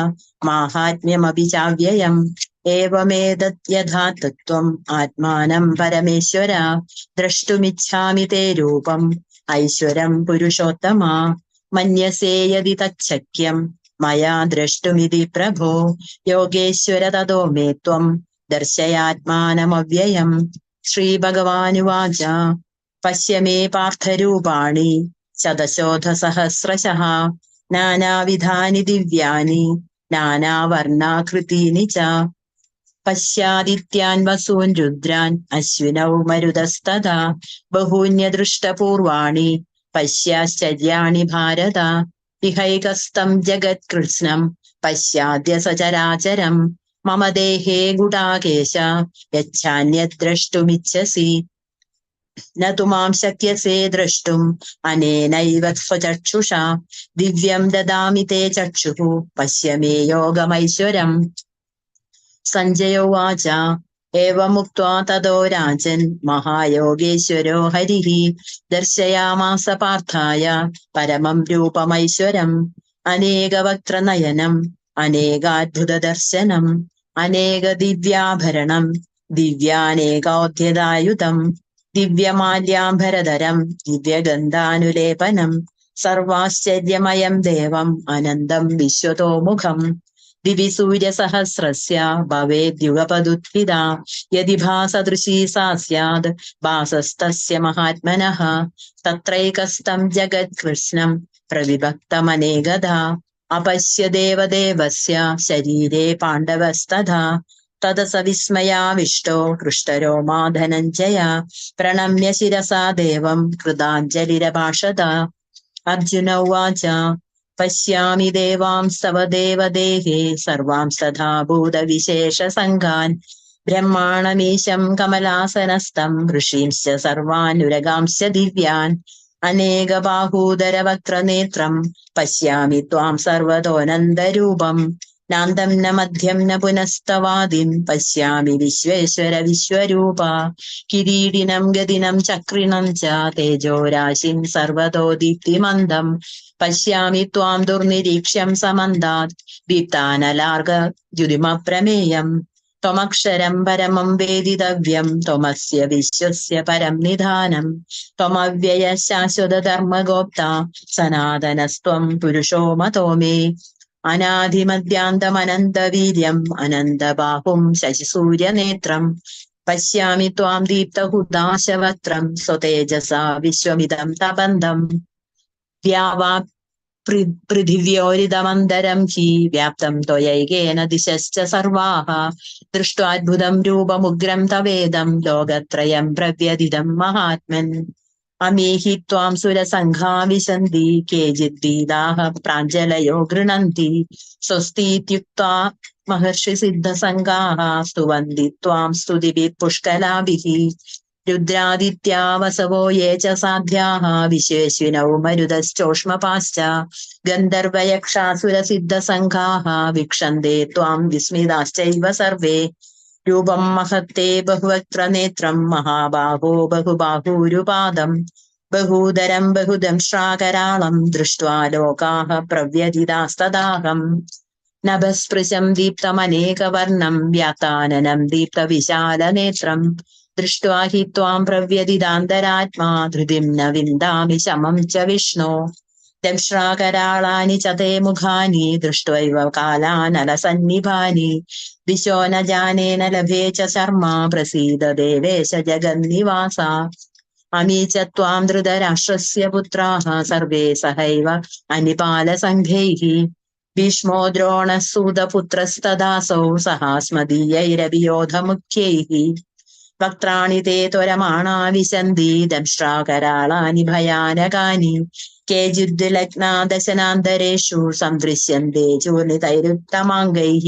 mahatmyamapi chavyayam evamedat yatha tattvam atmanam parameshwara drashtumichhami te rupam aishwaram purushottama manyase yadi tacchakyam maya drashtumidi prabho yogeshwara tado me tvam darshayatmanam avyayam Shri Bhagavan Pasya me partharupani Sadashodha sahasrashaha Nanavidhani divyani Nanavarnakritini cha Pasyadityan vasun rudran Ashwinau marudastada Bahunya drushtapurvani Pasyascharyani bharata Vihaikastam jagat krishnam Pasyadya sacharacharam Mama dehe gudakesha Yachanyat drashtumichasi न तुमां शक्यसे द्रष्टुम् अनेनैव स्वचक्षुषा दिव्यं ददामि ते चक्षुः पश्य मे योगमैश्वरम् सञ्जय उवाच एवमुक्त्वा ततो राजन् महायोगेश्वरो हरिः दर्शयामास पार्थाय परमं रूपमैश्वरम् अनेकवक्त्रनयनम् अनेकाद्भुतदर्शनम् अनेकदिव्याभरणम् दिव्यानेकोद्यतायुतम् दिव्यमाल्याम्बरधरम् दिव्यगन्धानुलेपनम् सर्वाश्चर्यमयम् देवम् अनन्तम् विश्वतोमुखम् दिवि सूर्यसहस्रस्य भवेद्युगपदुत्थिता यदि भासदृशी सा स्यात् भासस्तस्य महात्मनः तत्रैकस्थम् जगत्कृत्स्नम् प्रविभक्तमनेकधा अपश्य देवदेवस्य शरीरे पाण्डवस्तथा तद स विस्मयाविष्टो हृष्टरोमा धनञ्जय प्रणम्य शिरसा देवम् कृताञ्जलिरभाषत अर्जुन उवाच पश्यामि देवांस्तव देवदेहे सर्वांस्तथा भूतविशेषसङ्गान् ब्रह्माणमीशम् कमलासनस्थम् ऋषींश्च सर्वानुरगांश्च दिव्यान् अनेकबाहूदरवक्त्रनेत्रम् पश्यामि त्वाम् सर्वतोऽनन्दरूपम् नान्दं न मध्यं न पुनस्तवादिं पश्यामि विश्वेश्वर विश्वरूपा किरीटिनं गदिनं चक्रिणं च तेजोराशिं सर्वतो दीप्तिमन्दं पश्यामि त्वां दुर्निरीक्ष्यं समन्तात् दीप्तानलार्कद्युतिमप्रमेयम् त्वमक्षरं परमं वेदितव्यं त्वमस्य विश्वस्य परं निधानं त्वमव्ययः शाश्वतधर्मगोप्ता सनातनस्त्वं पुरुषो मतो मे अनादिमध्यान्तमनन्तवीर्यम् अनन्तबाहुं शशिसूर्यनेत्रम् पश्यामि त्वां दीप्तहुताशवक्त्रम् स्वतेजसा विश्वमिदं तपन्तम् द्यावा पृथिव्योरिदमन्तरं हि व्याप्तं त्वयैकेन दिशश्च सर्वाः दृष्ट्वाद्भुतं रूपमुग्रं तवेदं लोकत्रयं प्रव्यथितं महात्मन् अमीहि त्वां सुरसङ्घा विशन्ति केचिद्भीताः प्राञ्जलयो गृह्णन्ति स्वस्तीत्युक्त्वा महर्षिसिद्धसङ्घाः स्तुवन्ति त्वां स्तुतिभिः पुष्कलाभिः रुद्रादित्या वसवो ये च साध्याः विश्वेश्विनौ मरुतश्चोष्मपाश्च गन्धर्वयक्षासुरसिद्धसङ्घाः वीक्षन्ते त्वां विस्मिताश्चैव सर्वे രൂപം മഹത്തെ ബഹുവക്ത്രനേത്രം മഹാബാഹോ ബഹുബാഹൂരുപാദം ബഹൂദരം ബഹുദംശ്രാകരാളം ദൃഷ്ട്വാ ലോകാഃ പ്രവ്യഥിതാസ്തദാഹം നഭസ്പൃശം ദീപ്തമനേകവർണം വ്യാത്താനനം ദീപ്തവിശാലനേത്രം ദൃഷ്ട്വാ ഹി ത്വാം പ്രവ്യഥിതാന്തരാത്മാ ധൃതിം ന വിന്ദാമി ശമം ച വിഷ്ണോ ദംശ്രാകരാളാനി ച തേ മുഖാനി ദൃഷ്ട്വൈവ കാലാനലസന്നിഭാനി ദിശോ ന ജാനേ ന ലഭേ ച ശർമാ പ്രസീദ ദേവേശ ജഗന്നിവാസ അമീ ച ത്വാം ധൃതരാഷ്ട്രസ്യ പുത്രാഃ സർവേ സഹൈവ അനിപാലസംഘൈഃ ഭീഷ്മോ ദ്രോണഃ സൂതപുത്രസ്തദാസൗ സഹാസ്മദീയൈരഭിയോധമുഖ്യൈഃ വക്ത്രാണി തേ ത്വരമാണാ വിശന്തി ദംശ്രാകരാളാനി ഭയാനകാനി കേചിദ്വിലഗ്നാ ദശനാന്തരേഷു സദൃശ്യന്തെ ചൂർണിതൈരുത്തമാംഗൈഃ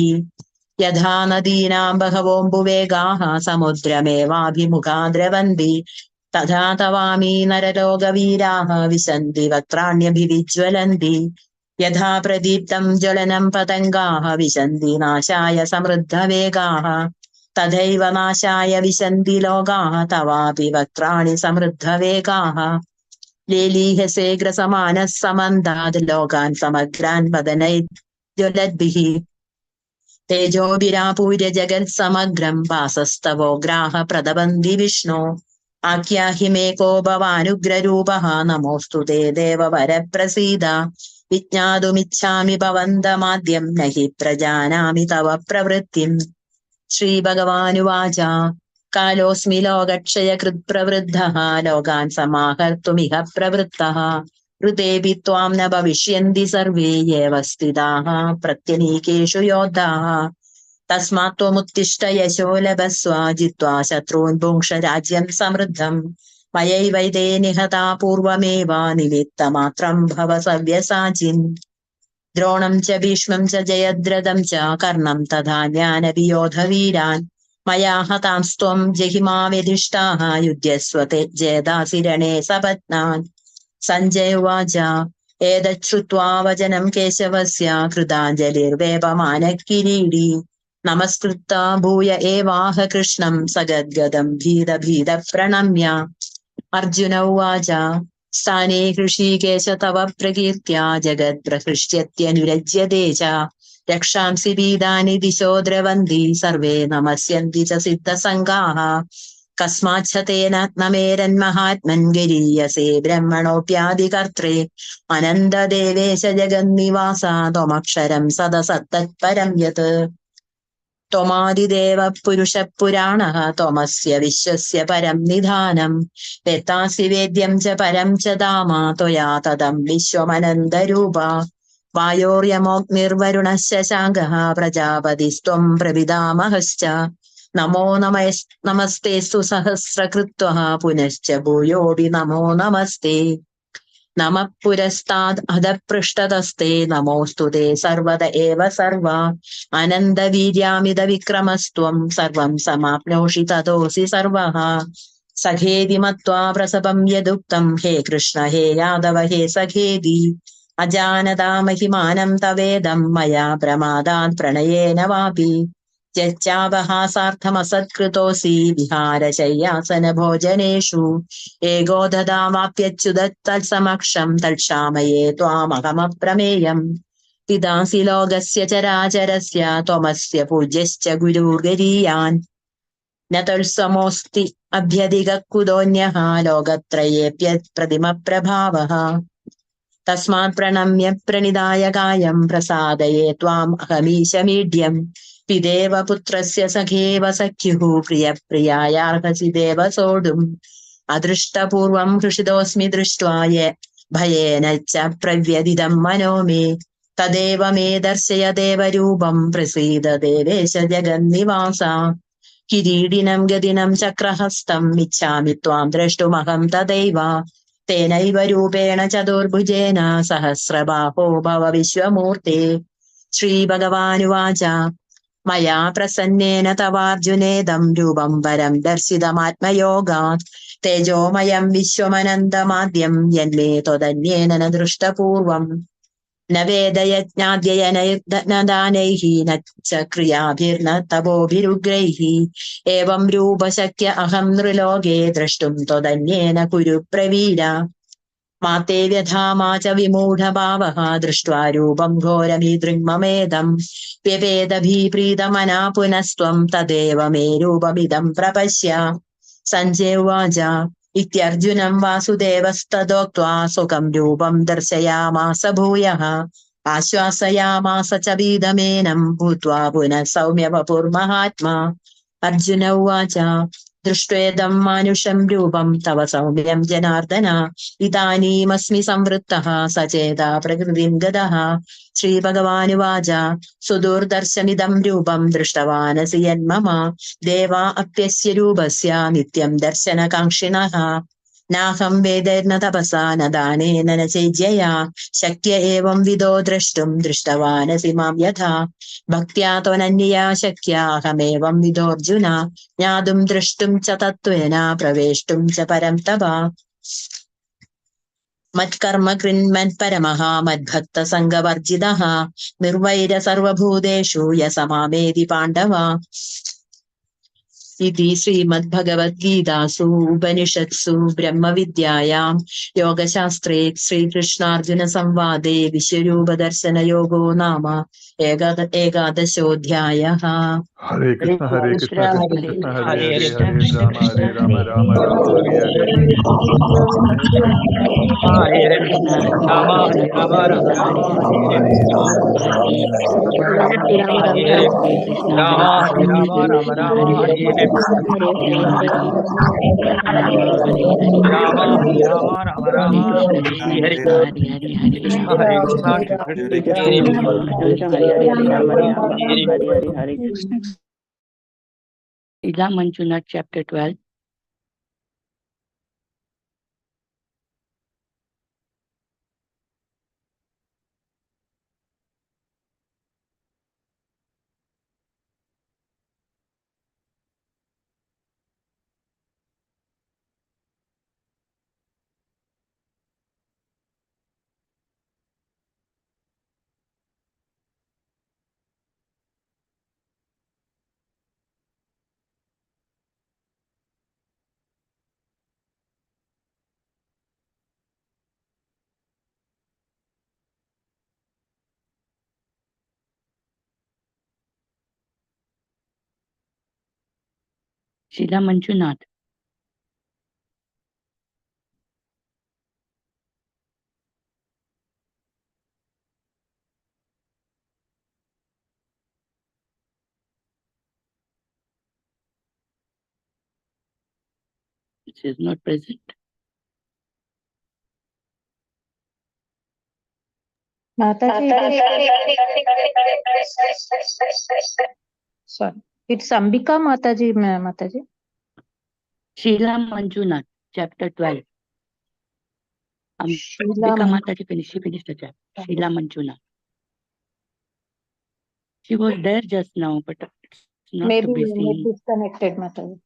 യഥാ നദീനാം ബഹവോऽംബുവേഗാഃ സമുദ്രമേവാഭിമുഖാ ദ്രവന്തി തഥാ തവാമി നരലോകവീരാः വിശന്തി വക്ത്രാണ്യഭിവിജ്വലന്തി യഥാ പ്രദീപ്തം ജ്വലനം പതംഗാः വിശന്തി നാശായ സമൃദ്ധവേഗാः തഥൈവ നാശായ വിശന്തി ലോകാः തവാപി വക്ത്രാണി സമൃദ്ധവേഗാः ലേലീഹസേ ഗ്രസമാനഃ സമന്താത് ലോകാൻ സമഗ്രാൻ വദനൈജ്വലദ്ഭിः തേജോഭിരാപൂര്യ ജഗത്സമഗ്രം വാസസ്തവോഗ്രാഹ പ്രതപന്തി വിഷ്ണോ ആഖ്യാഹി മേ കോ ഭവാനുഗ്രരൂപഃ നമോസ്തു തേ ദേവവരപ്രസീദ വിജ്ഞാതുമിച്ഛാമി ഭവന്തമാദ്യം നഹി പ്രജാനാമി തവ പ്രവൃത്തിം. ശ്രീഭഗവാനുവാച കാലോസ്മി ലോകക്ഷയകൃത് പ്രവൃദ്ധഃ ലോകാൻ സമാഹർത്തുമിഹ പ്രവൃത്തഃ ഋതേപി ത്വാം ന ഭവിഷ്യന്തി സർവേ യേവ സ്ഥിതാഃ പ്രത്യനീകേഷു യോദ്ധാഃ തസ്മാത് ത്വമുത്തിഷ്ഠ യശോ ലഭസ്വ ജിത്വാ ശത്രൂൻ ഭുങ്ക്ഷ രാജ്യം സമൃദ്ധം മയൈവൈതേ നിഹതാ പൂർവമേവ നിമിത്തമാത്രം ഭവ സവ്യസാചിൻ. ദ്രോണം ച ഭീഷ്മം ച ജയദ്രഥം ച കർണം തഥാ ജ്ഞാനവിയോധവീരാൻ മയാ ഹതാംസ്ത്വം ജഹിമാ വ്യധിഷ്ഠാഃ യുധ്യസ്വ തേ ജേതാസി രണേ സപത്നാൻ. സഞ്ജയ ഉവാച ഏതച്ഛ്രുത്വാ വചനം കേശവസ്യ കൃതാഞ്ജലിർവേപമാനഃ കിരീടീ നമസ്കൃത്വാ ഭൂയ ഏവാഹ കൃഷ്ണം സഗദ്ഗദം ഭീത പ്രണമ്യ. അർജുന ഉവാച സ്ഥാനേ ഹൃഷീകേശ തവ പ്രകീർത്യാ ജഗത് പ്രഹൃഷ്യത്യനുരജ്യതേ ച രക്ഷാംസി ഭീതാനി ദിശോ ദ്രവന്തി സർവേ നമസ്യന്തി ച സിദ്ധസംഘാഃ. കസ്മാച്ഛ തേന നമേരന്മഹാത്മൻ ഗരീയസേ ബ്രഹ്മണോപ്യാദികർത്രേ അനന്തദേവേശ ജഗന്നിവാസ ത്വമക്ഷരം സദസത്തത്പരം യത്. ത്വമാദിദേവ പുരുഷ പുരാണഃ ത്വമസ്യ വിശ്വസ്യ പരം നിധാനം വേത്താസി വേദ്യം ച പരം ച ധാമ ത്വയാ തദം വിശ്വമനന്തരൂപ. വായോർയമോഗ്നിർവരുണഃ ശശാങ്കഃ പ്രജാപതിസ്ത്വം പ്രപിതാമഹശ്ച നമോ നമസ്തേസ്തു സഹസ്രകൃത്വഃ പുനശ്ച ഭൂയോപി നമോ നമസ്തേ. നമഃ പുരസ്താദ് അധഃപൃഷ്ഠതസ്തേ നമോസ്തു തേ സർവദ ഏവ സർവ അനന്തവീര്യാമിത വിക്രമസ്ത്വം സർവം സമാപ്നോഷി തതോസി സർവഃ. സഖേതി മത്വാ പ്രസവം യദുക്തം ഹേ കൃഷ്ണ ഹേ യാദവ ഹേ സഖേതി അജാനതാ മഹിമാനം തവേദം മയാ പ്രമാദാത് പ്രണയേന വാപി യച്ചാവഹാസാർത്ഥമസത്കൃതോസി വിഹാരശയ്യാസന ഭോജനേഷു ഏകോ ദദാവാപ്യച്യുതത്സമക്ഷം തൽക്ഷാമയേ ത്വാമഹമപ്രമേയം. പിതാസി ലോകസ്യ ചരാചരസ്യ ത്വമസ്യ പൂജ്യശ്ച ഗുരുർഗരീയാൻ ന തത്സമോസ്തി അഭ്യധിക കുതോന്യഃ ലോകത്രയേപ്യപ്രതിമപ്രഭാവഃ. തസ്മാത് പ്രണമ്യ പ്രണിതായ കായം പ്രസാദയേ ത്വാം അഹമീശമീഢ്യം. പിതേവ പുത്രസ്യ സഖേവ സഖ്യുഃ പ്രിയപ്രിയായാർഹസി ദേവ സോഢും. അദൃഷ്ടപൂർവം ഹൃഷിതോസ്മി ദൃഷ്ട്വാ ഭയേന ച പ്രവ്യദിതം മനോ മേ തദേവ മേ ദർശയ ദേവരൂപം പ്രസീദ ദേവേശ ജഗന്നിവാസ. കിരീടിനം ഗദിനം ചക്രഹസ്തം ഇച്ഛാമി ത്വാം ദ്രഷ്ടുമഹം തദൈവ തേനൈവ രൂപേണ ചതുർഭുജേന സഹസ്രബാഹോ ഭവ വിശ്വമൂർത്തേ. ശ്രീഭഗവാനുവാച മയാ പ്രസന്നേന തവാർജുനേദം രൂപം പരം ദർശിതമാത്മയോഗാത് തേജോമയം വിശ്വമനന്തമാദ്യം യന്മേ ത്വദന്യേന ന ദൃഷ്ടപൂർവം. न वेदयज्ञाद्ययनदानैः न च क्रियाभिर्न तपोभिरुग्रैः एवं रूप शक्य अहं नृलोके द्रष्टुं त्वदन्येन कुरु प्रवीर मा ते व्यथा मा च विमूढभावः दृष्ट्वा रूपं घोरमिदृङ्ममेदम् व्यपेदभिप्रीतमना पुनस्त्वं तदेव मे रूपमिदं प्रपश्य सञ्जय उवाच इत्यर्जुनं वासुदेवस्तदोक्त्वा सुखं रूपं दर्शयामास भूयः आश्वासयामास च बीदमेनं भूत्वा पुनः सौम्य वपुर्महात्मा अर्जुन उवाच दृष्ट्वेदं मानुषं रूपं तव सौम्यं जनार्दन इदानीमस्मि संवृत्तः सचेता प्रकृतिं गतः श्रीभगवानुवाच सुदुर्दर्शमिदं रूपं दृष्टवानसि यन्मम देवा अप्यस्य रूपस्य नित्यं दर्शनकाङ्क्षिणः नाहं वेदैर्न तपसा न दानेन न चेज्यया शक्य एवं विदो द्रष्टुं दृष्टवानसि मां यथा भक्त्या त्वनन्यया शक्या अहमेवं विदोऽर्जुन ज्ञातुं द्रष्टुं च तत्त्वेन प्रवेष्टुं च परं तप मत्कर्म कृन्मत्परमः मद्भक्तसङ्गवर्जितः निर्वैर सर्वभूतेषु य समामेति पाण्डव इति श्रीमद्भगवद्गीतासु उपनिषत्सु ब्रह्मविद्यायां योगशास्त्रे श्रीकृष्णार्जुनसंवादे विश्वरूपदर्शनयोगो नाम एकादशोऽध्यायः। हरे कृष्ण हरे कृष्ण कृष्ण हरे कृष्ण कृष्ण हरे हरे कृष्ण हरे कृष्ण राम कृष्ण हरे राम हरे राम हरे राम हरे हरे हरे कृष्ण राम कृष्ण राम कृष्ण राम कृष्ण राम हरे हरे हरे हरे राम हरे राम हरे राम राम हरे राम हरे कृष्ण राम राम कृष्ण राम हरे हरे हरे राम हरे राम हरे हरे राम राम राम राम हरे हरे कृष्ण हरे हरे हरे कृष्ण राम हरे कृष्ण हरे कृष्ण कृष्ण हरे ओम हरे नमो Krishna Krishna Hare Hare Ram Ram Ram Hare Hare Hare Hare Krishna Ila Manjunath chapter 12. Sheila Manjunath. She is not present. Mataji, sorry. It's Ambika Mataji, Mataji. Sheila Manjunath, chapter 12. Sheila Ambika Mataji finished, she finished the chapter. Sheila Manjunath. She was there just now, but it's not to maybe be seen. disconnected, Mataji.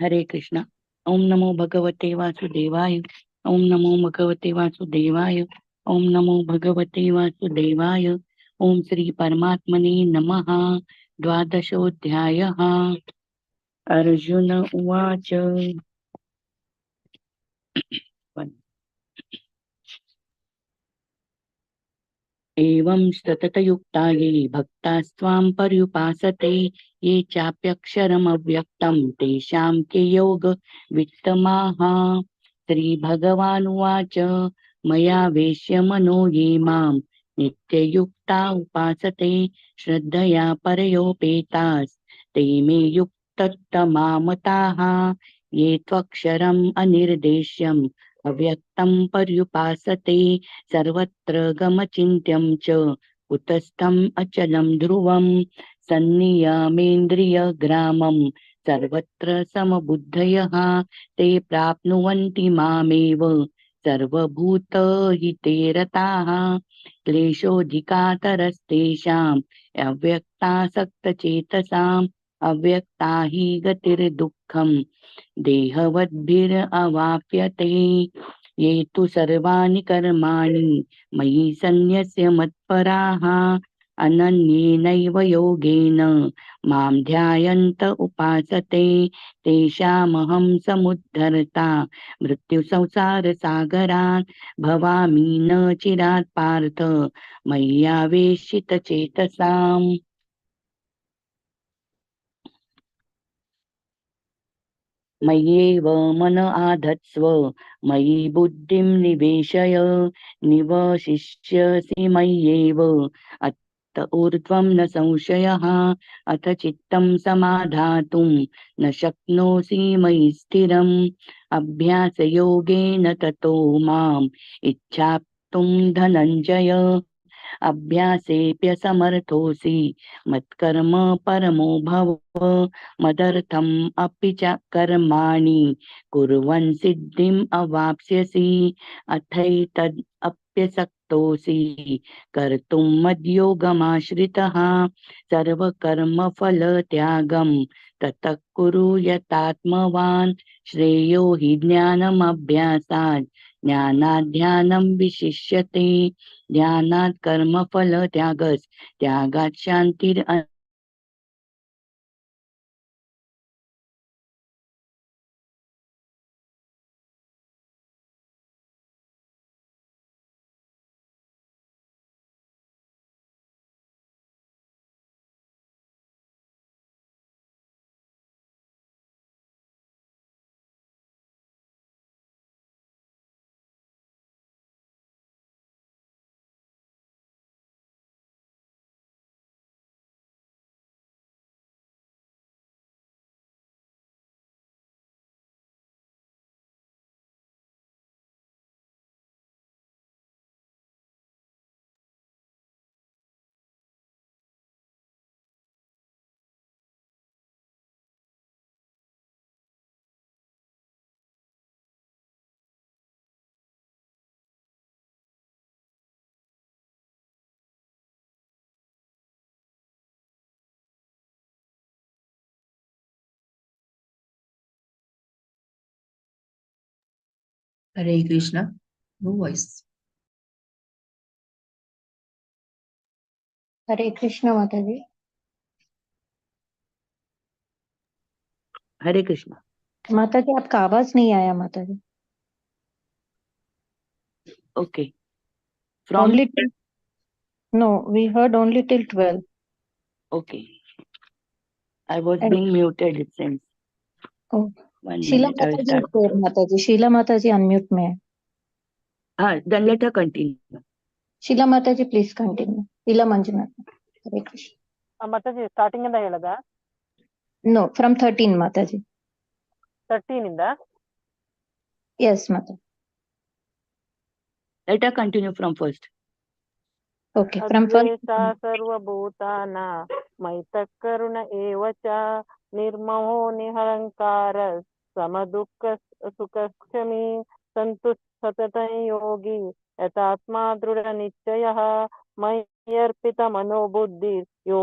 Hare Krishna. Om Namo Bhagavate Vasudevaya. Om Namo Bhagavate Vasudevaya. Om Namo Bhagavate Vasudevaya. Om Sri Paramatmane Namaha. Dvadashodhyayah. Arjuna Uvacha. एवं सततयुक्ता ये भक्तास्त्वां पर्युपासते ये चाप्यक्षरमव्यक्तं तेषां के योग वित्तमाः श्रीभगवानुवाच मया वेश्य मनो ये मां नित्ययुक्ता उपासते श्रद्धया परयोपेतास् ते मे युक्ततमामताः ये त्वक्षरम् अनिर्देश्यम् अव्यक्तं पर्युपासते सर्वत्र गमचिन्त्यं च कुतस्थम् अचलं ध्रुवं सन्नियमेन्द्रियग्रामं सर्वत्र समबुद्धयः ते प्राप्नुवन्ति मामेव सर्वभूतहिते रताः क्लेशोऽधिकातरस्तेषाम् अव्यक्तासक्तचेतसाम् अव्यक्ता हि गतिर्दुःखं देहवद्भिरवाप्यते। ये तु सर्वाणि कर्माणि मयि सन्न्यस्य मत्पराः अनन्येनैव योगेन मां ध्यायन्त उपासते तेषामहं समुद्धरता मृत्युसंसारसागरात् भवामि न चिरात् पार्थ मय्यावेशितचेतसाम्। मय्येव मन आधत्स्व मयि बुद्धिं निवेशय निवशिष्यसि मय्येव अत ऊर्ध्वं न संशयः। अथ चित्तं समाधातुं न शक्नोषि मयि स्थिरम् अभ्यासयोगेन ततो माम् इच्छाप्तुं धनञ्जय। अभ्यासेऽप्यसमर्थोऽसि मत्कर्म परमो भव मदर्थम् अपि च कर्माणि कुर्वन् सिद्धिम् अवाप्स्यसि। अथैतदप्यसक्तोऽसि कर्तुं मद्योगमाश्रितः सर्वकर्मफलत्यागं ततः कुरु यतात्मवान्। श्रेयो हि ज्ञानमभ्यासात् ज्ञानात् ध्यानं विशिष्यते ध्यानात् कर्मफल त्यागात् शांतिर। हरे कृष्ण। No voice. हरे कृष्ण माता जी। हरे कृष्ण। माता जी आपका आवाज नहीं आया माता जी। Okay from Only till, no, we heard only till 12. Okay I was And being muted it seems. oh, 1 शीला minute I will माता जी start. शेयर माता जी, शीला माता जी अनम्यूट में है। then let her continue. Sheila माता जी प्लीज कंटिन्यू। शीला मंजुनाथ। हरे कृष्ण। माता जी स्टार्टिंग इंದ ಹೇಳದ नो फ्रॉम 13 माता जी। 13 ಇಂದ यस माता। Let her continue from first. Okay from first. अद्वेषा सर्वभूताना मैतः करुण एव च निर्ममो निरहङ्कार समदुःख सुखक्षमी सन्तुष्ट सततं योगी यतात्मा दृढनिश्चयः मय्यर्पितमनो बुद्धिः यो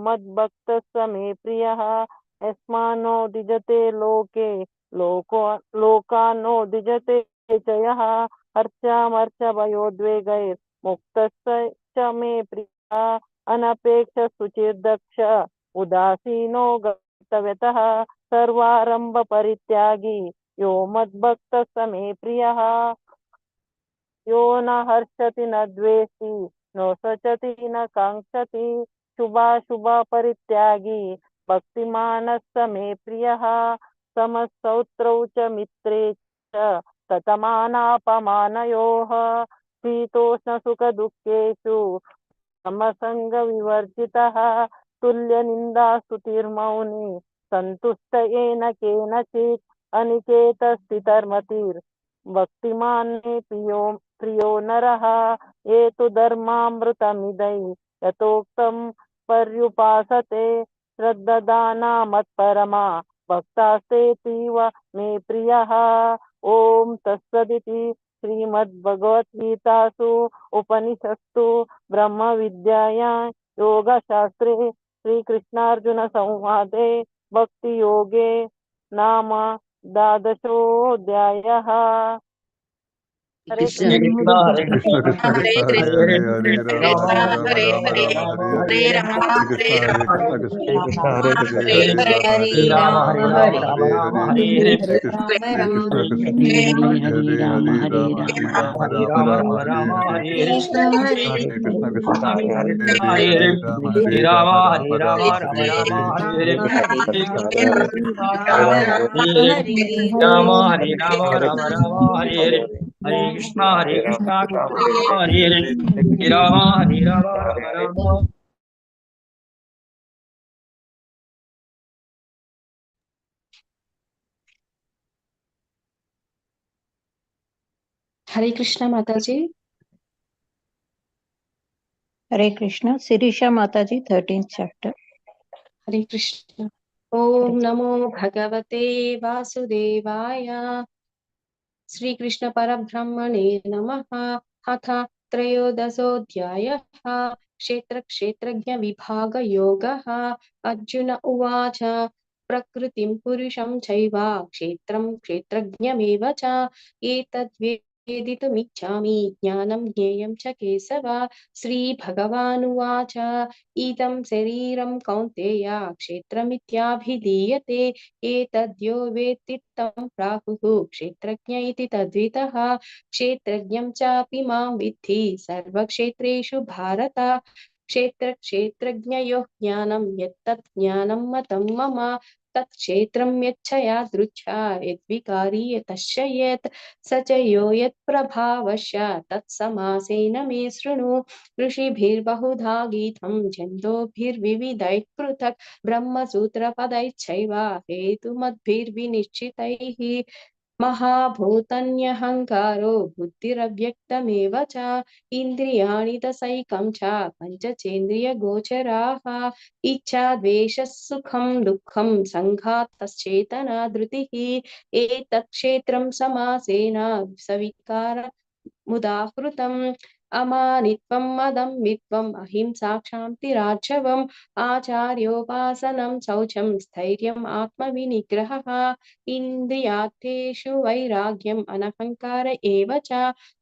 मद्भक्तः स मे प्रियः यस्मान्नो द्विजते लोके लोकान्नो द्विजते च यः हर्षामर्षभयोद्वेगैः मुक्तस्य च मे प्रियः अनपेक्ष सुचिर्दक्ष उदासीनो गतव्यतः सर्वारंभ परित्यागी यो मद्भक्तः स मे प्रियः यो न हर्षति न द्वेषति न शोचति न कांक्षति शुभाशुभ परित्यागी भक्तिमानः स मे प्रियः समसौत्रौ च मित्रे च ततमानापमानयोः शीतोष्णसुखदुःखेषु समसङ्गविवर्जितः तुल्यनिन्दास्तुतिर्मौनी सन्तुष्ट येन केनचित् अनिकेतस्थितर्मतिर् भक्तिमान् मे प्रियो नरः ये तु धर्मामृतमिदै यथोक्तं पर्युपासते श्रद्धाना मत्परमा भक्तास्तेतीव मे प्रियः। ओम तत्सदिति श्रीमद्भगवद्गीतासु उपनिषत्सु ब्रह्म विद्यायां योगशास्त्रे श्रीकृष्णार्जुन संवादे भक्तियोगे नाम द्वादशोऽध्यायः। हरे कृष्ण कृष्ण। हरे कृष्ण हरे कृष्ण कृष्ण हरे हरे हरे राम कृष्ण राम हरे राम हरे राम हरे हरे हरे राम हरे हरे कृष्ण हरे राम कृष्ण कृष्ण कृष्ण हरे हरे हरे हरे हरे राम हरे राम राम राम राम हरे राम हरे हरे हरे हरे कृष्ण हरे कृष्ण कृष्ण हरे कृष्ण हरे हरे हरे हरे राम हरे हरे राम राम हरे राम हरे राम राम राम राम हरे राम हरे हरे हरे हरे कृष्ण कृष्ण कृष्ण हरे हरे कृष्ण हरे हरे हरे हरे राम हरे हरे राम राम राम हरे राम राम राम हरे राम हरे हरे हरे हरे कृष्ण हरे कृष्ण हरे राम हरे राम राम राम हरे हरे हरे कृष्ण कृष्ण हरे हरे हरे राम राम राम हरे कृष्णा माता जी। हरे कृष्णा शिरीषा माता जी 13th चैप्टर। हरे कृष्ण। ओम नमो भगवते वासुदेवाय। श्री कृष्ण परब्रह्मणे नमः। अथ त्रयोदशोऽध्यायः क्षेत्र क्षेत्रज्ञ विभाग योगः। अर्जुन उवाच प्रकृतिं पुरुषं चैव क्षेत्रं क्षेत्रज्ञमेव च एतद्वेदितुमिच्छामि ज्ञानं ज्ञेयं च केशव। श्रीभगवानुवाच इदं शरीरं कौन्तेय क्षेत्रमित्याभिधीयते एतद्यो वेत्ति तं प्राहुः क्षेत्रज्ञ इति तद्वितः। क्षेत्रज्ञं चापि मां विद्धि सर्वक्षेत्रेषु भारत। क्षेत्र क्षेत्रज्ञयोः ज्ञानं यत्तत् ज्ञानं मतं मम तत्क्षेत्रं यच्छया दृच्छा यद्विकारी यतश्च यत् स च यो यत्प्रभावश्च तत्समासेन मे शृणु। ऋषिभिर्बहुधा गीतं छन्दोभिर्विविधैः पृथक् ब्रह्मसूत्रपदैश्चैव हेतुमद्भिर्विनिश्चितैः। महाभूतन्यहङ्कारो बुद्धिरव्यक्तमेव च इन्द्रियाणि दशैकं च पञ्चचेन्द्रियगोचराः। इच्छा द्वेषः सुखं दुःखं सङ्घातश्चेतना धृतिः एतत् क्षेत्रं समासेन सविकार मुदाहृतम्। अमानित्वं मदम्बित्वम् अहिंसा क्षान्तिरार्जवम् आचार्योपासनं शौचं स्थैर्यम् आत्मविनिग्रहः। इन्द्रियार्थेषु वैराग्यम् अनहङ्कार एव च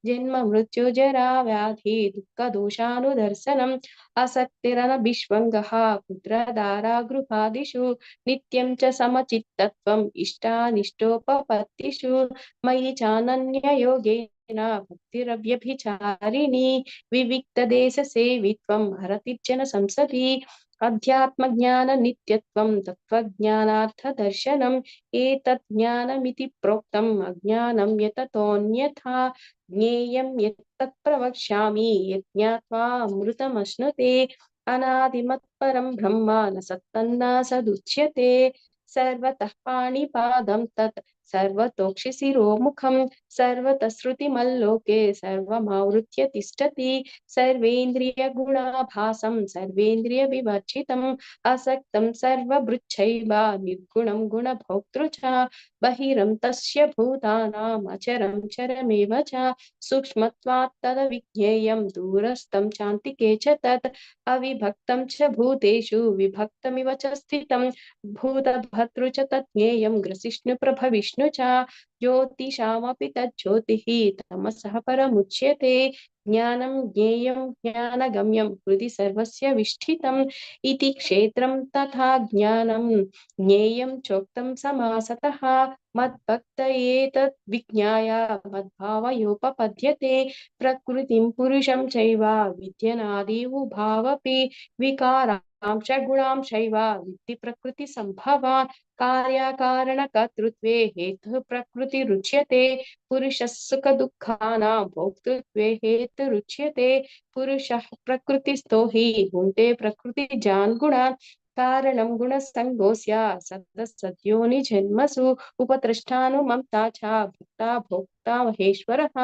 जन्म मृत्युजरा व्याधि दुःखदोषानुदर्शनम् असक्तिरनभिष्वङ्गः पुत्रदारा गृहादिषु नित्यं च समचित्तत्वम् इष्टानिष्टोपपत्तिषु मयि चानन्ययोगेन भक्तिरव्यभिचारिणी विविक्तदेशसेवित्वं हरति संसदि अध्यात्मज्ञाननित्यत्वं तत्त्वज्ञानार्थदर्शनम् एतत् ज्ञानमिति प्रोक्तम् अज्ञानं यततोऽन्यथा ज्ञेयं यत्तत् प्रवक्ष्यामि यज्ञात्वा अमृतमश्नुते अनादिमत्परं ब्रह्म न सत्तन्न सदुच्यते सर्वतः पाणिपादं तत् सर्वतोक्षिशिरोमुखं सर्वतश्रुतिमल्लोके सर्वमावृत्य तिष्ठति सर्वेन्द्रियगुणाभासं सर्वेन्द्रियविवर्जितम् असक्तं सर्वभृच्छैव निर्गुणं गुणभोक्तृ च बहिरं तस्य भूतानाम् अचरं चरमेव च सूक्ष्मत्वात् तदविज्ञेयं दूरस्थं चान्तिके च तत् अविभक्तं च भूतेषु विभक्तमिव च स्थितं भूतभर्तृ च तज्ज्ञेयं ग्रसिष्णुप्रभविष्णु च ज्योतिषामपि तज्ज्योतिः तमसः परमुच्यते ज्ञानं ज्ञेयं ज्ञानगम्यं हृदि सर्वस्य विष्ठितम् इति क्षेत्रं तथा ज्ञानं ज्ञेयं चोक्तं समासतः मद्भक्त एतद् विज्ञाय मद्भावयोपपद्यते प्रकृतिं पुरुषं चैव विद्यनादि उभावपि विकारांश गुणांशैव विद्धि प्रकृतिसम्भवान् कार्याकारणकर्तृत्वे हेतुः प्रकृतिरुच्यते पुरुषः सुखदुःखानां भोक्तृत्वे हेतुरुच्यते पुरुषः प्रकृतिस्थो हि भुङ्क्ते प्रकृतिजान् गुणान् कारणं गुणसङ्गोऽस्य सदसद्योनिजन्मसु उपद्रष्टानुमन्ता च भक्ता भोक्ता महेश्वरः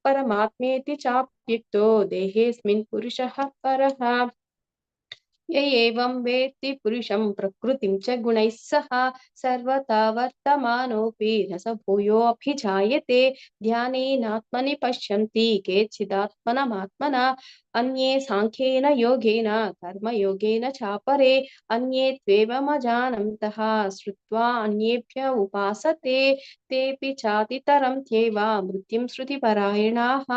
परमात्मेति चाप्युक्तो देहेऽस्मिन् पुरुषः परः। य एवं वेत्ति पुरुषं प्रकृतिं च गुणैः सह सर्वथा वर्तमानोऽपि न स भूयोऽभिजायते ध्यानेनात्मनि पश्यन्ति केचिदात्मनमात्मना अन्ये साङ्ख्येन योगेन कर्मयोगेन चापरे अन्ये त्वेवमजानन्तः श्रुत्वा अन्येभ्य उपासते तेऽपि चातितरं त्येव मृत्युं श्रुतिपरायणाः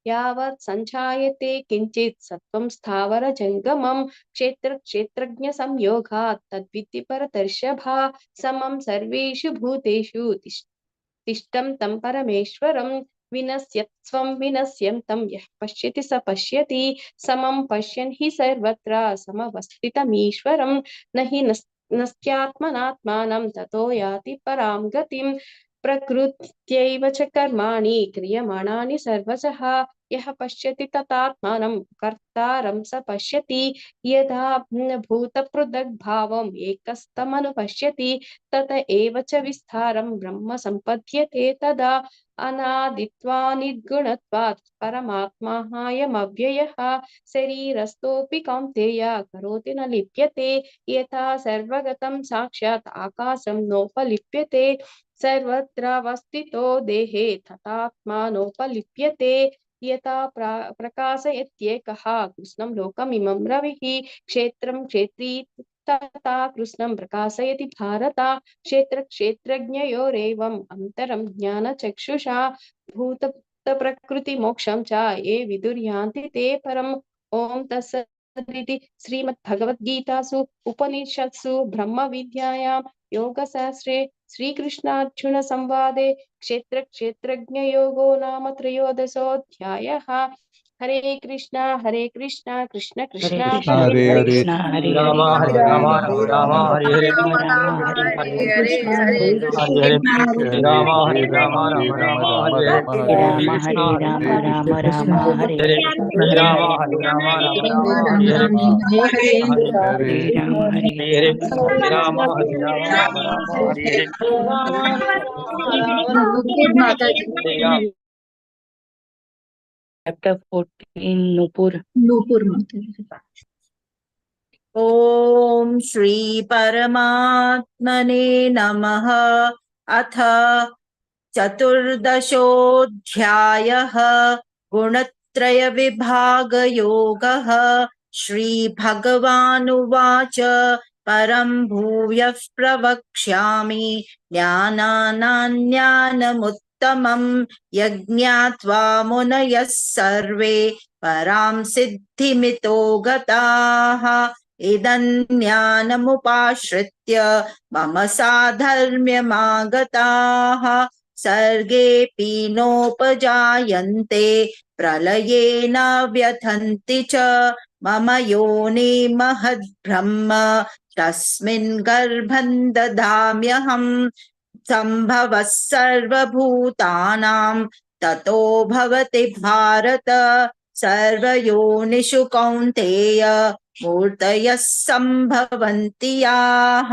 यावत् सञ्जायते किञ्चित् सत्त्वं स्थावरजङ्गमं क्षेत्रक्षेत्रज्ञसंयोगात् तद्विद्धि परतर्षभा समं सर्वेषु भूतेषु तिष्ठं तं परमेश्वरं विनश्यत्स्वं विनश्यन्तं यः पश्यति स पश्यति समं पश्यन् हि सर्वत्र समवस्थितमीश्वरं न हि नस्त्यात्मनात्मानं ततो याति परां गतिं प्रकृत्यैव च कर्माणि क्रियमाणानि सर्वशः यः पश्यति ततात्मानं कर्तारं स पश्यति यदा भूतपृथग्भावम् एकस्तमनुपश्यति तत एव च विस्तारं ब्रह्म सम्पद्यते तदा अनादित्वा निर्गुणत्वात् परमात्मायमव्ययः शरीरस्थोऽपि कौन्तेय करोति न लिप्यते यथा सर्वगतं साक्षात् आकाशं नोपलिप्यते सर्वत्रावस्थितो देहे तथात्मानोपलिप्यते यथा प्रकाशयत्येकः कृष्णं लोकमिमं रविः क्षेत्रं क्षेत्री तथा कृष्णं प्रकाशयति भारत क्षेत्रक्षेत्रज्ञयोरेवम् अन्तरं ज्ञानचक्षुषा भूतप्रकृतिमोक्षं च ये विदुर्यान्ति ते परम् ॐ तत्सदिति श्रीमद्भगवद्गीतासु उपनिषत्सु ब्रह्मविद्यायां योगशास्त्रे श्रीकृष्णार्जुन संवादे क्षेत्रक्षेत्रज्ञयोगो नाम त्रयोदशोऽध्यायः। हरे कृष्णा कृष्ण कृष्ण हरे हरे हरे कृष्णा हरे राम हरे हरे राम राम राम हरे हरे राम राम हरे हरे हरे कृष्ण हरे हरे कृष्ण राम हरे हरे राम राम राम हरे हरे राम कृष्ण हरे हरे राम हरे राम राम हरे हरे हरे कृष्ण राम हरे राम राम राम हरे हरे कृष्ण हरे हरे राम हरे हरे राम कृष्ण राम हरे राम राम राम हरे हरे हरे राम चैप्टर 14 नूपुर ॐ श्री परमात्मने नमः। अथ चतुर्दशोऽध्यायः गुणत्रयविभागयोगः। श्रीभगवानुवाच परं भूयः प्रवक्ष्यामि ज्ञानानान्यानमुत्तमं यज्ञात्वा मुनयः सर्वे परां सिद्धिमितो गताः इदं ज्ञानमुपाश्रित्य मम साधर्म्यमागताः सर्गेऽपि नोपजायन्ते प्रलये न व्यथन्ति च मम योनि महद्ब्रह्म तस्मिन् गर्भं ददाम्यहम् सम्भवः सर्वभूतानां ततो भवति भारत सर्वयोनिषु कौन्तेय मूर्तयः सम्भवन्ति याः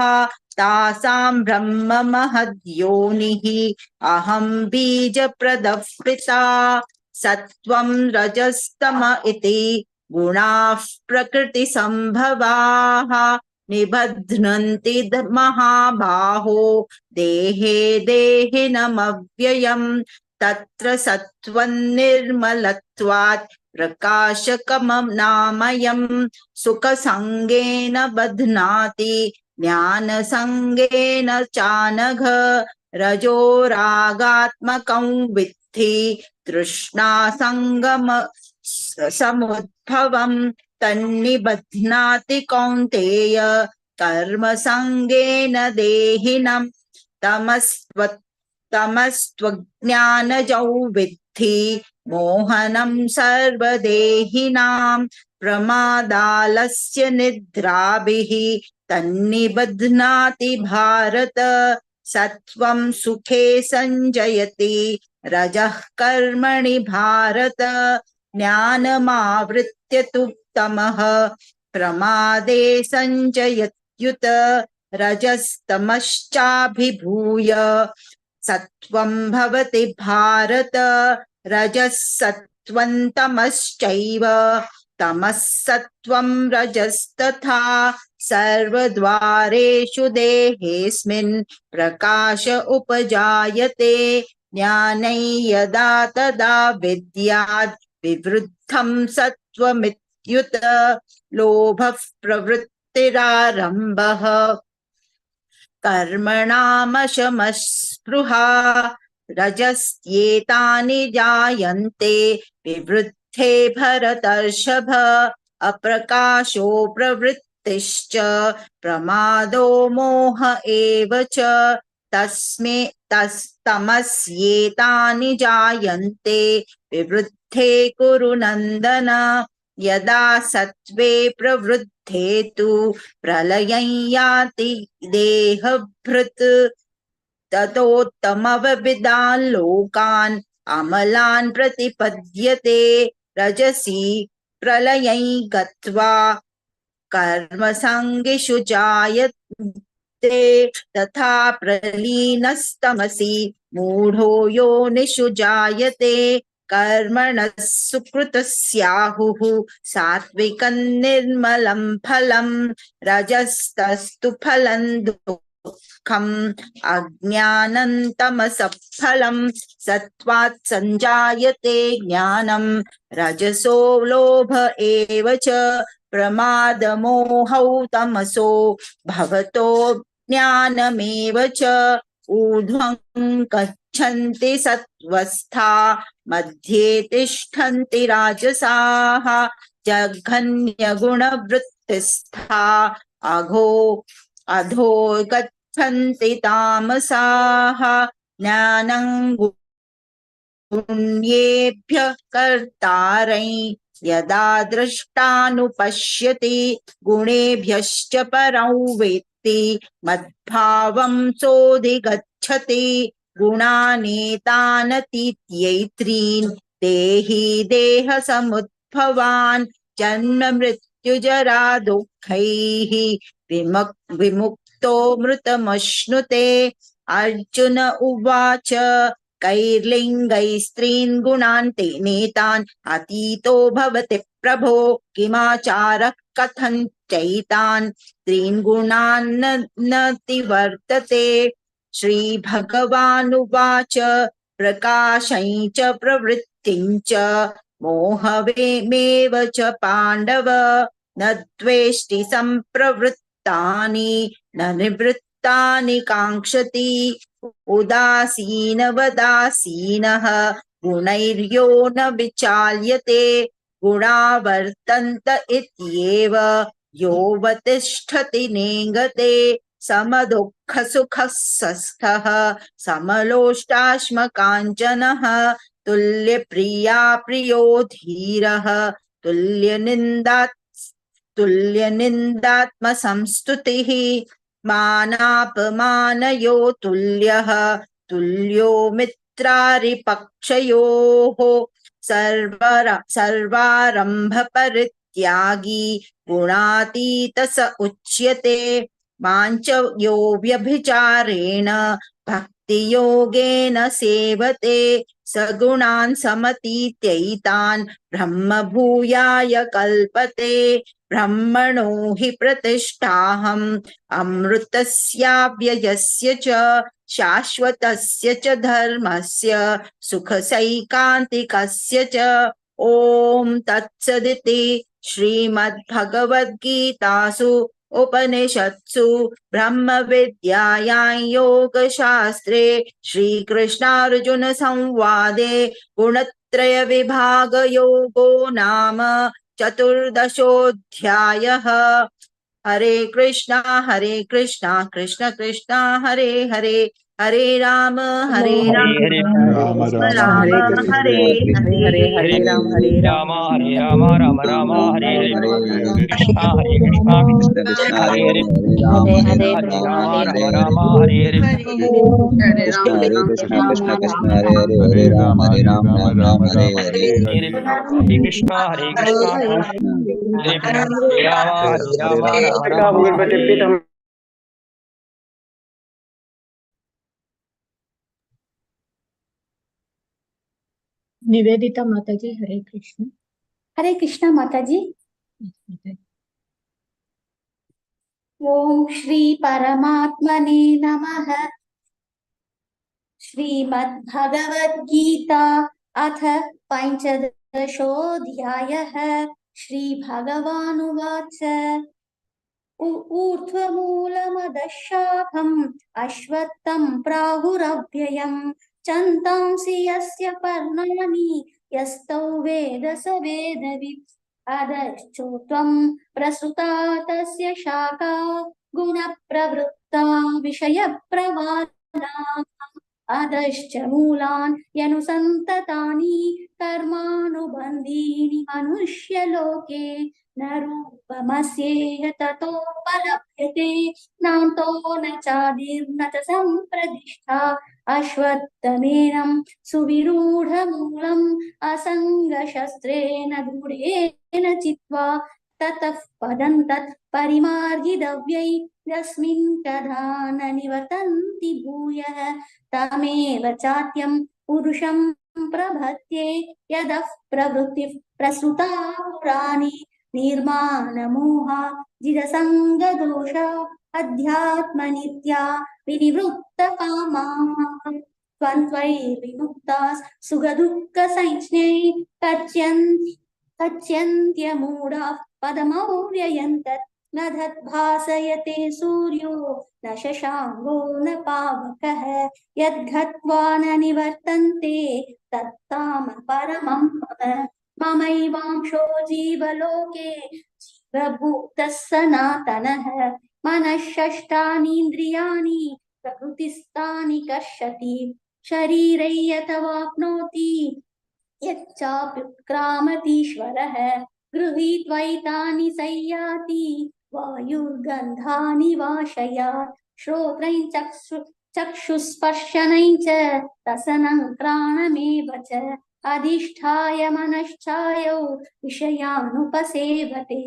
तासां ब्रह्म महद्योनिः अहं बीजप्रदः पिता सत्त्वं रजस्तम इति गुणाः प्रकृतिसम्भवाः निबध्नन्ति महाबाहो देहे देहिनमव्ययम् तत्र सत्त्वं निर्मलत्वात् प्रकाशकमनामयम् सुखसङ्गेन बध्नाति ज्ञानसङ्गेन चानघ रजोरागात्मकं विद्धि तृष्णासङ्गम समुद्भवम् तन्निबध्नाति कौन्तेय कर्मसङ्गेन देहिनम् तमस्त्वज्ञानजौ विद्धि मोहनं सर्वदेहिनां प्रमादालस्य निद्राभिः तन्निबध्नाति भारत सत्त्वं सुखे संजयति रजः कर्मणि भारत ज्ञानमावृत्य तु तमः प्रमादे संजयत्युत रजस्तमश्चाभिभूय सत्त्वं भवति भारत रजः सत्त्वं तमश्चैव तमः सत्त्वं रजस्तथा सर्वद्वारेषु देहेऽस्मिन् प्रकाश उपजायते ज्ञानै यदा तदा विद्याद् विवृद्धं सत्त्वमित्युत लोभः प्रवृत्तिरारम्भः कर्मणामशमस्पृहा रजस्येतानि जायन्ते विवृद्धे भरतर्षभ अप्रकाशो प्रवृत्तिश्च प्रमादो मोह एव च तमस्येतानि जायन्ते विवृद्धे कुरु नन्दन यदा सत्त्वे प्रवृद्धे तु प्रलयं याति देहभृत् ततोत्तमविदान् लोकान् अमलान् प्रतिपद्यते रजसि प्रलयं गत्वा कर्मसङ्गिषु जायते तथा प्रलीनस्तमसि मूढो योनिषु जायते कर्मणः सुकृतस्याहुः सात्विकं निर्मलं फलं रजस्तस्तु फलं दुःखम् अज्ञानं तमसः फलं सत्त्वात् संजायते ज्ञानं रजसो लोभ एव च प्रमादमोहौ तमसो भवतो ज्ञानमेव च ऊर्ध्वं गच्छन्ति सत्त्वस्था मध्ये तिष्ठन्ति राजसाः जघन्यगुणवृत्तिस्था अधो गच्छन्ति तामसाः ज्ञानं गुण्येभ्यः कर्तारै यदा दृष्टानुपश्यति गुणेभ्यश्च परं वेत्ति मद्भावं सोऽधिगच्छति गुणानेतानतीत्यैत्रीन् देहि देहसमुद्भवान् जन्म मृत्युजरा दुःखैः विमुक्तो मृतमश्नुते अर्जुन उवाच कैर्लिङ्गैस्त्रीन् गुणान् ते नेतान् अतीतो भवति प्रभो किमाचारः कथं चैतान् त्रीन् गुणान् नतिवर्तते श्रीभगवानुवाच प्रकाशं च प्रवृत्तिं च मोहमेव च पाण्डव न द्वेष्टि सम्प्रवृत्तानि न निवृत्तानि काङ्क्षति उदासीनवदासीनः गुणैर्यो न विचाल्यते गुणा वर्तन्त इत्येव योऽवतिष्ठति नेङ्गते समदुःखसुखः स्वस्थः समलोष्टाश्मकाञ्चनः तुल्यप्रिया प्रियो धीरः तुल्यनिन्दात्मसंस्तुतिः मानापमानयो तुल्यः तुल्यो मित्रारिपक्षयोः सर्वारम्भपरित्यागी गुणातीत स उच्यते माञ्च यो व्यभिचारेण भक्तियोगेन सेवते सगुणान् समतीत्यैतान् ब्रह्मभूयाय कल्पते ब्रह्मणो हि प्रतिष्ठाहम् अमृतस्याव्ययस्य च शाश्वतस्य च धर्मस्य सुखसैकान्तिकस्य च ॐ तत्सदिति श्रीमद्भगवद्गीतासु उपनिषत्सु ब्रह्मविद्यायां योगशास्त्रे श्रीकृष्णार्जुन संवादे गुणत्रय विभाग योगो नाम चतुर्दशोऽध्यायः। हरे कृष्णा कृष्ण कृष्ण हरे हरे हरे राम हरे राम राम राम हरे हरे हरे राम हरे राम राम राम हरे हरे हरे कृष्णा कृष्ण हरे हरे हरे हरे राम हरे राम हरे हरे कृष्ण हरे राम राम हरे हरे हरे हरे कृष्णा हरे राम राम हरे निवेदिता माताजी हरे कृष्ण। हरे कृष्णा माता जी। ओम श्री परमात्मने नमः। श्रीमद्भगवद्गीता अथ पंचदशोऽध्यायः। श्रीभगवानुवाच ऊर्ध्वमूलमदशाखम् अश्वत्थं प्राहुरव्ययम् छन्दांसि यस्य पर्णानि यस्तौ वेद स वेदवित्। अधश्चोत्वं प्रसृता तस्य शाखा गुणप्रवृत्ता विषयप्रवादा। अधश्च मूलान् यनुसन्ततानि कर्मानुबन्धीनि मनुष्यलोके न रूपमस्येह ततोपलभ्यते नान्तो न चादिर्न च सम्प्रतिष्ठा। अश्वत्थमेनं सुविरूढमूलम् असङ्गशस्त्रेण दृढेन चित्वा ततः पदं तत् परिमार्गितव्यै यस्मिन् तथा न निवर्तन्ति भूयः तमेव चात्यं पुरुषं प्रपद्ये यदः प्रवृत्तिः प्रसृता पुराणी निर्माणमोहा जितसङ्गदोष अध्यात्मनित्या विनिवृत्तकामाः द्वन्द्वैर्विमुक्ताः सुखदुःखसंज्ञै कच्यन्त्यमूढाः पदमव्ययं तत् न तद्भासयते सूर्यो न शशाङ्को न पावकः यद्गत्वा न निवर्तन्ते तत्ताम परमं ममैवांशो जीवलोके जीवभूतः सनातनः। मनःषष्ठानीन्द्रियाणि प्रकृतिस्थानि कर्षति शरीरे यतवाप्नोति यच्चाप्युत्क्रामतीश्वरः गृहीत्वैतानि संयाति वायुर्गन्धानि वाशयात् श्रोत्रं चक्षुस्पर्शनं च रसनं घ्राणमेव च अधिष्ठाय मनश्चायौ विषयानुपसेवते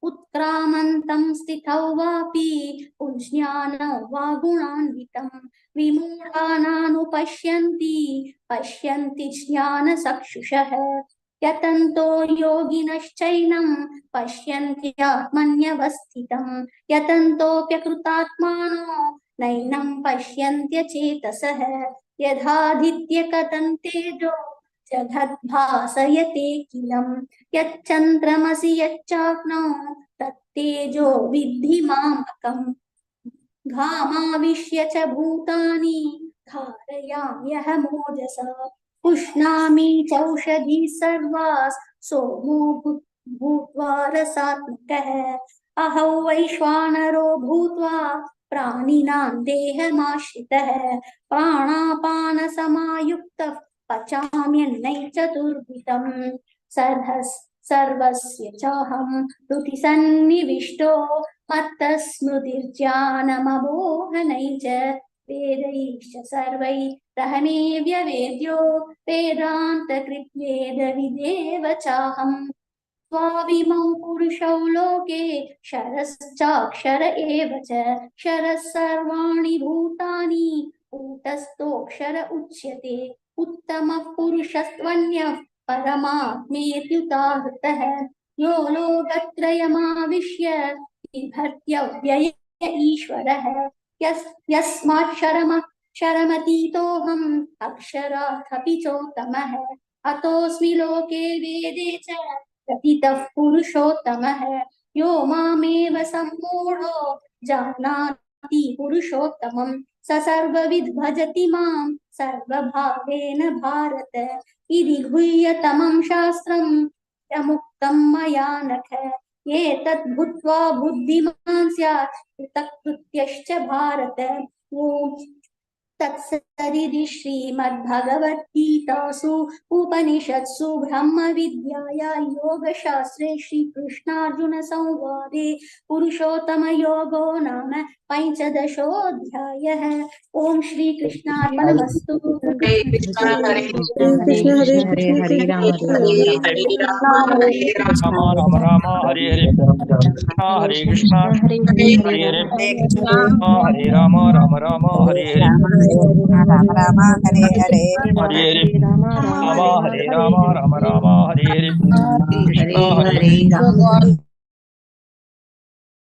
उत्क्रामन्तं स्थितौ वापि पुंज्ञानो वा गुणान्वितं विमूढानानुपश्यन्ति पश्यन्ति ज्ञानचक्षुषः यतन्तो योगिनश्चैनं पश्यन्त्यात्मन्यवस्थितं यतन्तोऽप्यकृतात्मानो नैनं पश्यन्त्यचेतसः यथादित्यकतन्तेजो जगद्भासयते किलं यच्चन्द्रमसि यच्चाग्नौ तत्तेजो विद्धि मामकम् घामाविश्य च भूतानि धारयाम्यहमोजसा पुष्णामि चौषधी सर्वास् सोमो भूत्वा रसात्मकः अहौ वैश्वानरो भूत्वा प्राणिनां देहमाश्रितः प्राणापानसमायुक्तः पचाम्यन्नै चतुर्विधं सर्वस्य चाहं हृदि सन्निविष्टो मत्तः स्मृतिर्ज्ञानममोहनै च वेदैश्च सर्वैरहमेव्यवेद्यो वेदान्तकृद्वेदविदेव चाहम् त्वाविमौ पुरुषौ लोके क्षरश्चाक्षर एव च क्षरः सर्वाणि भूतानि कूटस्थोऽक्षर उच्यते उत्तमः पुरुषस्त्वन्यः परमात्मेत्युदाहृतः यो लोकत्रयमाविश्य बिभर्त्यव्यय ईश्वरः यस्माक्षरमतीतोऽहम् अक्षरादपि चोत्तमः अतोऽस्मि लोके वेदे च प्रतितः पुरुषोत्तमः यो मामेव सम्मूढो जानाति पुरुषोत्तमं स सर्वविद् भजति मां सर्वभावेन भारत इति गुह्यतमं शास्त्रं मुक्तं मया नख एतत् भूत्वा बुद्धिमान् स्यात् कृतकृत्यश्च भारत। ओम तत्सदिति श्रीमद्भगवद्गीतासु उपनिषत्सु ब्रह्मविद्याया योगशास्त्रे श्रीकृष्णार्जुनसंवादे पुरुषोत्तमयोगो नाम पंचदशोऽध्यायः। ओम श्रीकृष्णार्पणमस्तु। हरे कृष्ण हरे कृष्ण हरे राम राम राम हरे हरे हरे कृष्ण हरे हरे हरे राम राम हरे हरे राम राम हरे हरे हरे हरे राम राम हरे राम राम राम हरे हरे कृष्ण हरे हरे राम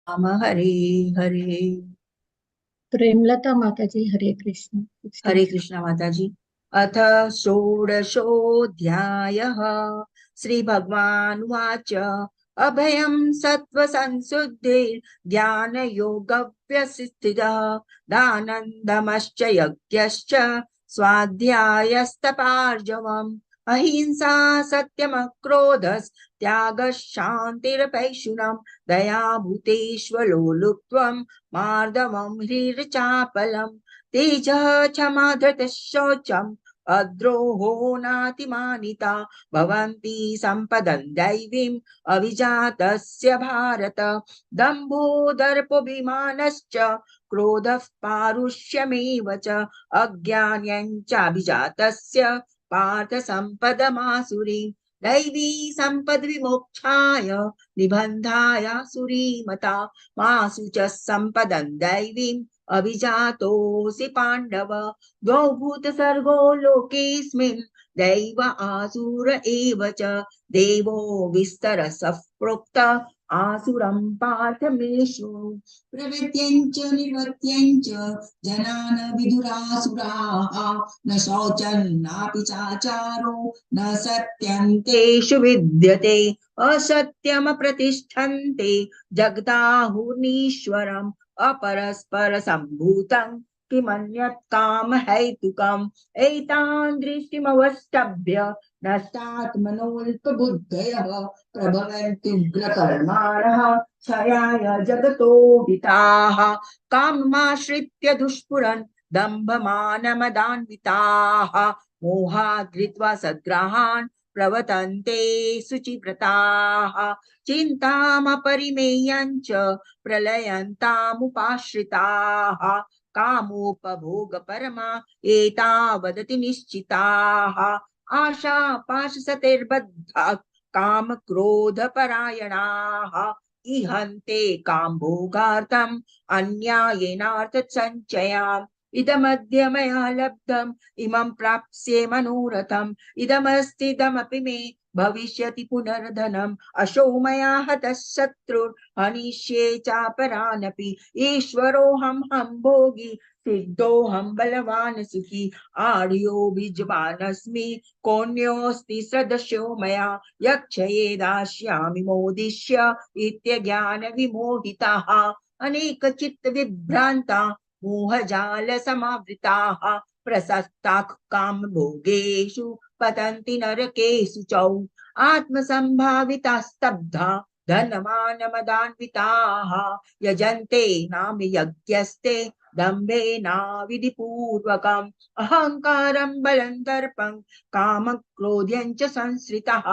राम हरे हरे। प्रेमलता माता जी, हरे कृष्ण। हरे कृष्ण माता जी। अथ षोडशोऽध्यायः श्रीभगवानुवाच अभयं सत्त्वसंशुद्धिर्ज्ञानयोगव्यवस्थितः दानन्दमश्च यज्ञश्च स्वाध्यायस्तपार्जवम् अहिंसा सत्यमक्रोधस्त्यागः शान्तिरपैशुनम् दयाभूतेष्वलोलुप्त्वम् मार्दवम् ह्रीर्चापलम् तेजः क्षमा धृतः शौचम् अद्रोहो नातिमानिता भवन्ति सम्पदं दैवीम् अभिजातस्य भारत दम्भो दर्पोऽभिमानश्च क्रोधः पारुष्यमेव च अज्ञान्यं च अभिजातस्य पार्थ सम्पदमासुरी दैवी सम्पद् विमोक्षाय निबन्धाय सुरीमता मासु च सम्पदं दैवीम् अभिजातोऽसि पाण्डव द्वौ भूतसर्गो लोकेऽस्मिन् दैव आसुर एव च देवो विस्तरसः प्रोक्त आसुरं पार्थ मे शृणु प्रवृत्त्यञ्च निवृत्त्यञ्च जनान विदुरासुराः न शौचं नापि चाचारो न सत्यं तेषु विद्यते असत्यमप्रतिष्ठन्ते जगदाहुर्नीश्वरम् अपरस्पर सम्भूतं किमन्यत् कामहैतुकम् एतान् दृष्टिमवष्टभ्य नष्टात्मनोऽल्पबुद्धयः प्रभवन्त्युग्रकर्माणः क्षयाय जगतो हिताः काममाश्रित्य दुष्पुरन् दम्भमानमदान्विताः मोहात् धृत्वा सद्ग्रहान् प्रवर्तन्ते शुचिव्रताः चिन्तामपरिमेयञ्च प्रलयन्तामुपाश्रिताः कामोपभोगपरमा एतावदति निश्चिताः आशापाशसतिर्बद्धा कामक्रोधपरायणाः इहन्ते कामभोगार्थम् अन्यायेनार्थसञ्चयाम् इदमद्य मया लब्धम् इमं प्राप्स्ये मनोरथम् इदमस्तीदमपि मे भविष्यति पुनर्धनम् अशो मया हतः शत्रुर्हनिष्ये चापरानपि ईश्वरोऽहं भोगी सिद्धोऽहं बलवान् सुखी आर्यो बीजवानस्मि कोऽन्योऽस्ति सदस्यो मया यक्षये दास्यामि मोदिष्य इत्यज्ञानविमोहिताः अनेकचित्तविभ्रान्ता मोहजालसमावृताः प्रसक्ताः कामभोगेषु पतन्ति नरकेषु च आत्मसम्भाविता स्तब्धा धनमानमदान्विताः यजन्ते नाम यज्ञस्ते दम्भेनाविधिपूर्वकम् अहङ्कारं बलं दर्पं कामक्रोध्यं च संश्रितः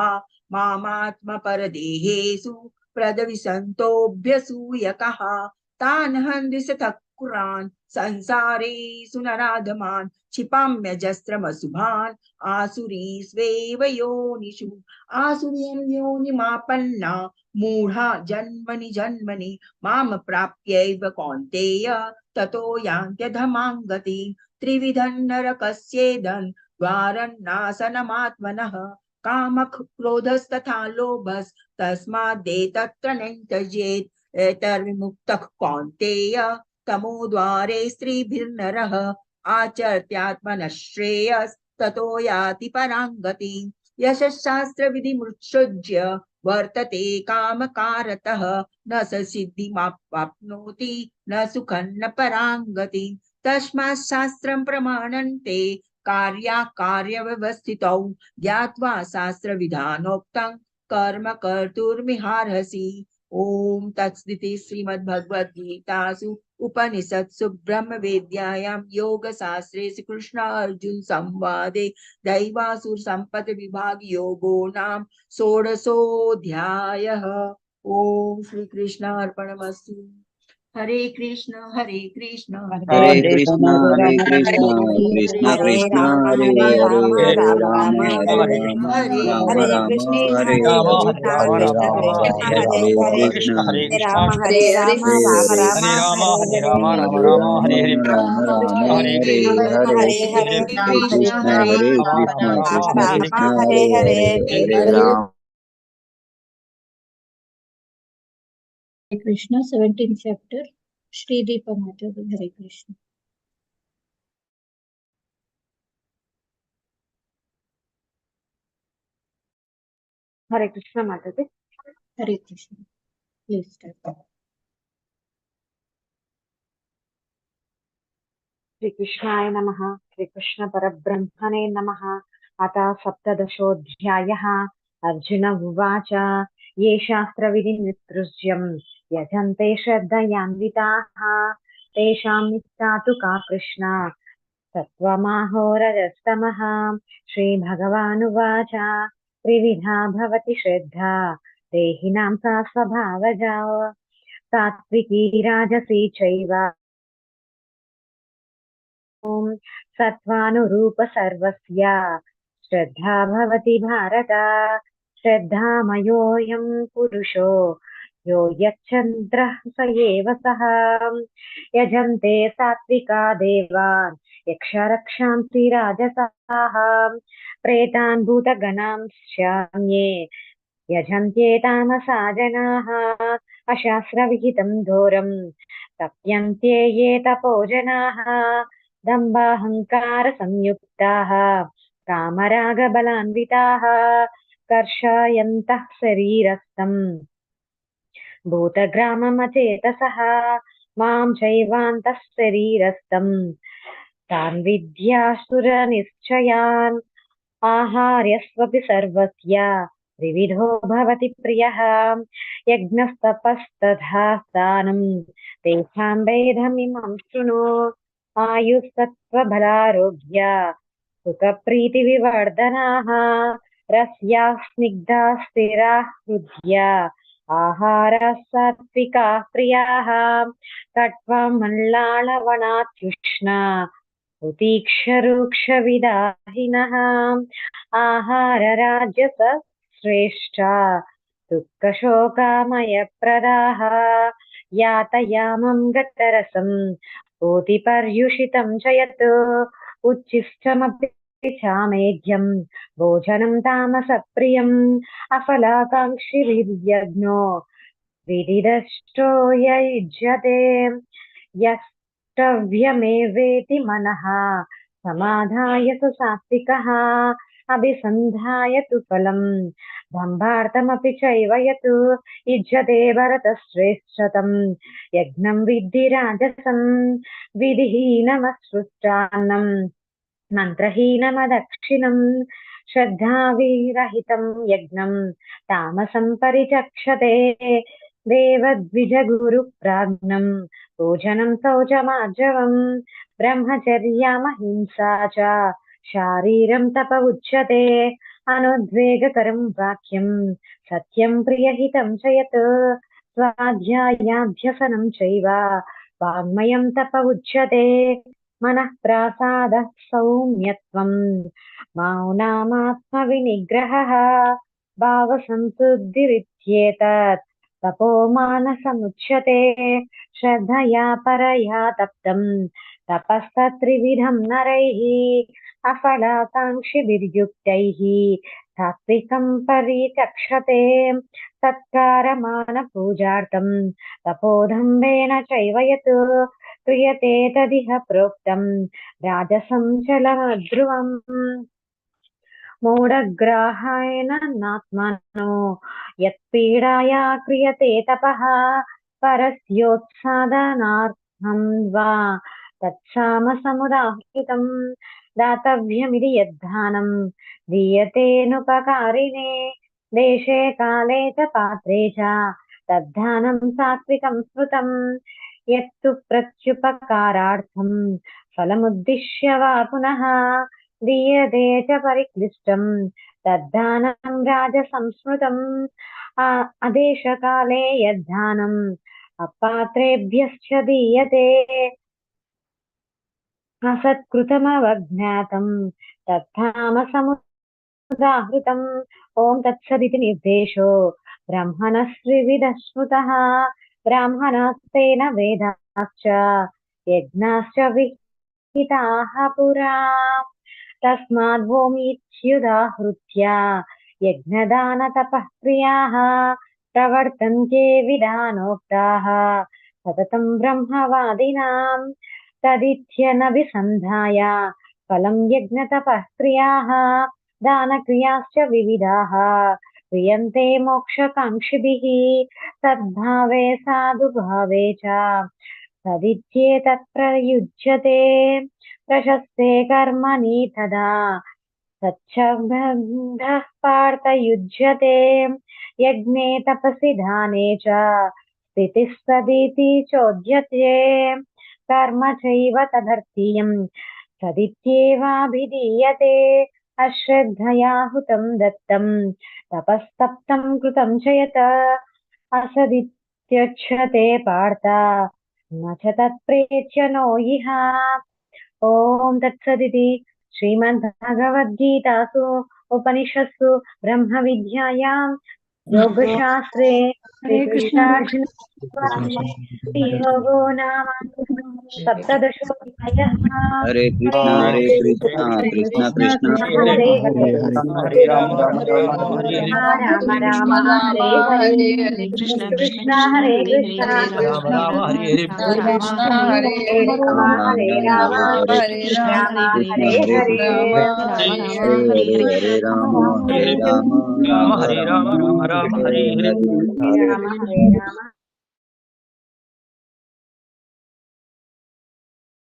मामात्मपरदेहेषु प्रदविसन्तोऽभ्यसूयकः तान् हन्दिशतः कुरान् संसारेषु नराधमान् क्षिपाम्यजस्रमशुभान् आसुरीष्वेव योनिषु आसुरीं योनिमापन्ना मूढा जन्मनि जन्मनि माम प्राप्यैव कौन्तेय ततो यान्त्यधमां गतिम् त्रिविधं नरकस्येदन् द्वारन्नाशनमात्मनः कामः क्रोधस्तथा लोभस्तस्मादेतत्र नैत्यजेत् एतर्विमुक्तः कौन्तेय तमोद्वारे स्त्रीभिर्नरः आचर्त्यात्मनः श्रेयस्ततो याति परां गतिम् यशशास्त्रविधिमुत्सृज्य वर्तते कामकारतः न स सिद्धिमाप्नोति न सुखं न परां गतिम् तस्मात् शास्त्रं प्रमाणन्ते कार्याकार्यव्यवस्थितौ ज्ञात्वा शास्त्रविधानोक्तं कर्म कर्तुर्मिहार्हसि। ओम तत्सदिति श्रीमद्भगवद्गीतासु उपनिषत्सु ब्रह्मविद्यायां योगशास्त्रे श्रीकृष्णार्जुन संवादे दैवासुर संपत्ति विभाग योगो नाम षोडशोऽध्यायः। ओम श्री कृष्णार्पणमस्तु। हरे कृष्ण कृष्ण हरे कृष्ण कृष्ण राम हरे राम कृष्ण हरे राम हरे राम हरे कृष्ण हरे राम हरे Ram Hare Hare Ram Hare Hare Krishna Krishna Hare Hare Ram Hare Krishna, 17th chapter, Shri Deepa Mataji, Hare Krishna. Hare Krishna Mataji. Hare Krishna. Please start. Shri Krishnaయ नमः श्री कृष्ण परब्रह्मणे नमः अथ सप्तदशोऽध्यायः अर्जुन उवाच ये शास्त्रविधिं विसृज्यं यजन्ते श्रद्धयान्विताः तेषां निष्ठा तु का कृष्ण सत्त्वमाहोरजस्तमः श्रीभगवानुवाच त्रिविधा भवति श्रद्धा देहिनां सा स्वभावजा सात्विकी राजसी चैव ॐ सत्त्वानुरूप सर्वस्य श्रद्धा भवति भारत श्रद्धामयोऽयं पुरुषो यो यच्चन्द्रः स एव सः यजन्ते सात्विका देवान् यक्षरक्षांसि राजसाः प्रेतान् भूतगणांश्चान्ये यजन्ते तामसा जनाः अशास्त्रविहितं घोरं तप्यन्ते ये तपो जनाः दम्भाहङ्कारसंयुक्ताः कामरागबलान्विताः कर्षयन्तः शरीरस्थम् भूतग्राममचेतसः मां चैवान्तः शरीरस्थम् तान् विद्यासुरनिश्चयान् आहार्यस्वपि सर्वस्य त्रिविधो भवति प्रियः यज्ञस्तपस्तथा दानं तेषां भेदमिमं शृणु आयुस्तत्त्वबलारोग्य सुखप्रीतिविवर्धनाः रस्याः स्निग्धाः स्थिराः हृद्या आहारः सात्विकाः प्रियाः कट्वं मल्लाळवणात्युष्णा उतीक्षरूक्षविदाहिनः आहारराजस श्रेष्ठा दुःखशोकामयप्रदाः यातयामं गतरसं पूतिपर्युषितं च यत् उच्छिष्टमपि चामेध्यं भोजनं तामसप्रियम् अफलाकाङ्क्षिभिर्यज्ञो विदिदष्टो युज्यते यष्टव्यमेवेति मनः समाधाय स सात्विकः अभिसन्धाय तु फलम् दम्भार्थमपि चैव यत् युज्यते भरतश्रेष्ठतम् यज्ञं विद्धि राजसं विधिहीनमसृष्टान्नम् मन्त्रहीनमदक्षिणम् श्रद्धाविरहितं यज्ञं तामसं परिचक्षते देवद्विजगुरुप्राज्ञं भोजनं शौचमार्जवम् ब्रह्मचर्यामहिंसा च शारीरं तप उच्यते अनुद्वेगकरं वाक्यं सत्यं प्रियहितं च यत् स्वाध्यायाभ्यसनं चैव वाङ्मयं तप उच्यते मनः प्रासादः सौम्यत्वं मौनामात्मविनिग्रहः भावसंशुद्धिरित्येतत् तपो मानसमुच्यते श्रद्धया परया तप्तं तपस्तत्त्रिविधं नरैः अफलाकाङ्क्षिभिर्युक्तैः सात्विकं परिचक्षते सत्कारमानपूजार्थं तपोधम्बेन चैव यत् क्रियते तदिह प्रोक्तं राजसं चलमध्रुवम् मूढग्राहेण नात्मनो यत्पीडाया क्रियते तपः परस्योत्सादनार्थं वा तत्सामसमुदाहृतं दातव्यमिति यद्दानं दीयतेऽनुपकारिणे देशे काले च पात्रे च तद्दानं सात्विकं स्मृतम् यत्तु प्रत्युपकारार्थं फलमुद्दिश्य वा पुनः दीयते च परिक्लिष्टं तद्दानं राजसंस्मृतम् आदेशकाले यद्दानं अपात्रेभ्यश्च दीयते असत्कृतमवज्ञातं तत्तामसमुदाहृतम् ॐ तत्सदिति निर्देशो ब्रह्मणस्त्रिविधः स्मृतः ब्राह्मणास्तेन वेदाश्च यज्ञाश्च विहिताः पुरा तस्माद्भूमीच्युदाहृत्य यज्ञदानतपः क्रियाः प्रवर्तन्ते विधानोक्ताः सततं ब्रह्मवादिनां तदित्यनभिसन्धाय फलं यज्ञतपः क्रियाः दानक्रियाश्च विविधाः क्रियन्ते मोक्षकाङ्क्षिभिः सद्भावे साधुभावे च तदित्येतत् प्रयुज्यते प्रशस्ते कर्मणि तदा सच्छब्दः पार्थ युज्यते यज्ञे तपसि दाने च स्थितिः सदिति चोद्यते कर्म चैव तदर्थीयं सदित्येवाभिधीयते अश्रद्धया हुतं दत्तं तपस्तप्तं कृतं च यत् असदित्युच्यते पार्थ न च तत्प्रेत्य नो इह ॐ तत्सदिति श्रीमद्भगवद्गीतासु उपनिषत्सु ब्रह्मविद्यायां योगशास्त्रे श्रीकृष्णार्जुन योगो नाम सप्तदशोऽध्यायः हरे कृष्णा कृष्ण कृष्ण हरे हरे हरे राम हरे हरे राम राम हरे हरे कृष्ण कृष्ण हरे कृष्ण राम राम हरे हरे कृष्ण हरे राम हरे राम राम हरे हरे हरे राम हरे राम राम हरे राम राम राम हरे हरे राम हरे Ram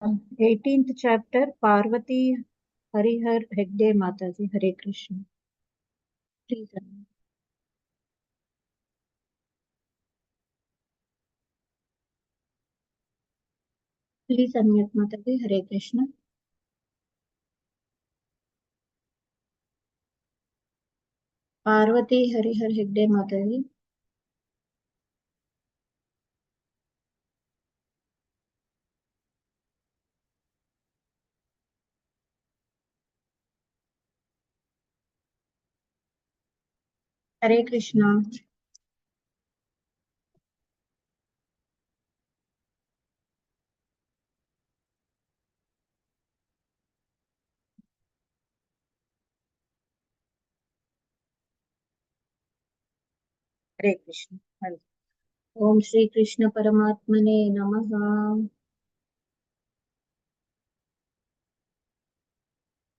18th chapter Parvati Harihar Hegde Mataji. Hare Krishna. Please unmute. Please unmute Mataji. Hare Krishna. Parvati Harihar Hegde Mataji. Hare Krishna. Hare Krishna. Om Shri Krishna Paramatmane Namaha.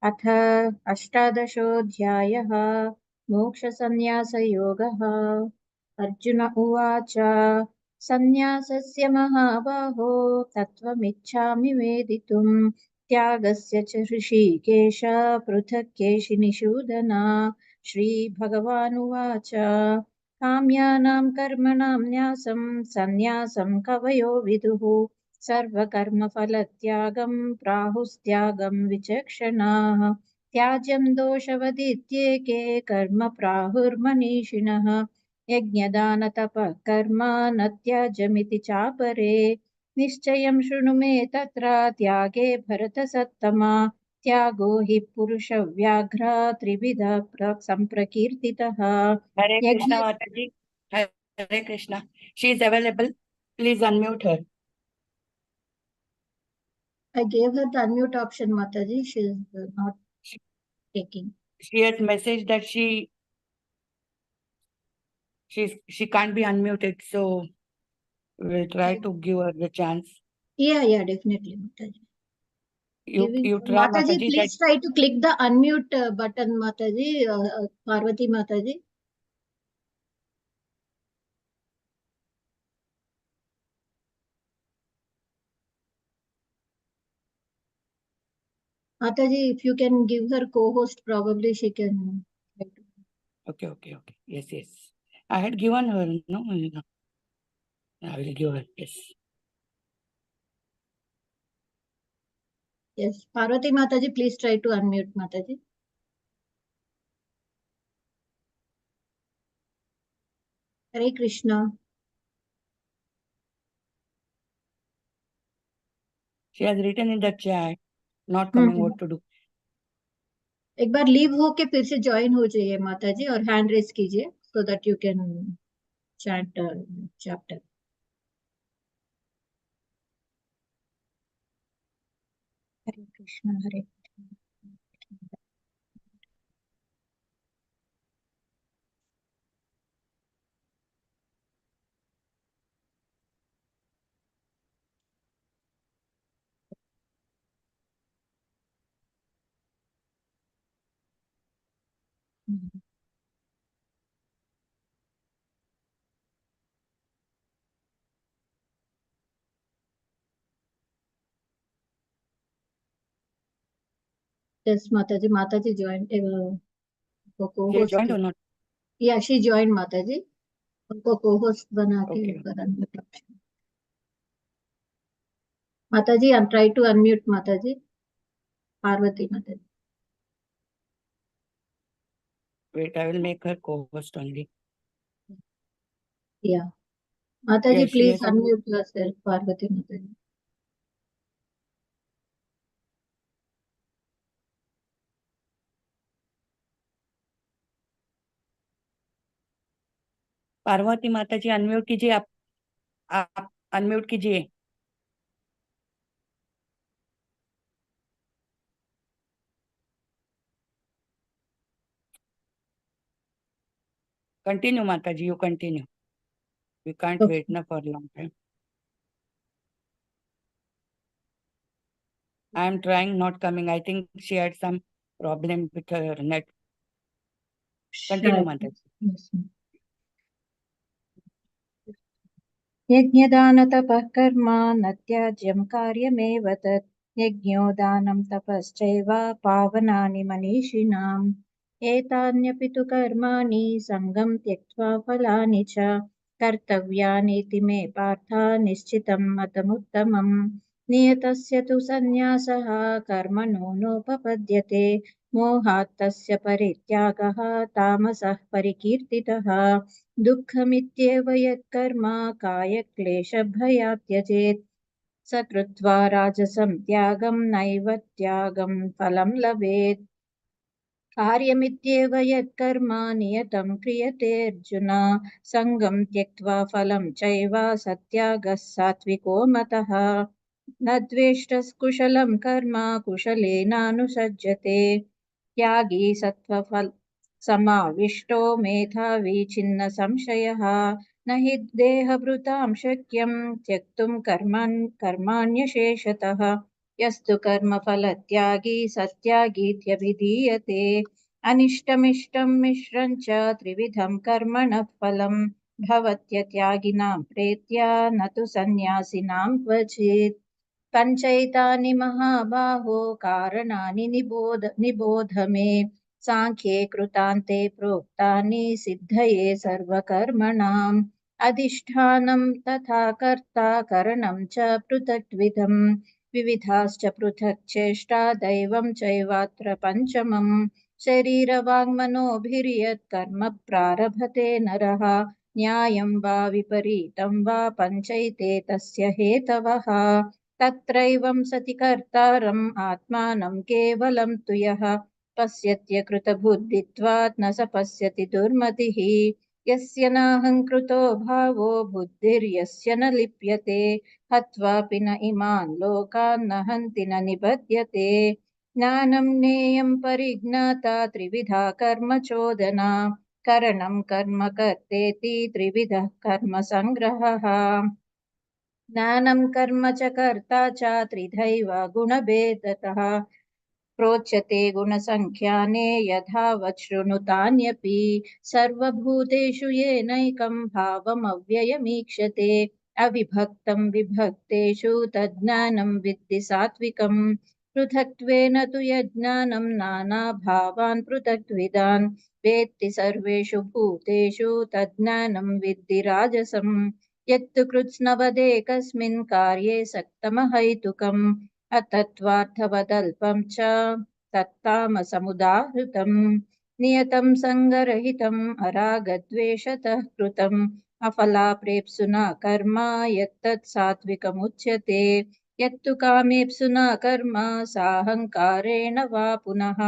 अथ अष्टादशोऽध्यायः मोक्षसंन्यासयोगः अर्जुन उवाच सन्न्यासस्य महाबाहो तत्त्वमिच्छामि वेदितुम् त्यागस्य च ऋषिकेश पृथक् केशिनिषूदना श्रीभगवानुवाच काम्यानां कर्मणां न्यासं सन्न्यासं कवयो विदुः सर्वकर्मफलत्यागं प्राहुस्त्यागं विचक्षणाः त्याज्यं दोषवदित्येके कर्म प्राहुर्मनीषिणः यज्ञदानतपः कर्म न त्याज्यमिति चापरे निश्चयं शृणु मे तत्र त्यागे भरतसत्तमा त्यागो हि पुरुषव्याघ्र त्रिविधः सम्प्रकीर्तितः Hare यज्ञ Krishna Mataji. Hare Krishna. She is available. Please unmute her. I gave her the unmute option, Mataji. She is not taking. She has messaged that she can't be unmuted, so we'll try to give her the chance. Yeah, definitely, Mataji. You try, Mataji, Mataji. please try to click the unmute button, Mataji. Parvati Mataji. Mataji, if you can give her co-host, probably she can. Okay. Yes. I had given her, no? I will give her, yes. Yes, Parvati Mataji, please try to unmute Mataji. Hare Krishna. She has written in the chat, not coming, what to do? एक बार लीव हो के फिर से ज्वाइन हो जाइए माता जी और हैंड रेस कीजिए so that you can chant chapter. Hare Krishna Hare yes माता जी ज्वाइन को She has host joined or not? या शी ज्वाइन माता जी उनको को होस्ट बना के Okay. ऊपर अनम्यूट ऑप्शन। माता जी ट्राई टू अनम्यूट माता जी पार्वती माता जी। Wait, I will make her co-host only. या माता जी Yes, she please has. Unmute yourself Parvati माता जी। पार्वती माता जी अनम्यूट कीजिए, आप अनम्यूट कीजिए। Continue, Mataji, you continue. We can't wait now for a long time. I am trying, not coming. I think she had some problem with her net. Continue, Mataji. यज्ञदानतपः कर्म न त्याज्यं कार्यमेव तत् यज्ञो दानं तपश्चैव पावनानि मनीषिणाम् एतान्यपि तु कर्माणि सङ्गं त्यक्त्वा फलानि च कर्तव्यानीति मे पार्थ निश्चितं मतमुत्तमम् नियतस्य तु सन्न्यासः कर्मणो नोपपद्यते मोहात् तस्य परित्यागः तामसः परिकीर्तितः दुःखमित्येव यत्कर्म कायक्लेशभयात् त्यजेत् स कृत्वा राजसं त्यागं नैव त्यागं फलं लभेत् कार्यमित्येव यत्कर्म नियतं क्रियते अर्जुन सङ्गं त्यक्त्वा फलं चैव सत्यागः सात्विको मतः न द्वेष्टस्कुशलं कर्म कुशलेनानुसज्जते त्यागी सत्त्वफल समाविष्टो मेधावी छिन्न संशयः न हि देहभृतां शक्यं त्यक्तुं कर्माण्यशेषतः यस्तु कर्मफलत्यागी सत्यागीत्यभिधीयते अनिष्टमिष्टं मिश्रं च त्रिविधं कर्मणः फलं भवत्यत्यागिनां प्रेत्या न तु सन्न्यासिनां क्वचित् पञ्चैतानि महाबाहो कारणानि निबोध मे सांख्ये कृतान्ते प्रोक्तानि सिद्धये सर्वकर्मणाम् अधिष्ठानं तथा कर्ता करणं च पृथक्विधम् विविधाश्च पृथक् चेष्टा दैवं चैवात्र पञ्चमम् शरीरवाङ्मनोभिर्यत् कर्म प्रारभते नरः न्यायं वा विपरीतं वा पञ्चैते तस्य हेतवः तत्रैवं सति कर्तारम् आत्मानं केवलं तु यः पश्यत्यकृतबुद्धित्वात् न स पश्यति दुर्मतिः यस्य नाहङ्कृतो भावो बुद्धिर्यस्य न लिप्यते हत्वापि न इमान् लोकान् न हन्ति न निबध्यते ज्ञानं ज्ञेयं परिज्ञाता त्रिविधा कर्म चोदना करणं कर्म कर्तेति त्रिविधः कर्म संग्रहः ज्ञानं कर्म च कर्ता च त्रिधैव गुणभेदतः प्रोच्यते गुणसङ्ख्याने यथावत् शृणुतान्यपि सर्वभूतेषु येनैकं भावमव्ययमीक्षते अविभक्तं विभक्तेषु तज्ज्ञानं विद्धि सात्विकम् पृथक्त्वेन तु यज्ञानं नानाभावान् पृथक्विदान् वेत्ति सर्वेषु भूतेषु तज्ज्ञानं विद्धि राजसम् यत्तु कृत्स्नवदेकस्मिन् कार्ये सक्तमहैतुकम् अतत्त्वार्थवदल्पं च तत्तामसमुदाहृतम् नियतं सङ्गरहितम् अरागद्वेषतः कृतम् अफलाप्रेप्सुना कर्म यत्तत् सात्विकमुच्यते यत्तु कामेप्सु न कर्म साहङ्कारेण वा पुनः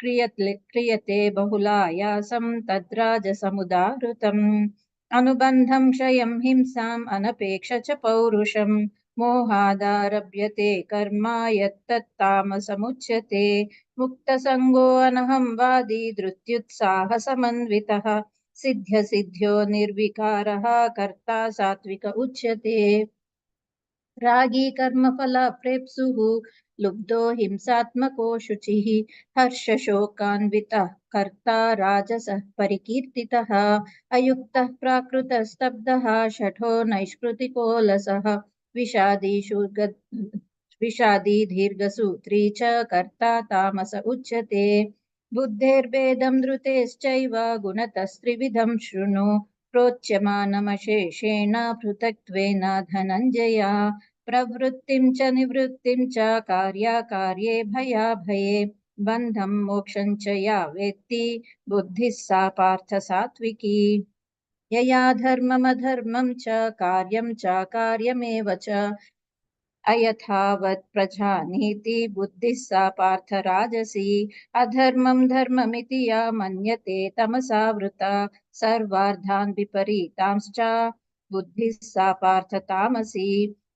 क्रियते बहुलायासं तद्राजसमुदाहृतम् अनुबन्धं क्षयं हिंसाम् अनपेक्ष च पौरुषम् मोहादारभ्यते कर्म यत्तत्तामसमुच्यते मुक्तसङ्गो अनहंवादी धृत्युत्साहसमन्वितः सिद्ध्यो निर्विकारः कर्ता सात्विक उच्यते रागी कर्मफलाप्रेप्सुः लुब्धो हिंसात्मको शुचिः हर्षशोकान्वितः कर्ता राजसः परिकीर्तितः अयुक्तः प्राकृतस्तब्धः शठो नैष्कृतिको लसः विषादी दीर्घसूत्री च कर्ता तामस उच्यते बुद्धेर्भेदं धृतेश्चैव गुणतस्त्रिविधं शृणु प्रोच्यमानमशेषेण पृथक्त्वेन धनञ्जय प्रवृत्तिं च निवृत्तिं च कार्याकार्ये भयाभये बन्धं मोक्षं च या वेत्ति बुद्धिः सा पार्थ सात्विकी यया धर्ममधर्मं च कार्यं च कार्यमेव च अयथावत् प्रजानीति बुद्धिः सा पार्थ राजसी अधर्मं धर्ममिति या मन्यते तमसा वृता सर्वार्थान् विपरीतांश्च बुद्धिः सा पार्थ तामसी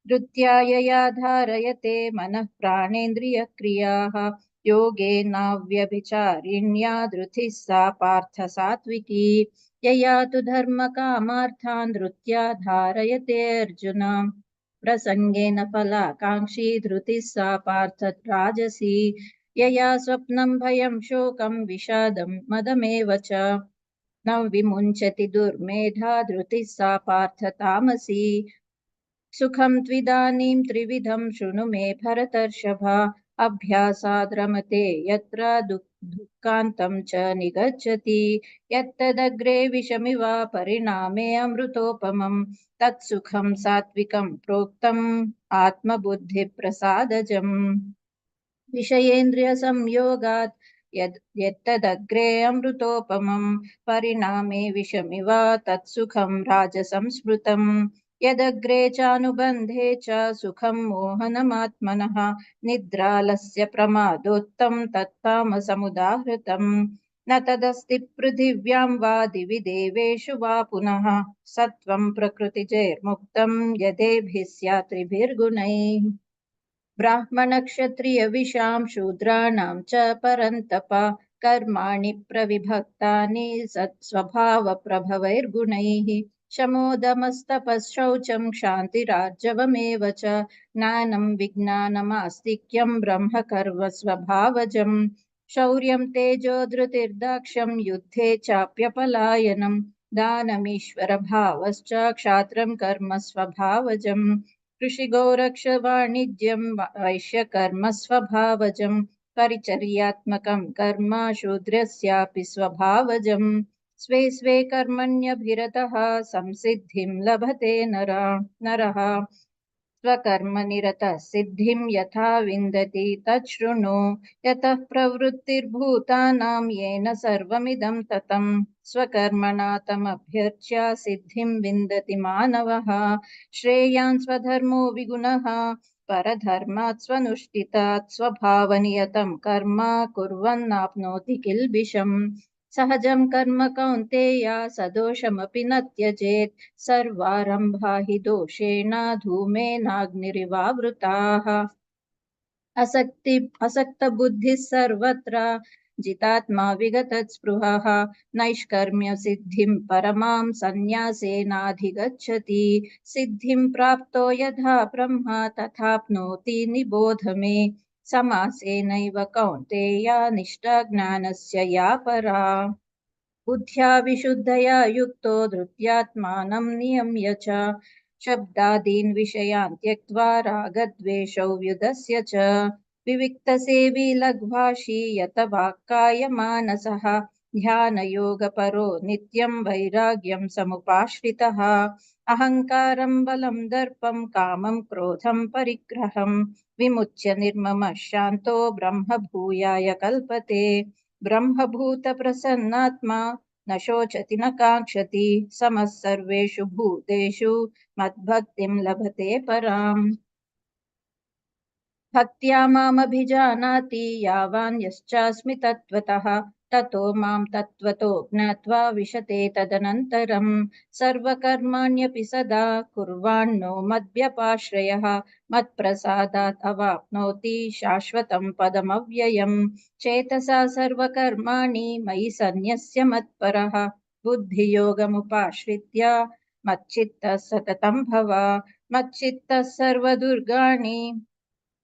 धृत्या यया धारयते मनः प्राणेन्द्रियक्रियाः योगेनाव्यभिचारिण्या धृतिः सा पार्थ सात्विकी यया तु धर्मकामार्थान् धृत्या धारयते अर्जुन प्रसंगेन फलाकांक्षी धृतिः सा पार्थ राजसी यया स्वप्नं भयं शोकं विषादं मदमेव च न विमुञ्चति दुर्मेधा धृतिः सा पार्थ तामसी सुखं त्विदानीं त्रिविधं शृणु मे भरतर्षभ अभ्यासाद् रमते यत्र दुःखान्तं च निगच्छति यत्तदग्रे विषमिव परिणामे अमृतोपमम् तत्सुखं सात्विकं प्रोक्तम् आत्मबुद्धिप्रसादजम् विषयेन्द्रियसंयोगात् यत्तदग्रे अमृतोपमं परिणामे विषमिव तत्सुखं राजसंस्मृतम् यदग्रे चानुबन्धे च सुखं मोहनमात्मनः निद्रालस्य प्रमादोत्तं तत्तामसमुदाहृतम् न तदस्ति पृथिव्यां वा दिवि देवेषु वा पुनः सत्त्वं प्रकृतिजैर्मुक्तं यदेभिः स्यात्रिभिर्गुणैः ब्राह्मणक्षत्रियविशां शूद्राणां च परन्तप कर्माणि प्रविभक्तानि सत्स्वभावप्रभवैर्गुणैः शमोदमस्तपःशौचं क्षान्तिरार्जवमेव च ज्ञानं विज्ञानमास्तिक्यं ब्रह्मकर्मस्वभावजम् शौर्यं तेजो धृतिर्दाक्ष्यं युद्धे चाप्यपलायनं दानमीश्वरभावश्च क्षात्रं कर्म स्वभावजम् कृषिगौरक्षवाणिज्यं वैश्यकर्म स्वभावजं परिचर्यात्मकं कर्म शूद्रस्यापि स्वभावजं स्वे स्वे कर्मण्यभिरतः संसिद्धिं लभते नरः स्वकर्मनिरतः सिद्धिं यथा विन्दति तच्छृणु यतः प्रवृत्तिर्भूतानां येन सर्वमिदं ततं स्वकर्मणा तमभ्यर्च्य सिद्धिं विन्दति मानवः श्रेयान् स्वधर्मो विगुणः परधर्मात् स्वनुष्ठितात् स्वभावनियतं कर्म कुर्वन्नाप्नोति किल्बिषम् सहजं कर्म कौन्तेय सदोषमपि न त्यजेत् सर्वारम्भा हि दोषेण धूमेनाग्निरिवावृताः असक्तबुद्धिः सर्वत्र जितात्मा विगतस्पृहः नैष्कर्म्यसिद्धिं परमां सन्न्यासेनाधिगच्छति सिद्धिं प्राप्तो यथा ब्रह्म तथाप्नोति निबोध मे समासेनैव कौन्तेय निष्ठा ज्ञानस्य या परा बुद्ध्या विशुद्धया युक्तो धृत्यात्मानं नियम्य च शब्दादीन् विषयान् त्यक्त्वा रागद्वेषौ व्युदस्य च विविक्तसेवी लघ्वाशी यत वाक्कायमानसः ध्यानयोगपरो नित्यं वैराग्यं समुपाश्रितः अहङ्कारं बलं दर्पं कामं क्रोधं परिग्रहं विमुच्य निर्ममः शान्तो ब्रह्मभूयाय कल्पते ब्रह्मभूतप्रसन्नात्मा न शोचति न काङ्क्षति समः सर्वेषु भूतेषु मद्भक्तिं लभते पराम् भक्त्या मामभिजानाति यावान् यश्चास्मि तत्त्वतः ततो मां तत्त्वतो ज्ञात्वा विशते तदनन्तरं सर्वकर्माण्यपि सदा कुर्वाणो मद्व्यपाश्रयः मत्प्रसादात् अवाप्नोति शाश्वतं पदमव्ययम् चेतसा सर्वकर्माणि मयि सन्न्यस्य मत्परः बुद्धियोगमुपाश्रित्य मच्चित्तः सततं भव मच्चित्तः सर्वदुर्गाणि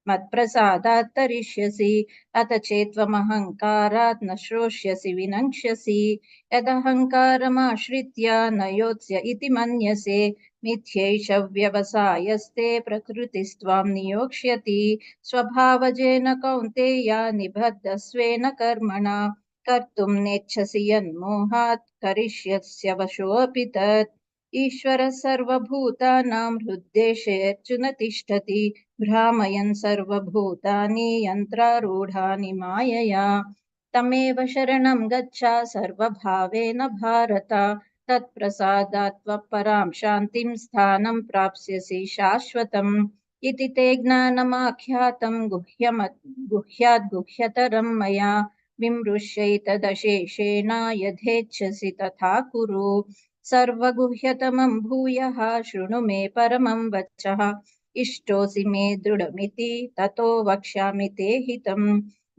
मत्प्रसादात् तरिष्यसि अथ चेत्त्वमहङ्कारात् न श्रोष्यसि विनङ्क्ष्यसि यदहङ्कारमाश्रित्य न योत्स्य इति मन्यसे मिथ्यैष व्यवसायस्ते प्रकृतिस्त्वां नियोक्ष्यति स्वभावजेन कौन्तेय निबद्धस्वेन कर्मणा कर्तुं नेच्छसि यन्मोहात् करिष्यस्य वशोऽपि तत् ईश्वरः सर्वभूतानां हृद्देशेऽर्जुन तिष्ठति भ्रामयन् सर्वभूतानि यन्त्रारूढानि मायया तमेव शरणं गच्छ सर्वभावेन भारत तत्प्रसादात् त्वपरां शान्तिं स्थानं प्राप्स्यसि शाश्वतम् इति ते ज्ञानमाख्यातं गुह्याद् गुह्यतरं मया विमृश्यैतदशेषेण यथेच्छसि तथा कुरु सर्वगुह्यतमं भूयः शृणु मे परमं वचः इष्टोऽसि मे दृढमिति ततो वक्ष्यामि ते हितम्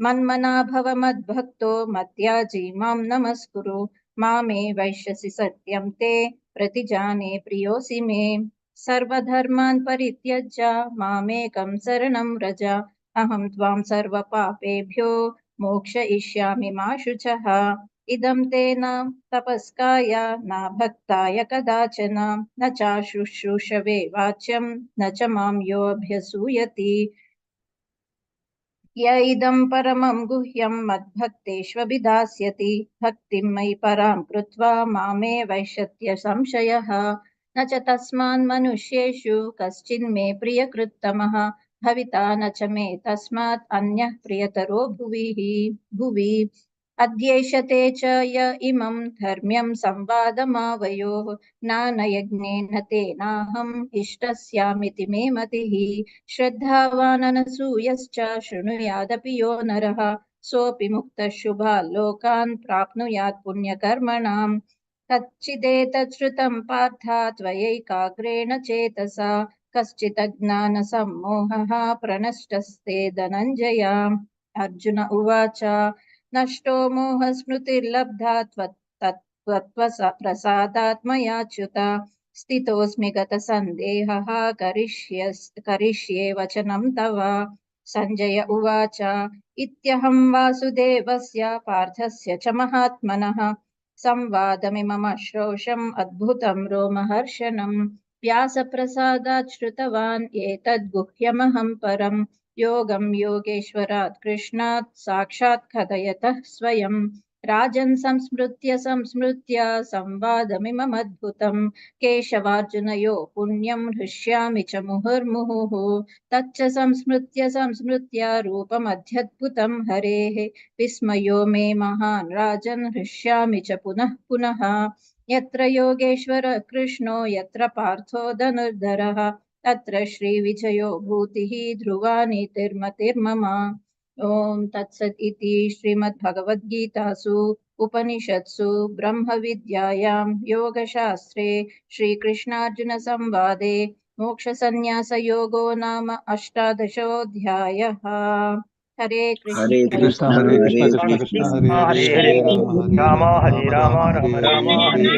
मन्मना भव मद्भक्तो मद्याजी मां नमस्कुरु मामे वैश्यसि सत्यं ते प्रतिजाने प्रियोऽसि मे सर्वधर्मान् परित्यज्य मामेकं शरणं व्रज अहं त्वां सर्वपापेभ्यो मोक्षयिष्यामि मा शुचः इदं तेन तपस्काय न भक्ताय कदाचन न चाशुश्रूषवे वाच्यं न च मां योऽभ्यसूयति य इदं परमं गुह्यं मद्भक्तेष्वभिधास्यति भक्तिं मयि परां कृत्वा मामे वैश्यत्य संशयः न च तस्मान् मनुष्येषु कश्चिन्मे प्रियकृत्तमः भविता न च मे तस्मात् अन्यः प्रियतरो भुवि अध्येष ते च य इमं धर्म्यं संवादमावयोः ज्ञानयज्ञेन तेनाहम् इष्टस्यामिति मे मतिः श्रद्धावान् अनसूयश्च शृणुयादपि यो नरः सोऽपि मुक्तः शुभान् लोकान् प्राप्नुयात् पुण्यकर्मणाम् कच्चिदेतत् श्रुतं पार्थ त्वयैकाग्रेण चेतसा कश्चिदज्ञानसम्मोहः प्रनष्टस्ते धनञ्जय अर्जुन उवाच नष्टो मोहस्मृतिर्लब्धा प्रसादात् मयाच्युत स्थितोऽस्मि गतसन्देहः करिष्ये वचनं तव सञ्जय उवाच इत्यहं वासुदेवस्य पार्थस्य च महात्मनः संवादमिमम श्रोषम् अद्भुतं रोमहर्षणम् व्यासप्रसादात् श्रुतवान् एतद् गुह्यमहं परम् योगं योगेश्वरात् कृष्णात् साक्षात् कथयतः स्वयं राजन् संस्मृत्य संवादमिममद्भुतं केशवार्जुनयो पुण्यं हृष्यामि च मुहुर्मुहुः तच्च संस्मृत्य रूपमध्यद्भुतं हरेः विस्मयो मे महान् राजन् हृष्यामि च पुनः पुनः यत्र योगेश्वर कृष्णो यत्र पार्थो धनुर्धरः तत्र श्रीविजयो भूतिः ध्रुवा नीतिर्मतिर्मम ॐ तत्सत् इति श्रीमद्भगवद्गीतासु उपनिषत्सु ब्रह्मविद्यायां योगशास्त्रे श्रीकृष्णार्जुनसंवादे मोक्षसन्न्यासयोगो नाम अष्टादशोऽध्यायः हरे Hare Krishna Hare Hare Krishna, Krishna Krishna Krishna, Hare Hare Hare, Hare Hare Rama, Hare Ram Rama, Hare Rama Ram Rama, Ram Hare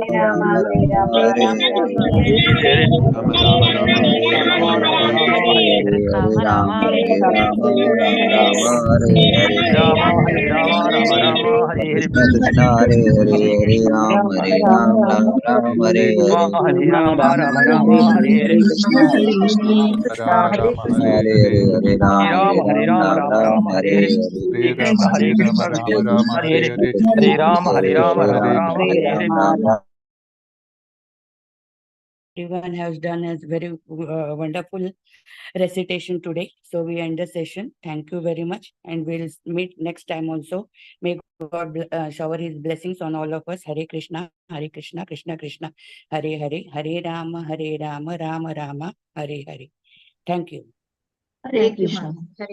Ram Hare, Hare Hare Ram Ram Hare Hare Hare Rama Rama, Rama Hare Ram Hare, Hare Ram Rama, Ram Hare Hare Hare, Hare Hare Ram Ram Hare Hare Ram Hare Ram Ram Ram Hare Hare Krishna Krishna Hare Hare Hare Ram Ram Hare Hare Hare Ram Ram Hare Hare Rama Rama, Hare Hare Hare, Hare Hare Hare Ram Ram Ram Hare Hare Hare Hare Hare Krishna Hare Rama, Krishna Rama Rama, Hare Hare Hare Hare, Hare Ram Hare Ram Hare Ram Hare Hare Ram Everyone has done a very wonderful recitation today. So we end the session. Thank you very much. And we'll meet next time also. May God shower his blessings on all of us. Hare Krishna, Krishna Krishna, Hare Hare, Hare Rama, Rama Rama, Hare Hare. Thank you. Hare Thank you, Krishna Mata.